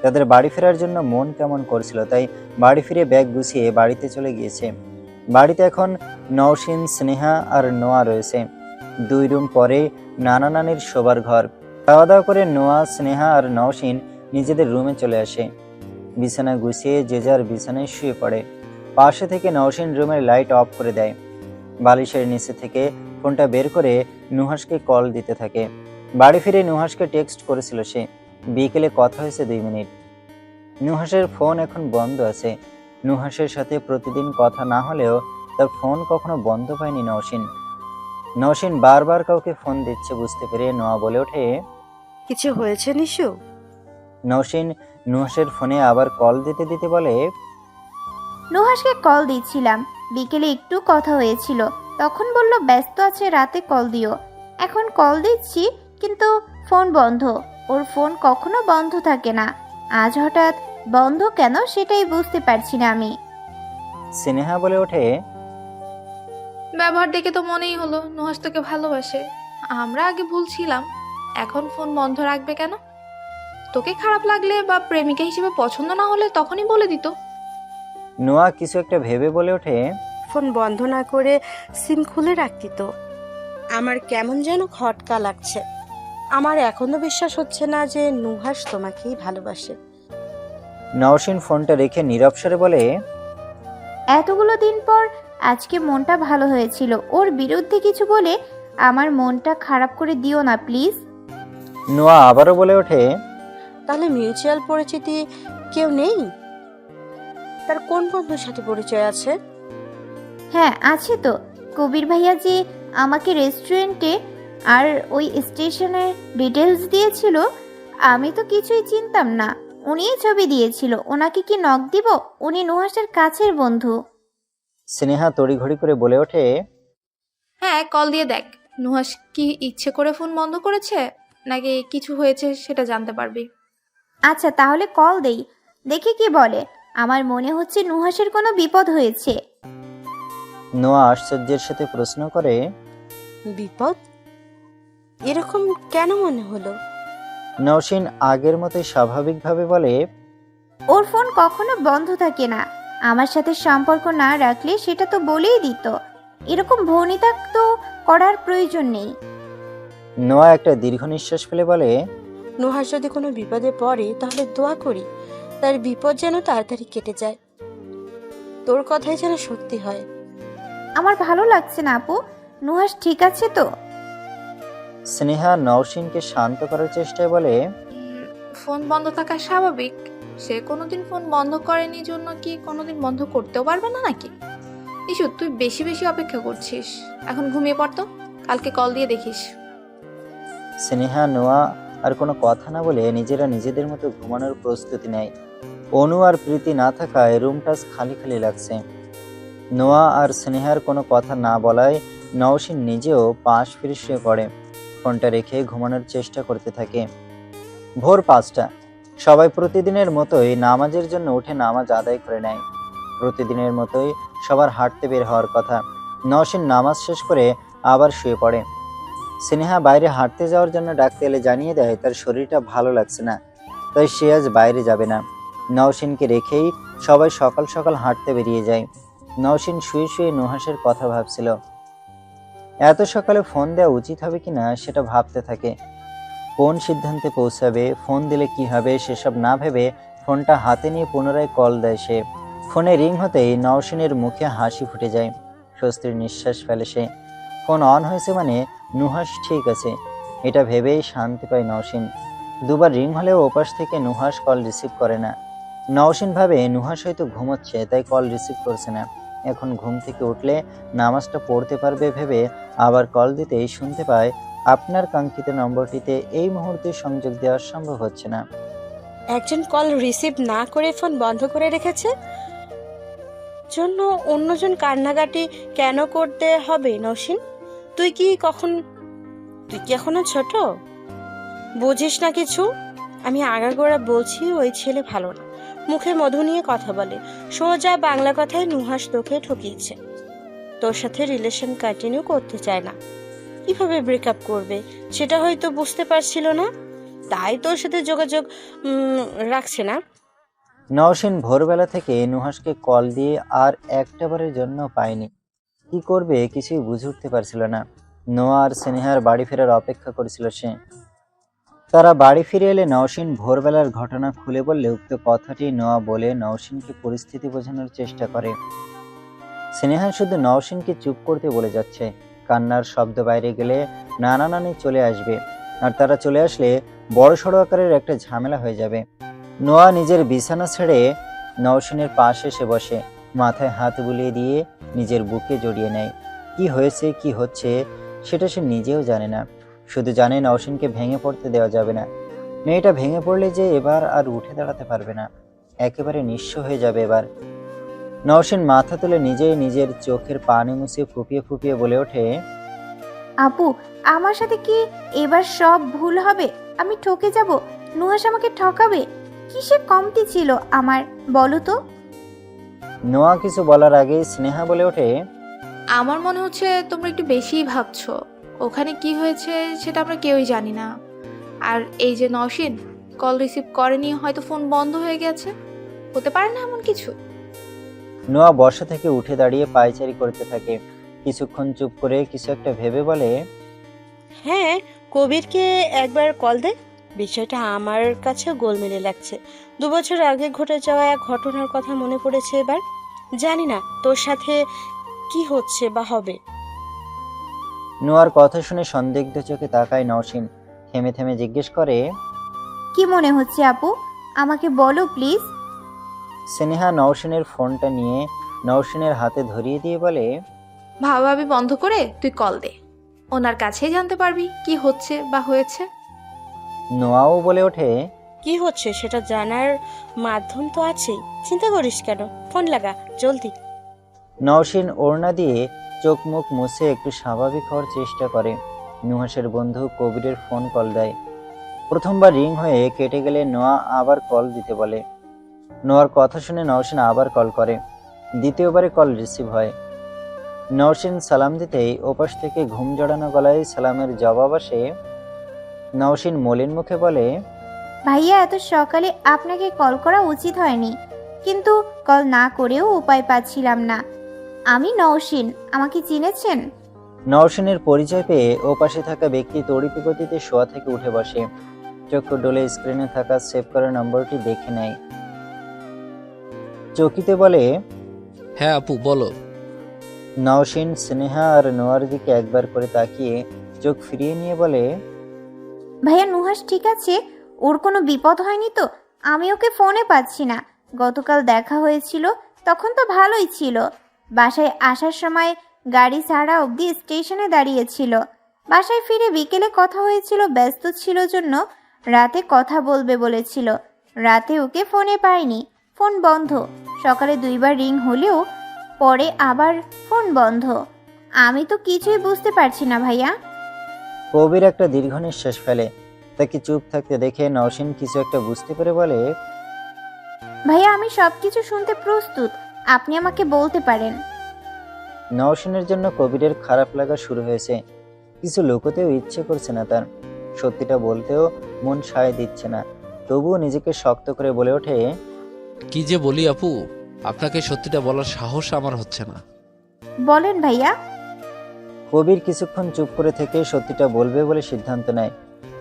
তাদের বাড়ি ফেরার জন্য মন কেমন করছিল, তাই বাড়ি ফিরে ব্যাগ গুছিয়ে বাড়িতে চলে গিয়েছে। বাড়িতে এখন নওশিন, স্নেহা আর নোয়া রয়েছে। 2 রুম পরে নানা নানির শোবার ঘর। খাওয়া দাওয়া করে নোয়া, স্নেহা আর নওশিন নিজেদের রুমে চলে আসে। বিছানা গুছিয়ে যে যার বিছানায় শুয়ে পড়ে। পাশে থেকে নওশিন রুমের লাইট অফ করে দেয়। বালিশের নিচে থেকে ফোনটা বের করে নুহাসকে কল দিতে থাকে। বাড়ি ফিরে নুহাসকে টেক্সট করেছিল সে। বিকেলে কথা হয়েছে 2 মিনিট। নুহাসের ফোন এখন বন্ধ আছে। নুহাসের সাথে প্রতিদিন কথা না হলেও তার ফোন কখনো বন্ধ পায়নি নওশিন। নওশিন বারবার কাউকে ফোন দিচ্ছে বুঝতে পেরে নোয়া বলে ওঠে, কিছু হয়েছে নিশু? নওশিন নুহাসের ফোনে আবার কল দিতে দিতে বলে, নুহাসকে কল দিচ্ছিলাম, বিকেলে একটু কথা হয়েছিল, তখন বলল ব্যস্ত আছে, রাতে কল দিও। এখন কল দিচ্ছি কিন্তু ফোন বন্ধ। ওর ফোন কখনো বন্ধ থাকে না, আজ হঠাৎ বন্ধ কেন সেটাই বুঝতে পারছি না আমি। স্নেহা বলে ওঠে, ব্যবহার দেখে তো মনেই হলো নুহাস তোকে ভালোবাসে। আমরা আগে ভুলছিলাম, এখন ফোন বন্ধ রাখবে কেন? তোকে খারাপ লাগলে বা প্রেমিকা হিসেবে পছন্দ না হলে তখনই বলে দিত। নোয়া কিছু একটা ভেবে বলে ওঠে, ফোন বন্ধ না করে সিম খুলে রাখতি তো। আমার কেমন যেন খটকা লাগছে। আমার এখনো বিশ্বাস হচ্ছে না যে নুহাস তোমাকেই ভালোবাসে। নওশিন ফোনটা রেখে নীরব স্বরে বলে, এতগুলো দিন পর আজকে মনটা ভালো হয়েছিল, ওর বিরুদ্ধে কিছু বলে আমার মনটা খারাপ করে দিও না প্লিজ। নোয়া আবারও বলে ওঠে, তাহলে মিউচুয়াল পরিচিতি কেউ নেই? তার কোন বন্ধুর সাথে পরিচয় আছে? হ্যাঁ আছে তো, কবির ভাইয়া যে আমাকে রেস্টুরেন্টে আর ওই স্টেশনের ডিটেলস দিয়েছিল, আমি তো কিছুই চিনতাম না, উনিই ছবি দিয়েছিল। ওনাকে কি নক দিব? উনি নুহাসের কাছের বন্ধু। স্নেহা তড়িঘড়ি করে বলে ওঠে, হ্যাঁ কল দিয়ে দেখ, নুহাস কি ইচ্ছে করে ফোন বন্ধ করেছে নাকি কিছু হয়েছে সেটা জানতে পারবি। আচ্ছা তাহলে কল দেই, দেখি কি বলে। আমার মনে হচ্ছে নুহাসের কোনো বিপদ হয়েছে। নোয়া আশ্চর্যের সাথে প্রশ্ন করে, বিপদ? এরকম কেন মনে হলো? নওশিন আগের মতোই স্বাভাবিকভাবে বলে, ওর ফোন কখনো বন্ধ থাকে না, আমার সাথে সম্পর্ক না রাখলে সেটা তো বলেই দিত। এরকম ভনিতা তো করার প্রয়োজন নেই। নোয়া একটা দীর্ঘ নিঃশ্বাস ফেলে বলে, নুহাস যদি কোনো বিপদে পড়ে তাহলে দোয়া করি তার বিপদ যেন তাড়াতাড়ি কেটে যায়। তোর কথাই যেন সত্যি হয়। আমার ভালো লাগছে না আপু, নুহাস ঠিক আছে তো? স্নেহা নওশিনকে শান্ত করার চেষ্টায় বলে, ফোন বন্ধ থাকা স্বাভাবিক, সে কোনোদিন ফোন বন্ধ করেনি জন্য কি কোনোদিন বন্ধ করতেও পারবে না নাকি? ইস্যু তুই বেশি বেশি অপেক্ষা করছিস, এখন ঘুমিয়ে পড়তো, কালকে কল দিয়ে দেখিস। স্নেহা নোয়া আর কোনো কথা না বলে নিজেরা নিজেদের মতো ঘুমানোর প্রস্তুতি নেয়। অনু আর প্রীতি না থাকায় রুমটা খালি খালি লাগছে। নোয়া আর স্নেহার কোনো কথা না বলায় নওশিন নিজেও পাশ ফিরে শুয়ে পড়ে, ফোনটা রেখে ঘুমানোর চেষ্টা করতে থাকে। ভোর 5টা। সবাই প্রতিদিনের মতোই নামাজের জন্য উঠে নামাজ আদায় করে নেয়। প্রতিদিনের মতোই সবার হাঁটতে বের হওয়ার কথা। নওশিন নামাজ শেষ করে আবার শুয়ে পড়ে। স্নেহা বাইরে হাঁটতে যাওয়ার জন্য ডাকতে এলে জানিয়ে দেয় তার শরীরটা ভালো লাগছে না, তাই সে আজ বাইরে যাবে না। নওশিনকে রেখেই সবাই সকাল সকাল হাঁটতে বেরিয়ে যায়। নওশিন শুয়ে শুয়ে নুহাসের কথা ভাবছিল। এত সকালে ফোন দেওয়া উচিত হবে কিনা সেটা ভাবতে থাকে। কোন সিদ্ধান্তে পৌঁছাবে, ফোন দিলে কি হবে সেসব না ভেবে ফোনটা হাতে নিয়ে পুনরায় কল দেয় সে। ফোনে রিং হতেই নওশিনের মুখে হাসি ফুটে যায়, স্বস্তির নিঃশ্বাস ফেলে সে। ফোন অন হয়েছে মানে নুহাস ঠিক আছে, এটা ভেবেই শান্তি পায় নওশিন। দুবার রিং হলেও ওপাশ থেকে নুহাস কল রিসিভ করে না। নওশিন ভাবে নুহাস হয়তো ঘুমোচ্ছে তাই কল রিসিভ করছে না। এখন ঘুম থেকে উঠলে নামাজটা পড়তে পারবে ভেবে আবার কল দিতেই শুনতে পায়, আপনার কাঙ্ক্ষিত নম্বরটিতে এই মুহূর্তে সংযোগ দেওয়া সম্ভব হচ্ছে না। একজন কল রিসিভ না করে ফোন বন্ধ করে রেখেছে জন্য অন্যজন কান্নাকাটি কেন করতে হবে? নওশিন, তুই কি এখনো ছোট, বুঝিস না কিছু? আমি আগাগোড়া বলছি ওই ছেলে ভালো না, মুখে মধু নিয়ে কথা বলে, সোজা বাংলা কথায় নুহাস তোকে ঠকিয়েছে, তোর সাথে রিলেশন কন্টিনিউ করতে চায় না। কিভাবে ব্রেকআপ করবে সেটা হয়তো বুঝতে পারছিল না, তাই তোর সাথে যোগাযোগ রাখছে না। নওশিন ভোরবেলা থেকে নুহাসকে কল দিয়ে আর একটাবারের জন্য পায়নি। কি করবে কিছুই বুঝে উঠতে পারছিল না। নোয়া আর স্নেহার বাড়ি ফেরার অপেক্ষা করেছিল সে। তারা বাড়ি ফিরে এলে নওশিন ভোরবেলার ঘটনা খুলে বললে উক্ত কথাটি নোয়া বলে নওশিনকে পরিস্থিতি বোঝানোর চেষ্টা করে। স্নেহা শুধু নওশিনকে চুপ করতে বলে যাচ্ছে, কান্নার শব্দ বাইরে গেলে নানা নানি চলে আসবে, আর তারা চলে আসলে বড়সড় আকারের একটা ঝামেলা হয়ে যাবে। নোয়া নিজের বিছানা ছেড়ে নওশিনের পাশে এসে বসে, মাথায় হাত বুলিয়ে দিয়ে নিজের বুকে জড়িয়ে নেয়। কি হয়েছে কি হচ্ছে সেটা সে নিজেও জানে না, শুধু জানে নওশিনকে ভেঙে পড়তে দেওয়া যাবে না। মেয়েটা ভেঙে পড়লে যে এবার আর উঠে দাঁড়াতে পারবে না, একেবারে নিঃস্ব হয়ে যাবে এবার। নওশিন মাথা তুলে নিজেই নিজের চোখের পানি মুছে ফুপিয়ে ফুপিয়ে বলে ওঠে, আপু আমার সাথে কি এবার সব ভুল হবে? আমি ঠকে যাব? নুহাস আমাকে ঠকাবে? কিসে কমতি ছিল আমার, বলো তো? নোয়া কিছু বলার আগেই স্নেহা বলে ওঠে, আমার মনে হচ্ছে তোমরা একটু বেশিই ভাবছো, ওখানে কি হয়েছে সেটা আমরা কেউই জানি না। আর এই যে নওশিন কল রিসিভ করেনি, হয়তো ফোন বন্ধ হয়ে গেছে, হতে পারে না এমন কিছু? নোয়া বসা থেকে উঠে দাঁড়িয়ে পায়চারি করতে থাকে। কিছুক্ষণ চুপ করে কিছু একটা ভেবে বলে, হ্যাঁ, কবিরকে একবার কল দে। বিষয়টা আমার কাছে গোলমেলে লাগছে। 2 বছর আগে ঘটে যাওয়া এক ঘটনার কথা মনে পড়েছে এবার। জানি না তোর সাথে কি হচ্ছে বা হবে। নোয়ার কথা শুনে সন্দিগ্ধ চোখে তাকায় নওশিন। থেমে থেমে জিজ্ঞেস করে, কি মনে হচ্ছে আপু? আমাকে বলো প্লিজ। স্নেহা নওশিনের ফোনটা নিয়ে নওশিনের হাতে ধরিয়ে দিয়ে বলে, ভাবাভাবি বন্ধ করে তুই কল দে, ওনার কাছেই জানতে পারবি কি হচ্ছে বা হয়েছে। নোয়াও বলে ওঠে, কি হচ্ছে সেটা জানার মাধ্যম তো আছেই, চিন্তা করিস কেন, ফোন লাগা জলদি। নওশিন ওড়না দিয়ে চোখ মুখ মুছে একটু স্বাভাবিক হওয়ার চেষ্টা করে। নুহাসের বন্ধু কবিরের ফোন কল দেয়। প্রথমবার রিং হয়ে কেটে গেলে নোয়া আবার কল দিতে বলে। নোয়ার কথা শুনে নওশিন আবার কল করে। দ্বিতীয়বারে কল রিসিভ হয়। নওশিন সালাম দিতেই ওপাশ থেকে ঘুম জড়ানো গলায় সালামের জবাব আসে। নওশিন মলিন মুখে বলে, ভাইয়া এত সকালে আপনাকে কল করা উচিত হয়নি, কিন্তু কল না করেও উপায় পাচ্ছিলাম না। আমি নওশিন, আমাকে চিনেছেন? নওশিনের পরিচয় পেয়ে ওপাশে থাকা ব্যক্তি তড়িৎ গতিতে শোয়া থেকে উঠে বসে। চক্ষু ডোলে স্ক্রিনে থাকা সেভ করা নম্বরটি দেখে নেয়। চকিতে বলে, হ্যাঁ আপু বলো। নওশিন স্নেহা আর নোয়ার দিকে একবার করে তাকিয়ে চোখ ফিরিয়ে নিয়ে বলে, ভাইয়া নুহাস ঠিক আছে? ওর কোনো বিপদ হয়নি তো? আমি ওকে ফোনে পাচ্ছি না। গতকাল দেখা হয়েছিল, তখন তো ভালোই ছিল। বাসায় আসার সময় গাড়ি ছাড়া অবধি স্টেশনে দাঁড়িয়েছিল। বাসায় ফিরে বিকেলে কথা হয়েছিল, ব্যস্ত ছিল জন্য রাতে কথা বলবে বলেছিল। রাতে ওকে ফোনে পাইনি, ফোন বন্ধ। সকালে 2বার রিং হলেও পরে আবার ফোন বন্ধ। আমি তো কিছুই বুঝতে পারছি না ভাইয়া। কবির একটা দীর্ঘ নিঃশ্বাস ফেলে। তাকে চুপ থাকতে দেখে নওশিন কিছু একটা বুঝতে পেরে বলে, ভাইয়া আমি সবকিছু শুনতে প্রস্তুত, আপনি আমাকে বলতে পারেন। নওশিনের জন্য কবিরের খারাপ লাগা শুরু হয়েছে। কিছু লুকোতেও ইচ্ছে করছে না তার, সত্যিটা বলতেও মন সায় দিচ্ছে না। তবুও নিজেকে শক্ত করে বলে ওঠে, কি যে বলি আপু, আপনাকে সত্যিটা বলার সাহস আমার হচ্ছে না। বলেন ভাইয়া। কবির কিছুক্ষণ চুপ করে থেকে সত্যিটা বলবে বলে সিদ্ধান্ত নেয়।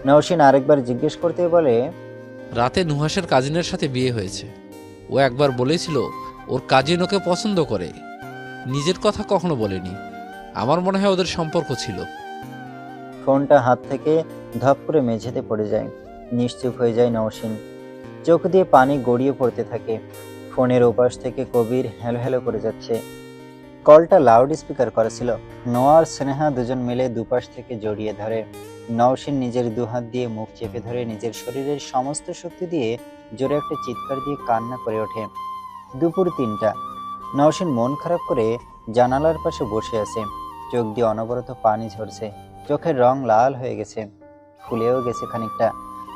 নওশিন আরেকবার জিজ্ঞেস করতে বলে, রাতে নুহাসের কাজিনের সাথে বিয়ে হয়েছে। ও একবার বলেছিল ওর কাজিন ওকে পছন্দ করে, নিজের কথা কখনো বলেনি। আমার মনে হয় ওদের সম্পর্ক ছিল। ফোনটা হাত থেকে ধপ করে মেঝেতে পড়ে যায়। নিশ্চুপ হয়ে যায় নওশিন। চোখ দিয়ে পানি গড়িয়ে পড়তে থাকে। ফোনের ওপাশ থেকে কবির হ্যালো হ্যালো করে যাচ্ছে। কলটা লাউড স্পিকার করা ছিল। নোয়া আর স্নেহা দুজন মিলে দুপাশ থেকে জড়িয়ে ধরে। নওশিন নিজের দুহাত দিয়ে মুখ চেপে ধরে নিজের শরীরের সমস্ত শক্তি দিয়ে জোরে একটা চিৎকার দিয়ে কান্না করে ওঠে। দুপুর 3টা। নওশিন মন খারাপ করে জানালার পাশে বসে আছে। চোখ দিয়ে অনবরত পানি ঝরছে। চোখের রং লাল হয়ে গেছে, ফুলেও গেছে খানিকটা।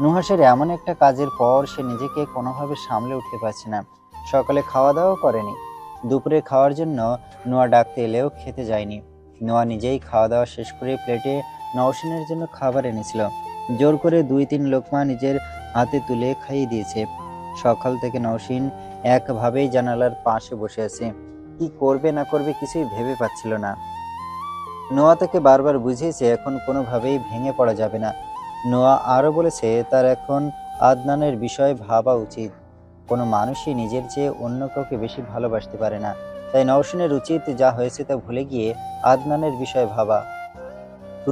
নুহাসের এমন একটা কাজের পর সে নিজেকে কোনোভাবে সামলে উঠতে পারছে না। সকালে খাওয়া দাওয়াও করেনি। দুপুরে খাওয়ার জন্য নোয়া ডাকতে এলেও খেতে যায়নি। নোয়া নিজেই খাওয়া দাওয়া শেষ করে প্লেটে নওশিনের জন্য খাবার এনেছিল। জোর করে 2-3 লোকমা নিজের হাতে তুলে খাইয়ে দিয়েছে। সকাল থেকে নওশিন একভাবেই জানালার পাশে বসে আছে। কি করবে না করবে কিছুই ভেবে পাচ্ছিল না। নোয়া তাকে বারবার বুঝিয়েছে এখন কোনোভাবেই ভেঙে পড়া যাবে না। নোয়া আরও বলেছে তার এখন আদনানের বিষয়ে ভাবা উচিত। কোনো মানুষই নিজের চেয়ে অন্য কাউকে বেশি ভালোবাসতে পারে না। তাই নওশিনের উচিত যা হয়েছে তা ভুলে গিয়ে আদনানের বিষয়ে ভাবা।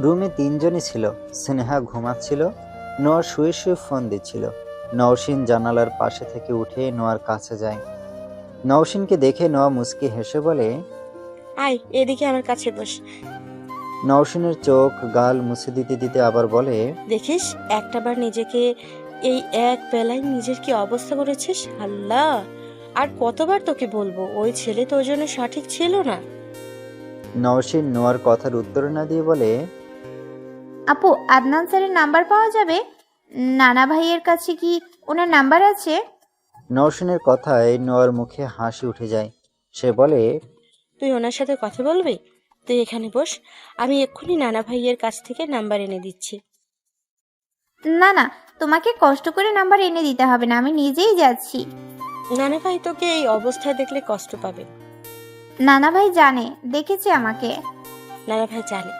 রুমে 3 জনই ছিল। স্নেহা ঘুমাচ্ছিল, নোয়া শুয়ে শুয়ে ফোন দিচ্ছিল। নওশিন জানালার পাশে থেকে উঠে নোয়ার কাছে যায়। নওশিনকে দেখে নোয়া মুচকি হেসে বলে, আয় এদিকে আমার কাছে বস। নওশিনের চোখ গাল মুছে দিতে দিতে আবার বলে, দেখিস একটাবার নিজেকে এই এক বেলায় নিজের কি অবস্থা করেছিস। আল্লাহ, আর কতবার তোকে বলবো ওই ছেলে তোর জন্য সঠিক ছিল না। নওশিন নোয়ার কথার উত্তর না দিয়ে বলে, আপু আদনান স্যারের নাম্বার পাওয়া যাবে? নানা ভাইয়ের কাছে কি ওনার নাম্বার আছে? নওশিনের কথায় নোয়ার মুখে হাসি উঠে যায়। সে বলে, তুই ওনার সাথে কথা বলবি? তুই এখানে বস, আমি এক্ষুনি নানা ভাইয়ের কাছ থেকে নাম্বার এনে দিচ্ছি। না না, তোমাকে কষ্ট করে নাম্বার এনে দিতে হবে না, আমি নিজেই যাচ্ছি। নানা ভাই তোকে এই অবস্থায় দেখলে কষ্ট পাবে। নানা ভাই জানে, দেখেছে আমাকে। নানা ভাই জানে।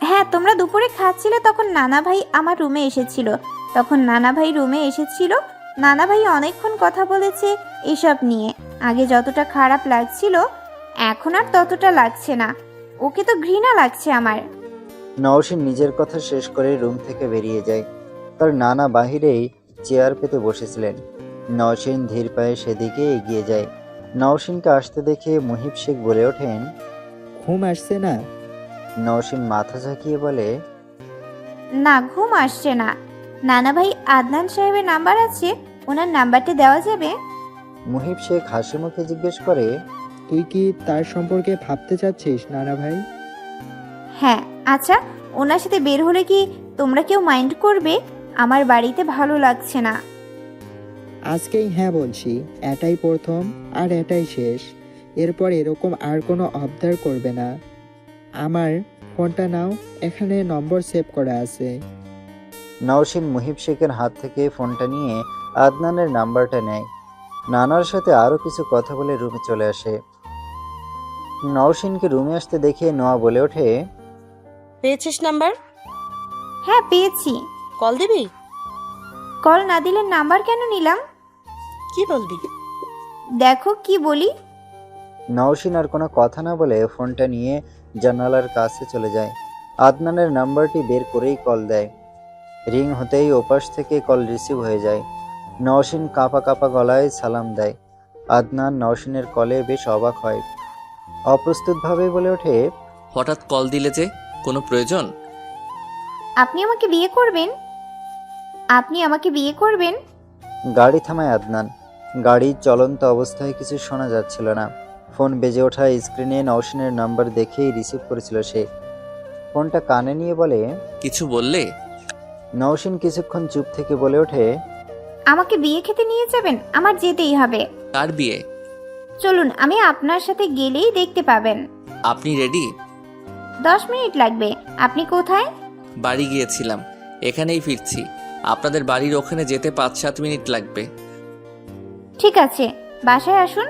হ্যাঁ, তোমরা দুপুরে খাচ্ছিলে তখন নানা ভাই আমার রুমে এসেছিল। নানা ভাই অনেকক্ষণ কথা বলেছে এসব নিয়ে। আগে যতটা খারাপ লাগছিল এখন আর ততটা লাগছে না। ওকে তো ঘৃণা লাগছে আমার। নওশিন নিজের কথা শেষ করে রুম থেকে বেরিয়ে যায়। তার নানা বাহিরেই চেয়ার পেতে বসেছিলেন। নওশিন ধীর পায়ে সেদিকে এগিয়ে যায়। নওশিনকে আসতে দেখে মুহিব শেখ বলে ওঠেন, ঘুম আসছে না? নওশিন মাথা ঝাঁকিয়ে বলে, না, ঘুম আসছে না। নানা ভাই আদনান সাহেবের নাম্বার আছে, ওনার নাম্বারটা দেওয়া যাবে? মুহিব শেখ হাসি মুখে জিজ্ঞেস করে, তুই কি তার সম্পর্কে ভাবতে চাচ্ছিস নানা ভাই? হ্যাঁ। আচ্ছা, ওনার সাথে বের হলে কি তোমরা কেউ মাইন্ড করবে? আমার বাড়িতে ভালো লাগছে না। আজকেই হ্যাঁ বলছি, এটাই প্রথম আর এটাই শেষ। এরপর এরকম আর কোনো আবদার করবে না। আমার ফোনটা নাও, এখানে নম্বর সেভ করা আছে। নওশিন মুহিব শেখের হাত থেকে ফোনটা নিয়ে আদনানের নাম্বারটা নেয়। নানার সাথে আরো কিছু কথা বলে রুমে চলে আসে। নওশিনকে রুমে আসতে দেখে নোয়া বলে ওঠে, পেয়েছিস নাম্বার? হ্যাঁ, পেয়েছি। কল দিবি? কল না দিলে নাম্বার কেন নিলাম? কি বলবি? দেখো কি বলি। নওশিন আর কোনো কথা না বলে ফোনটা নিয়ে জানালার কাছে চলে যায়। আদনানের নাম্বারটি বের করেই কল দেয়। রিং হতেই ওপাশ থেকে কল রিসিভ হয়ে যায়। নওশিন কাঁপা কাঁপা গলায় সালাম দেয়। আদনান নওশিনের কলে বেশ অবাক হয়। অপ্রস্তুতভাবে বলে ওঠে, হঠাৎ কল দিলে যে, কোনো প্রয়োজন? আপনি আমাকে বিয়ে করবেন? গাড়ি থামায় আদনান। গাড়ির চলন্ত অবস্থায় কিছু শোনা যাচ্ছিল না। ফোন বেজে ওঠা স্ক্রিনে নওশিনের নাম্বার দেখেই রিসিভ করেছিল সে। ফোনটা কানে নিয়ে বলে, কিছু বললে? নওশিন কিছুক্ষণ চুপ থেকে বলে ওঠে, আমাকে বিয়ে খেতে নিয়ে যাবেন? আমার যেতেই হবে। কার বিয়ে? চলুন, আমি আপনার সাথে গেলেই দেখতে পাবেন। আপনি রেডি? 10 মিনিট লাগবে। আপনি কোথায়? বাড়ি গিয়েছিলাম, এখানেই ফিরছি। আপনাদের বাড়ির ওখানে যেতে 5-7 মিনিট লাগবে। ঠিক আছে, বাসায় আসুন।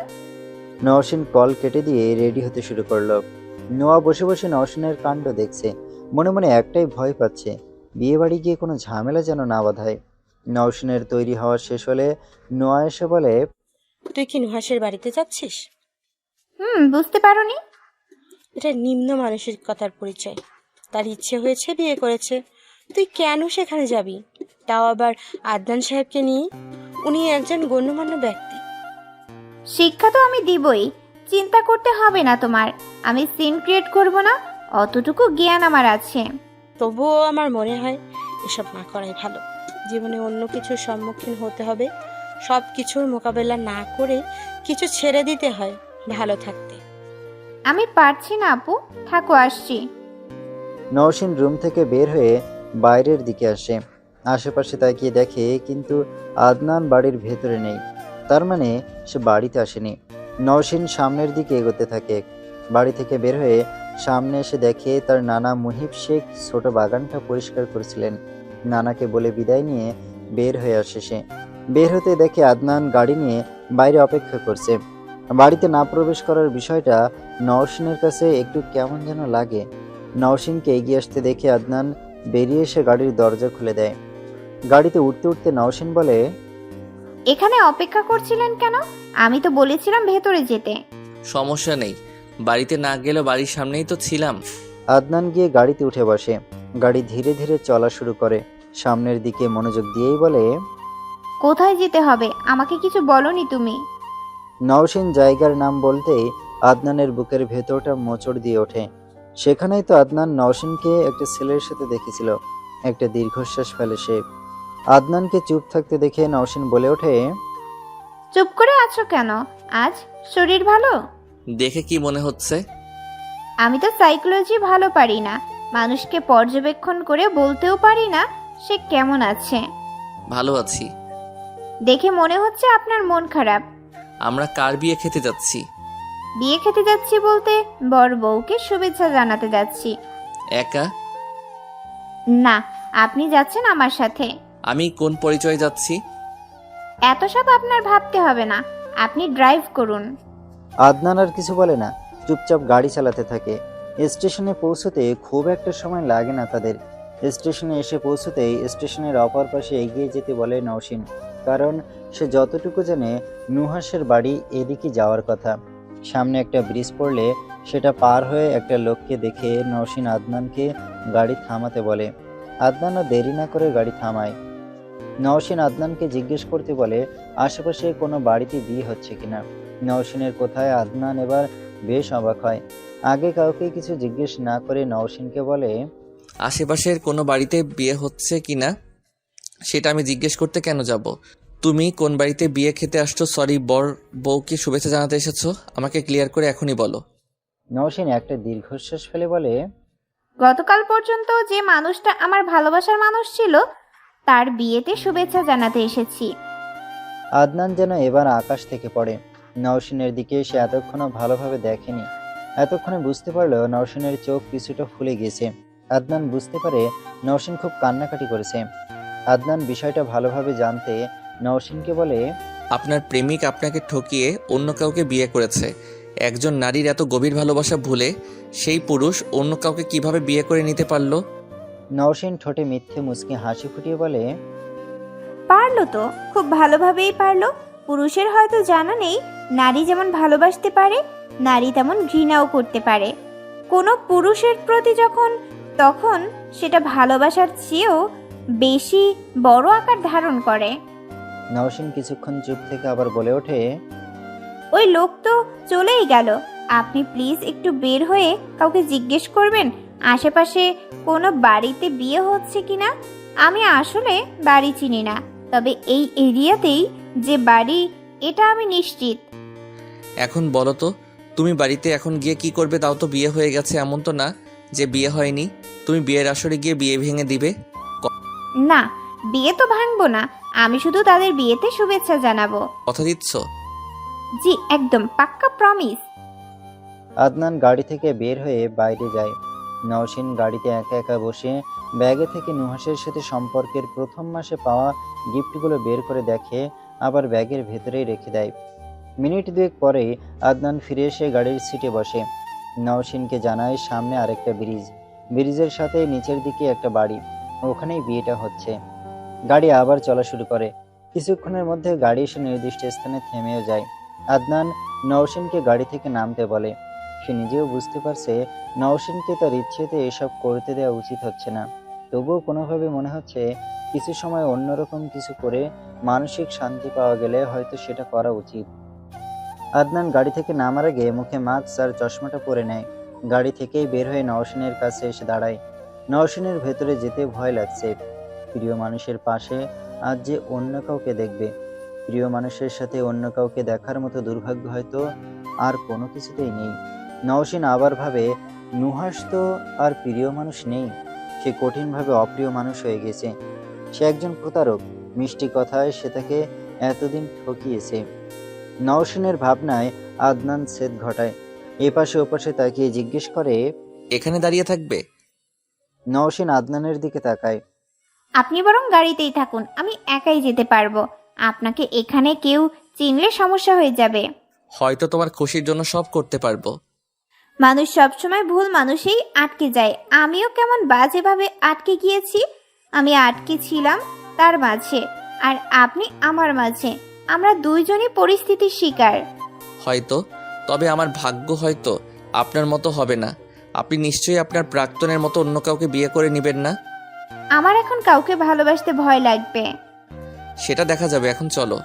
নওশিন কল কেটে দিয়ে রেডি হতে শুরু করলো। নোয়া বসে বসে নওশিনের কাণ্ড দেখছে। মনে মনে একটাই ভয় পাচ্ছে, বিয়ে বাড়ি গিয়ে কোনো ঝামেলা যেন না বাধায়। নওশিনের তৈরি হওয়া শেষ হলে নোয়া এসে বলে, তুই কি নুহাসের বাড়িতে যাচ্ছিস? বুঝতে পারোনি? এটা নিম্ন মানসিকতার পরিচয়। তার ইচ্ছে হয়েছে, বিয়ে করেছে, তুই কেন সেখানে যাবি? তাও আবার আদনান সাহেবকে নিয়ে। উনি একজন গণ্যমান্য ব্যক্তি। শিক্ষা তো আমি দিবই, চিন্তা করতে হবে না তোমার। আমি সিন ক্রিয়েট করব না, অতটুকু জ্ঞান আমার আছে। তবুও আমার মনে হয় এসব না করাই ভালো। জীবনে অন্য কিছুর সম্মুখীন হতে হবে, সব কিছুর মোকাবেলা না করে কিছু ছেড়ে দিতে হয় ভালো থাকতে। আমি পারছি না আপু, থাকো, আসছি। নওশিন রুম থেকে বের হয়ে বাইরের দিকে আসে। আশেপাশে তাকিয়ে দেখে কিন্তু আদনান বাড়ির ভেতরে নেই। তার মানে সে বাড়িতে আসেনি। নওশিন সামনের দিকে এগোতে থাকে। বাড়ি থেকে বের হয়ে সামনে এসে দেখে তার নানা মুহিব শেখ ছোট বাগানটা পরিষ্কার করেছিলেন। নানাকে বলে বিদায় নিয়ে বের হয়ে আসে সে। বের হতে দেখে আদনান গাড়ি নিয়ে বাইরে অপেক্ষা করছে। বাড়িতে না প্রবেশ করার বিষয়টা নওশিনের কাছে একটু কেমন যেন লাগে। নওশিনকে এগিয়ে আসতে দেখে আদনান বেরিয়ে এসে গাড়ির দরজা খুলে দেয়। গাড়িতে উঠতে উঠতে নওশিন বলে, এখানে অপেক্ষা করছিলেন কেন? আমি তো বলেছিলাম ভেতরে যেতে। সমস্যা নেই, বাড়িতে না গেলেও বাড়ির সামনেই তো ছিলাম। আদনান গিয়ে গাড়িতে উঠে বসে। গাড়ি ধীরে ধীরে চলা শুরু করে। সামনের দিকে মনোযোগ দিয়েই বলে, কোথায় যেতে হবে আমাকে কিছু বলনি তুমি? নওশিন জায়গার নাম বলতেই আদনানের বুকের ভেতরটা মোচড় দিয়ে ওঠে। সেখানেই তো আদনান নওশিনকে একটা ছেলের সাথে দেখেছিল। একটা দীর্ঘশ্বাস ফেলে সে। আদনানকে চুপ থাকতে দেখে নওশিন বলে ওঠে, চুপ করে আছো কেন? আজ শরীর ভালো? দেখে কি মনে হচ্ছে? আমি তো সাইকোলজি ভালো পারি না, মানুষকে পর্যবেক্ষণ করে বলতেও পারি না সে কেমন আছে। ভালো আছি। দেখে মনে হচ্ছে আপনার মন খারাপ। আমরা কার বিয়ে খেতে যাচ্ছি? বিয়ে খেতে যাচ্ছি বলতে বর বউকে শুভেচ্ছা জানাতে যাচ্ছি। একা? না, আপনি যাচ্ছেন আমার সাথে। আমি কোন পরিচয় যাচ্ছি? এত সব আপনার ভাবতে হবে না, আপনি ড্রাইভ করুন। আদনান আর কিছু বলে না, চুপচাপ গাড়ি চালাতে থাকে। স্টেশনে পৌঁছতে খুব একটা সময় লাগে না তাদের। স্টেশনে এসে পৌঁছতেই স্টেশনের অপর পাশে এগিয়ে যেতে বলে নওশিন, কারণ সে যতটুকু জানে নুহাসের বাড়ি এদিকে যাওয়ার কথা। সামনে একটা ব্রিজ পড়লে সেটা পার হয়ে একটা লোককে দেখে নওশিন আদনানকে গাড়ি থামাতে বলে। আদনানও দেরি না করে গাড়ি থামায়। নওশিন আদনানকে জিজ্ঞেস করতে বলে আশেপাশে কোনো বাড়িতে বিয়ে হচ্ছে কিনা। নওশিনের কোথায় আদনান এবার বেশ অবাক হয়। আগে কাউকে কিছু জিজ্ঞেস না করে নওশিনকে বলে, আশেপাশের কোনো বাড়িতে বিয়ে হচ্ছে কিনা সেটা আমি জিজ্ঞেস করতে কেন যাব? তুমি কোন বাড়িতে বিয়ে খেতে আসছো? সরি, বউকে শুভেচ্ছা জানাতে এসেছো? আমাকে ক্লিয়ার করে এখনই বলো। নওশিন একটা দীর্ঘশ্বাস ফেলে বলে, গতকাল পর্যন্ত যে মানুষটা আমার ভালোবাসার মানুষ ছিল তার বিয়েতে শুভেচ্ছা জানাতে এসেছি। আদনান যেন এবার আকাশ থেকে পড়ে। নওশিনের দিকে সে এতক্ষণও ভালোভাবে দেখেনি। এতক্ষণে বুঝতে পারলো নওশিনের চোখ কিছুটা ফুলে গেছে। আদনান বুঝতে পারে নওশিন খুব কান্নাকাটি করেছে। আদনান বিষয়টা ভালোভাবে জানতে নওশিনকে বলে, আপনার প্রেমিক আপনাকে ঠকিয়ে অন্য কাউকে বিয়ে করেছে। একজন নারীর এত গভীর ভালোবাসা ভুলে সেই পুরুষ অন্য কাউকে কিভাবে বিয়ে করে নিতে পারলো? নওশিন ঠোঁটে মিথ্যে মুচকি হাসি ফুটিয়ে বলে, পারলো তো, খুব ভালোভাবেই পারলো। পুরুষের হয়তো জানা নেই নারী যেমন ভালোবাসতে পারে নারী তেমন ঘৃণাও করতে পারে। কোনো পুরুষের প্রতি তখন সেটা ভালোবাসার চেয়েও বেশি বড় আকার ধারণ করে। নওশিন কিছুক্ষণ চুপ থেকে আবার বলে ওঠে, ওই লোক তো চলেই গেল। আপনি প্লিজ একটু বের হয়ে কাউকে জিজ্ঞেস করবেন আশেপাশে কোনো বাড়িতে বিয়ে হচ্ছে কিনা। আমি আসলে বাড়ি চিনি না, তবে এই এরিয়াতেই যে বাড়ি এটা আমি নিশ্চিত। এখন বলো তো, তুমি বাড়িতে এখন গিয়ে কি করবে? তাও তো বিয়ে হয়ে গেছে, এমন তো না যে বিয়ে হয়নি। তুমি বিয়ের আসরে গিয়ে বিয়ে ভেঙে দিবে? না, বিয়ে তো ভাঙবো না, আমি শুধু তাদের বিয়েতে শুভেচ্ছা জানাবো। কথা দিচ্ছ? জি একদম পাক্কা প্রমিস। আদনান গাড়ি থেকে বের হয়ে বাইরে যায়। নওশিন গাড়িতে একা একা বসে ব্যাগে থেকে নুহাসের সাথে সম্পর্কের প্রথম মাসে পাওয়া গিফটগুলো বের করে দেখে, আবার ব্যাগের ভেতরেই রেখে দেয়। মিনিট দুয়েক পরে আদনান ফিরে এসে গাড়ির সিটে বসে। নওশিনকে জানায় সামনে আরেকটা ব্রিজ, ব্রিজের সাথে নিচের দিকে একটা বাড়ি, ওখানেই বিয়েটা হচ্ছে। গাড়ি আবার চলা শুরু করে। কিছুক্ষণের মধ্যে গাড়ি এসে নির্দিষ্ট স্থানে থেমেও যায়। আদনান নওশিনকে গাড়ি থেকে নামতে বলে। সে নিজেও বুঝতে পারছে নওশিনকে তার ইচ্ছেতে এসব করতে দেওয়া উচিত হচ্ছে না, তবুও কোনোভাবে মনে হচ্ছে কিছু সময় অন্যরকম কিছু করে মানসিক শান্তি পাওয়া গেলে হয়তো সেটা করা উচিত। আদনান গাড়ি থেকে নামার আগে মুখে মাস্ক আর চশমাটা পরে নেয়। গাড়ি থেকেই বের হয়ে নওশিনের কাছে এসে দাঁড়ায়। নওশিনের ভেতরে যেতে ভয় লাগছে। প্রিয় মানুষের পাশে আজ যে অন্য কাউকে দেখবে, প্রিয় মানুষের সাথে অন্য কাউকে দেখার মতো দুর্ভাগ্য হয়তো আর কোনো কিছুতেই নেই। নওশিন আবার ভাবে নুহাস তো আর প্রিয় মানুষ নেই, সে কঠিনভাবে অপ্রিয় মানুষ হয়ে গেছে। সে একজন প্রতারক, মিষ্টি কথায় সে তাকে এতদিন ঠকিয়েছে। নওশিনের ভাবনায় আদনান ছেদ ঘটায়। এপাশে ওপাশে তাকিয়ে জিজ্ঞেস করে, এখানে দাঁড়িয়ে থাকবে? নওশিন আদনানের দিকে তাকায়। আপনি বরং গাড়িতেই থাকুন, আমি একাই যেতে পারবো। আপনাকে এখানে কেউ চিনলে সমস্যা হয়ে যাবে। হয়তো তোমার খুশির জন্য সব করতে পারবো। মানুষ সবসময় ভুল মানুষেই আটকে যায়। আমিও কেমন বাজেভাবে আটকে গিয়েছি। আমি আটকে ছিলাম তার মাঝে, আর আপনি আমার মাঝে। আমরা দুইজনই পরিস্থিতির শিকার। হয়তো, তবে আমার ভাগ্য হয়তো আপনার মতো হবে না। আপনি নিশ্চয়ই আপনার প্রাক্তনের মতো অন্য কাউকে বিয়ে করে নেবেন না। আমার এখন কাউকে ভালোবাসতে ভয় লাগবে। সেটা দেখা যাবে, এখন চলো।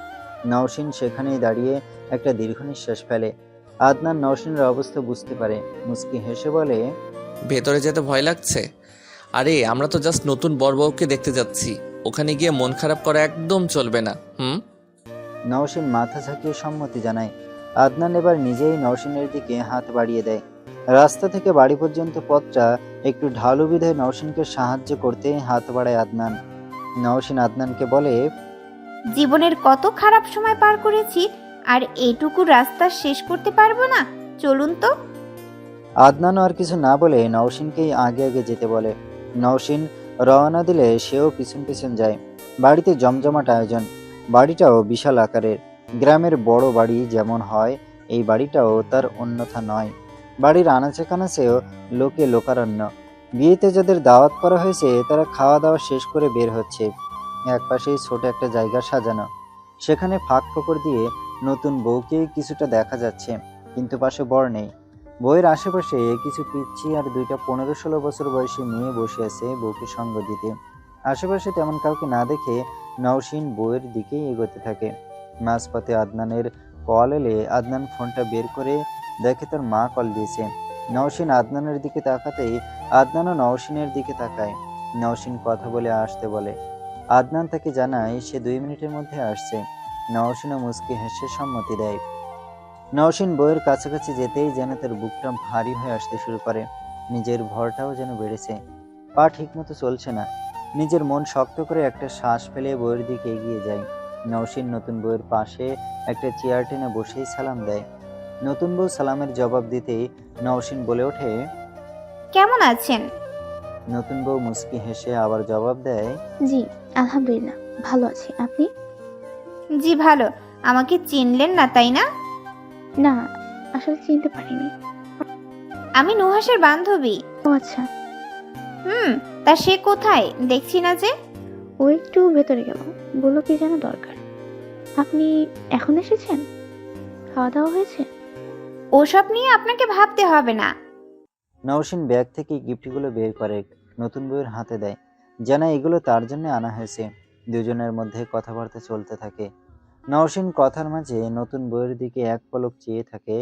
নওশিন সেখানেই দাঁড়িয়ে একটা দীর্ঘ নিঃশ্বাস ফেলে। আদনান নওশিনের অবস্থা বুঝতে পারে, মুচকি হেসে বলে, ভেতরে যেতে ভয় লাগছে? আরে আমরা তো জাস্ট নতুন বরবউকে দেখতে যাচ্ছি, ওখানে গিয়ে মন খারাপ করা একদম চলবে না। নওশিন মাথা ঝাঁকিয়ে সম্মতি জানায়। আদনান এবার নিজেই নওশিনের দিকে হাত বাড়িয়ে দেয়। রাস্তা থেকে বাড়ি পর্যন্ত পথটা একটু ঢালু বিধায় নওশিনকে সাহায্য করতে হাত বাড়ায় আদনান। নওশিন আদনানকে বলে, জীবনের কত খারাপ সময় পার করেছি, আর এইটুকু রাস্তা শেষ করতে পারবো না? চলুন তো। আদনানও আর কিছু না বলে নওশিনকেই আগে আগে যেতে বলে। নওশিন রওনা দিলে সেও পিছন পিছন যায়। বাড়িতে জমজমাট আয়োজন। বাড়িটাও বিশাল আকারের। গ্রামের বড় বাড়ি যেমন হয় এই বাড়িটাও তার অন্যথা নয়। বাড়ির আনাচে কানাচেও লোকে লোকারণ্য। বিয়েতে যাদের দাওয়াত করা হয়েছে তারা খাওয়া দাওয়া শেষ করে বের হচ্ছে। একপাশেই ছোট একটা জায়গা সাজানো, সেখানে ফাঁক ফোকর দিয়ে নতুন বউকে কিছুটা দেখা যাচ্ছে, কিন্তু পাশে বর নেই। বউয়ের আশেপাশে কিছু পিচ্ছি আর 2টা 15-16 বছর বয়সী মেয়ে বসে আছে বউকে সঙ্গ দিতে। আশেপাশে তেমন কাউকে না দেখে নওশিন বউয়ের দিকেই এগোতে থাকে। মাঝপথে আদনানের কল এলে আদনান ফোনটা বের করে দেখে তার মা কল দিয়েছে। নওশিন আদনানের দিকে তাকাতেই আদনানও নওশিনের দিকে তাকায়। নওশিন কথা বলে আসতে বলে। আদনান তাকে জানায় সে 2 মিনিটের মধ্যে আসছে। নওশিনও মুচকি হেসে সম্মতি দেয়। নওশিন বউয়ের কাছাকাছি যেতেই যেন তার বুকটা ভারী হয়ে আসতে শুরু করে। নিজের ভরটাও যেন বেড়েছে। পা ঠিকমতো চলছে না। নিজের মন শক্ত করে একটা শ্বাস ফেলে বউয়ের দিকে এগিয়ে যায়। নওশিন নতুন বউয়ের পাশে একটা চেয়ার টেনে বসেই সালাম দেয়। নতুন বউ সালামের জবাব দিতেই নওশিন বলে ওঠে, কেমন আছেন? নতুন বউ মুচকি হেসে আবার জবাব দেয়, জি আলহামদুলিল্লাহ ভালো আছি, আপনি? জি ভালো। আমাকে চিনলেন না তাই না? না আসলে চিনতে পারিনি। আমি নুহাসের বান্ধবী। ও আচ্ছা। তা সে কোথায়? দেখছি না যে। ও একটু ভেতরে গেল, বললো কি যেন দরকার। আপনি এখন এসেছেন? খাওয়া দাওয়া হয়েছে? ওসব নিয়ে আপনাকে ভাবতে হবে না। নওশিন ব্যাগ থেকে গিফটগুলো বের করে নতুন বউয়ের হাতে দেয়, জানা এগুলো তার জন্য আনা হয়েছে। দুজনের মধ্যে কথাবার্তা চলতে থাকে। নওশিন কথার মাঝে নতুন বউয়ের দিকে এক পলক চেয়ে থাকে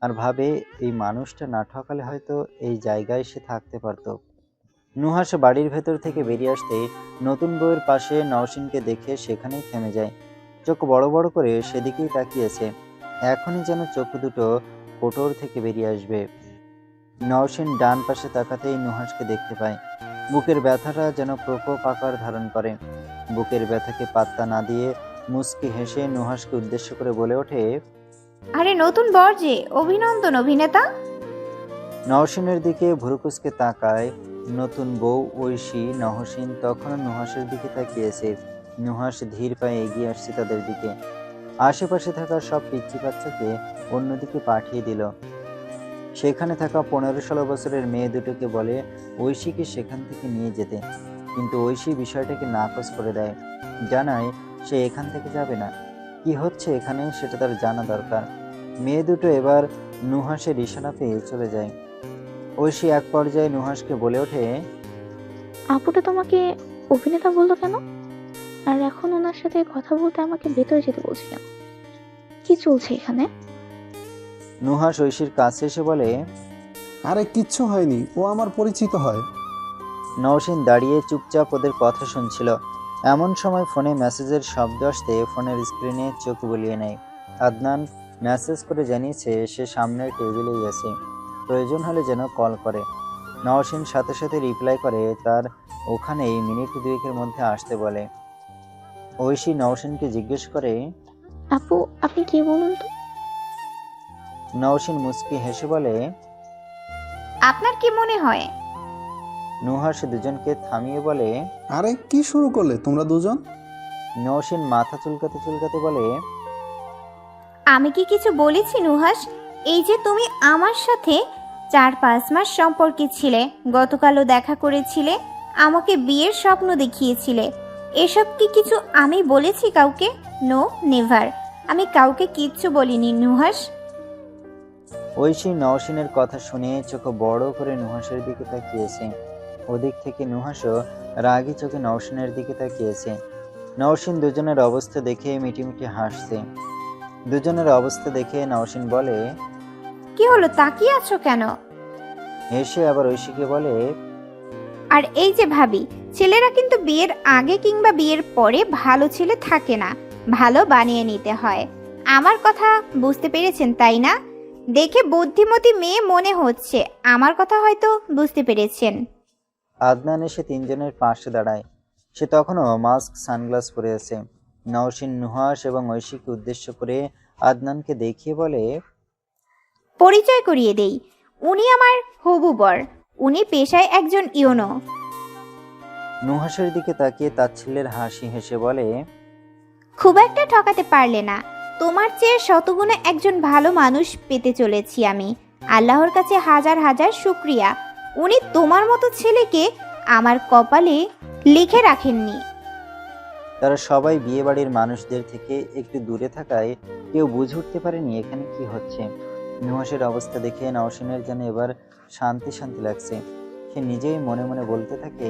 আর ভাবে এই মানুষটা না ঠকালে হয়তো এই জায়গায় সে থাকতে পারত। নুহাস বাড়ির ভেতর থেকে বেরিয়ে আসতে নতুন বউয়ের পাশে নওশিনকে দেখে সেখানেই থেমে যায়। চোখ বড় বড় করে সেদিকেই তাকিয়েছে। এখনই যেন চোখ দুটো কোটর থেকে বেরিয়ে আসবে। নওশিন ডান পাশে তাকাতেই নুহাসকে দেখতে পায়। বুকের ব্যথাটা যেন প্রকোপ আকার ধারণ করে। বুকের ব্যথাকে পাত্তা না দিয়ে মুচকি হেসে নুহাসকে উদ্দেশ্য করে বলে ওঠে, আরে নতুন বর যে, অভিনন্দন অভিনেতা। নওশিনের দিকে ভুরুকুচকে তাকায় নতুন বউ ঐশী। নওশিন তখনও নুহাসের দিকে তাকিয়েছে। নুহাস ধীর পায়ে এগিয়ে আসছে তাদের দিকে। আশেপাশে থাকা সব পিচ্চি বাচ্চাকে অন্যদিকে পাঠিয়ে দিল। সেখানে থাকা 15-16 বছরের মেয়ে দুটোকে বলে ঐশীকে সেখান থেকে নিয়ে যেতে, কিন্তু ঐশী বিষয়টাকে নাকচ করে দেয়। জানায় সে এখান থেকে যাবে না। কি হচ্ছে এখানে সেটা তার জানা দরকার। মেয়ে দুটো এবার নুহাসের ইশারা পেয়ে চলে যায়। ঐশী এক পর্যায়ে নুহাসকে বলে ওঠে, আপুটা তোমাকে অভিনেতা বললো কেন? আর এখন ওনার সাথে কথা বলতে আমাকে ভেতরে যেতে বলছি কেন? কি চলছে এখানে? নুহাস ঐশীর কাছে এসে বলে, আরে কিচ্ছু হয়নি, ও আমার পরিচিত হয়। নওশিন দাঁড়িয়ে চুপচাপ ওদের কথা শুনছিল। এমন সময় ফোনে মেসেজের শব্দ আসতে ফোনের স্ক্রিনে চোখ বুলিয়ে নেয়। আদনান মেসেজ করে জানিয়েছে সে সামনের টেবিলেই আছে, প্রয়োজন হলে যেন কল করে। নওশিন সাথে সাথে রিপ্লাই করে তার ওখানেই মিনিট 2-এর মধ্যে আসতে বলে। ঐশী নওশিনকে জিজ্ঞেস করে, আপু আপনি কি বলুন তো? নওশিন মুচকি হেসে বলে, আপনার কি মনে হয়? নুহাস দুজনকে থামিয়ে বলে, আরে কি শুরু করলে তোমরা দুজন? নওশিন মাথা চুলকাতে চুলকাতে বলে, আমি কি কিছু বলেছি নুহাস? এই যে তুমি আমার সাথে 4-5 মাস সম্পর্কে ছিলে, গতকালও দেখা করেছিলে, আমাকে বিয়ের স্বপ্ন দেখিয়েছিলে, এসব কি কিছু আমি বলেছি কাউকে? নো নেভার, আমি কাউকে কিচ্ছু বলিনি নুহাস। ঐশী নওশিনের কথা শুনে চোখ বড় করে নুহাসের দিকে তাকিয়েছে। ওদিক থেকে নুহাসও রাগী চোখে নওশিনের দিকে তাকিয়েছে। নওশিন দুজনের অবস্থা দেখে মিটিমিটি হাসছে। দুজনের অবস্থা দেখে নওশিন বলে, কি হলো, তাকিয়ে আছো কেন? হেসে আবার ঐশীকে বলে, আর এই যে ভাবি, ছেলেরা কিন্তু বিয়ের আগে কিংবা বিয়ের পরে ভালো ছেলে থাকে না, ভালো বানিয়ে নিতে হয়। আমার কথা বুঝতে পেরেছেন তাই না? দেখে বুদ্ধিমতী মেয়ে মনে হচ্ছে, আমার কথা হয়তো বুঝতে পেরেছেন। আদনান এসে তিনজনের পাশে দাঁড়ায়। সে তখনও মাস্ক সানগ্লাস পরে আছে। নওশিন নুহাস এবং ঐশীকে উদ্দেশ্য করে আদনানকে দেখিয়ে বলে, পরিচয় করিয়ে দেই, উনি আমার হবু বর, উনি পেশায় একজন ইউনো। নুহাসের দিকে তাকিয়ে তাচ্ছিল্যের হাসি হেসে বলে, খুব একটা ঠকাতে পারলে না, তোমার চেয়ে শতগুণে একজন ভালো মানুষ পেতে চলেছি আমি। আল্লাহর কাছে হাজার হাজার শুক্রিয়া, উনি তোমার মতো ছেলেকে আমার কপালে লিখে রাখেননি। তারা সবাই বিয়ে বাড়ির মানুষদের থেকে একটু দূরে থাকায় কেউ বুঝে উঠতে পারেনি এখানে কি হচ্ছে। নুহাসের অবস্থা দেখে নওশিনের যেন এবার শান্তি শান্তি লাগছে। সে নিজেই মনে মনে বলতে থাকে,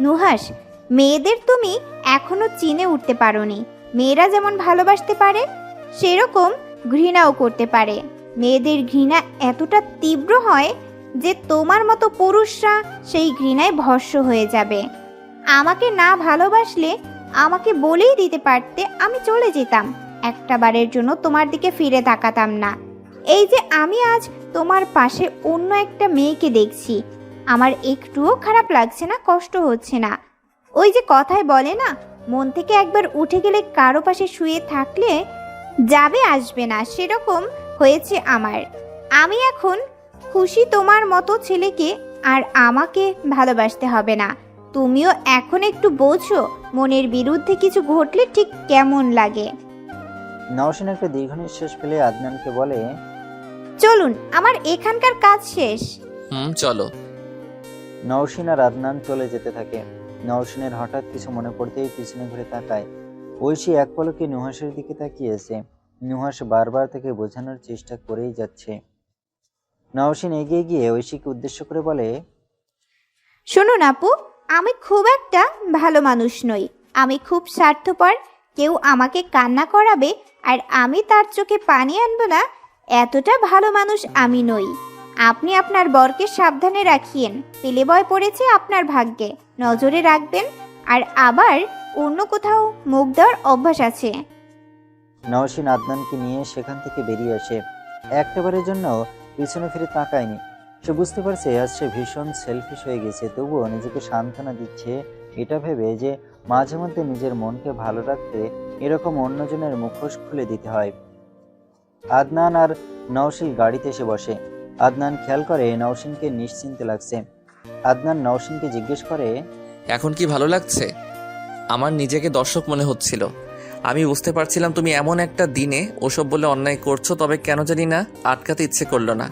নুহাস, মেয়েদের তুমি এখনো চিনে উঠতে পারোনি। মেয়েরা যেমন ভালোবাসতে পারে সেরকম ঘৃণাও করতে পারে। মেয়েদের ঘৃণা এতটা তীব্র হয় যে তোমার মতো পুরুষরা সেই ঘৃণায় ভস্ম হয়ে যাবে। আমাকে না ভালোবাসলে আমাকে বলেই দিতে পারতে, আমি চলে যেতাম। একটা বারের জন্য তোমার দিকে ফিরে তাকাতাম না। এই যে আমি আজ তোমার পাশে অন্য একটা মেয়েকে দেখছি, আমার একটুও খারাপ লাগছে না, কষ্ট হচ্ছে না। ওই যে কথায় বলে না, মন থেকে একবার উঠে গেলে কারো পাশে শুয়ে থাকলে যাবে আসবে না, সেরকম হয়েছে আমার। আমি এখন খুশি তোমার মতো ছেলেকে আর আমাকে ভালোবাসতে হবে না। তুমিও এখন একটু বোঝো মনের বিরুদ্ধে কিছু ঘটলে ঠিক কেমন লাগে। নওশিন একটা দীর্ঘ নিঃশ্বাস ফেলে আদনানকে বলে, চলুন, আমার এখানকার কাজ শেষ। চলো। নওশিন আর আদনান চলে যেতে থাকে। নওশিনের হঠাৎ কিছু মনে পড়তেই পিছনে ঘুরে তাকায়। ঐশী এক পলকে নুহাসের দিকে তাকিয়েছে। নুহাস বারবার তাকে বোঝানোর চেষ্টা করেই যাচ্ছে। নওশিন এগিয়ে গিয়ে ঐশীকে উদ্দেশ্য করে বলে, শুনুন আপু, আমি খুব একটা ভালো মানুষ নই। আমি খুব স্বার্থপর। কেউ আমাকে কান্না করাবে আর আমি তার চোখে পানি আনবো না, এতটা ভালো মানুষ আমি নই। আপনি আপনার বরকে সাবধানে রাখিয়েন। পেলে বয় পড়েছে আপনার ভাগ্যে, নজরে রাখবেন। আর আবার অন্য কোথাও মুখ দেওয়ার অভ্যাস আছে। নওশিন আদনানকে নিয়ে সেখান থেকে বেরিয়ে আসে। একটাবারের জন্য পিছনে ফিরে তাকায়নি। সে বুঝতে পারছে আজ সে ভীষণ সেলফিশ হয়ে গেছে, তবুও নিজেকে সান্ত্বনা দিচ্ছে এটা ভেবে যে মাঝে মধ্যে নিজের মনকে ভালো রাখতে এরকম অন্যজনের মুখোশ খুলে দিতে হয়। আদনান আর নওশিন গাড়িতে এসে বসে। আদনান খেয়াল করে নওশিনকে নিশ্চিন্তে লাগছে। আদনান নওশিনকে জিজ্ঞেস করে, এখন কি ভালো লাগছে? আমার নিজেকে দর্শক মনে হচ্ছিল। আমি বুঝতে পারছিলাম তুমি এমন একটা দিনে ওসব বলে অন্যায় করছো, তবে কেন জানি না আটকাতে ইচ্ছে করলো না।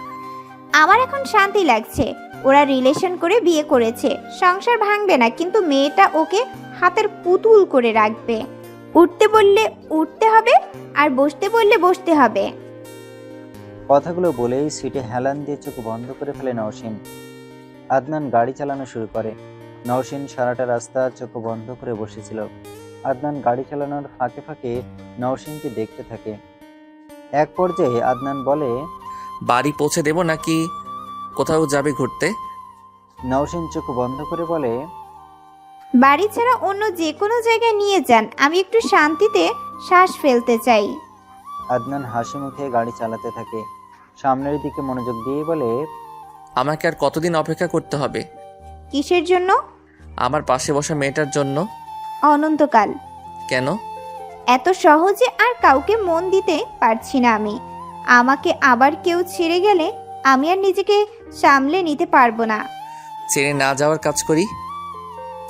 আমার এখন শান্তি লাগছে। ওরা রিলেশন করে বিয়ে করেছে, সংসার ভাঙবে না, কিন্তু মেয়েটা ওকে হাতের পুতুল করে রাখবে। উঠতে বললে উঠতে হবে, আর বসতে বললে বসতে হবে। কথাগুলো বলেই সিটে হেলান দিয়ে চোখ বন্ধ করে ফেলে নওশিন। আদনান গাড়ি চালানো শুরু করে। নওশিন সারাটা রাস্তা চোখ বন্ধ করে বসেছিল। আদনান গাড়ি চালানোর ফাঁকে ফাঁকে নওশিনকে দেখতে থাকে। এক পর্যায়ে আদনান বলে, বাড়ি পৌঁছে দেব নাকি কোথাও যাবে ঘুরতে? নওশিন চোখ বন্ধ করে বলে, বাড়ি ছাড়া অন্য যে কোনো জায়গায় নিয়ে যান, আমি একটু শান্তিতে শ্বাস ফেলতে চাই। আদনান হাসি মুখে গাড়ি চালাতে থাকে। সামনের দিকে মনোযোগ দিয়ে বলে, আমাকে আর কতদিন অপেক্ষা করতে হবে? কিসের জন্য? আমার পাশে বসা মেয়েটার জন্য। অনন্তকাল। কেন? এত সহজে আর কাউকে মন দিতে পারছি না আমি। আমাকে আবার কেউ ছেড়ে গেলে আমি আর নিজেকে সামলে নিতে পারবো না। ছেড়ে না যাওয়ার কাজ করি।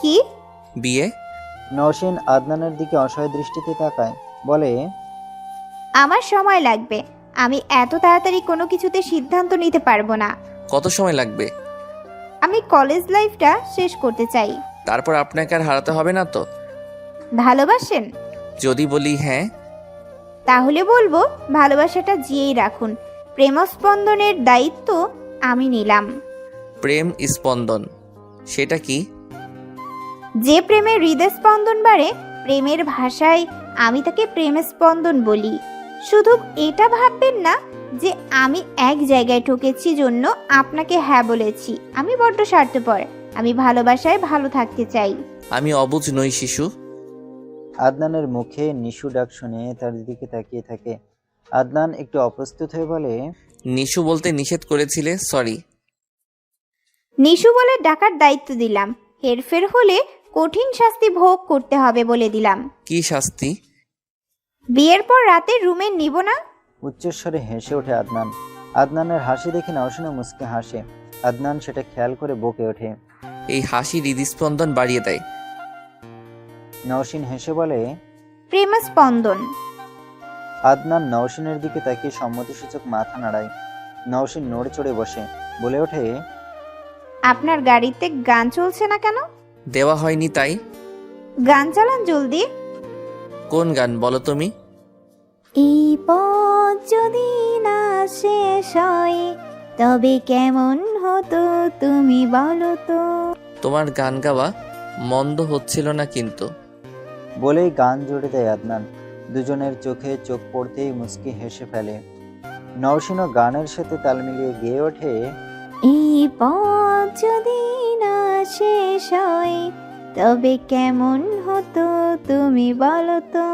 কি? বিয়ে। নওশিন আদনানের দিকে অসহায় দৃষ্টিতে তাকায়, বলে, আমার সময় লাগবে। আমি এত তাড়াতাড়ি কোনো কিছুতে সিদ্ধান্ত নিতে পারবো না। কত সময় লাগবে? আমি কলেজ লাইফটা শেষ করতে চাই। তারপর আপনাকে আর হারাতে হবে না তো? ভালোবাসেন? যদি বলি হ্যাঁ, তাহলে বলবো ভালোবাসাটা জিয়েই রাখুন। প্রেমস্পন্দনের দায়িত্ব আমি নিলাম। প্রেম স্পন্দন সেটা কি? যে প্রেমের হৃদয় স্পন্দন বাড়ে, প্রেমের ভাষায় আমি তাকে প্রেম স্পন্দন বলি। শুধু এটা ভাববেন না যে আমি এক জায়গায় ঠকেছি জন্য আপনাকে হ্যাঁ বলেছি। আমি বড্ড স্বার্থপর। আমি ভালোবাসায় ভালো থাকতে চাই। আমি অবুঝ নই শিশু। আদনানের মুখে নিশু ডাক শুনে তার দিকে তাকিয়ে থাকে। আদনান একটু অপ্রস্তুত হয়ে বলে, নিশু বলতে নিষেধ করেছিলে, সরি। নিশু বলে ডাকার দায়িত্ব দিলাম। হেরফের হলে কঠিন শাস্তি ভোগ করতে হবে বলে দিলাম। কি শাস্তি? বিয়ের পর রাতে রুমে নিব না। উচ্চস্বরে হেসে ওঠে আদনান। আদনানের হাসি দেখে নওশিনও মুচকে হাসে। আদনান সেটা খেয়াল করে বকে ওঠে। এই হাসি হৃদস্পন্দন বাড়িয়ে দেয়। নওশিন হেসে বলে, প্রেম স্পন্দন। আদনান নওশিনের দিকে তাকিয়ে সম্মতিসূচক মাথা নাড়ায়। নওশিন নড়ে চড়ে বসে, বলে ওঠে, আপনার গাড়িতে গান চলছে না কেন? দেওয়া হয়নি তাই। গান চালান জলদি। কোন গান বলো তুমি? এই পথ যদি না শেষ হয় তবে কেমন হতো তুমি বলো তো। তোমার গান গাওয়া মন্দ হচ্ছিল না কিন্তু। বলেই গান জুড়ে দেয় আদনান। দুজনের চোখে চোখ পড়তেই মুচকি হেসে ফেলে। নওশিনও গানের সাথে তাল মিলিয়ে গেয়ে ওঠে, এই পথ যদি না শেষ হয় তবে কেমন হতো তুমি বলো তো।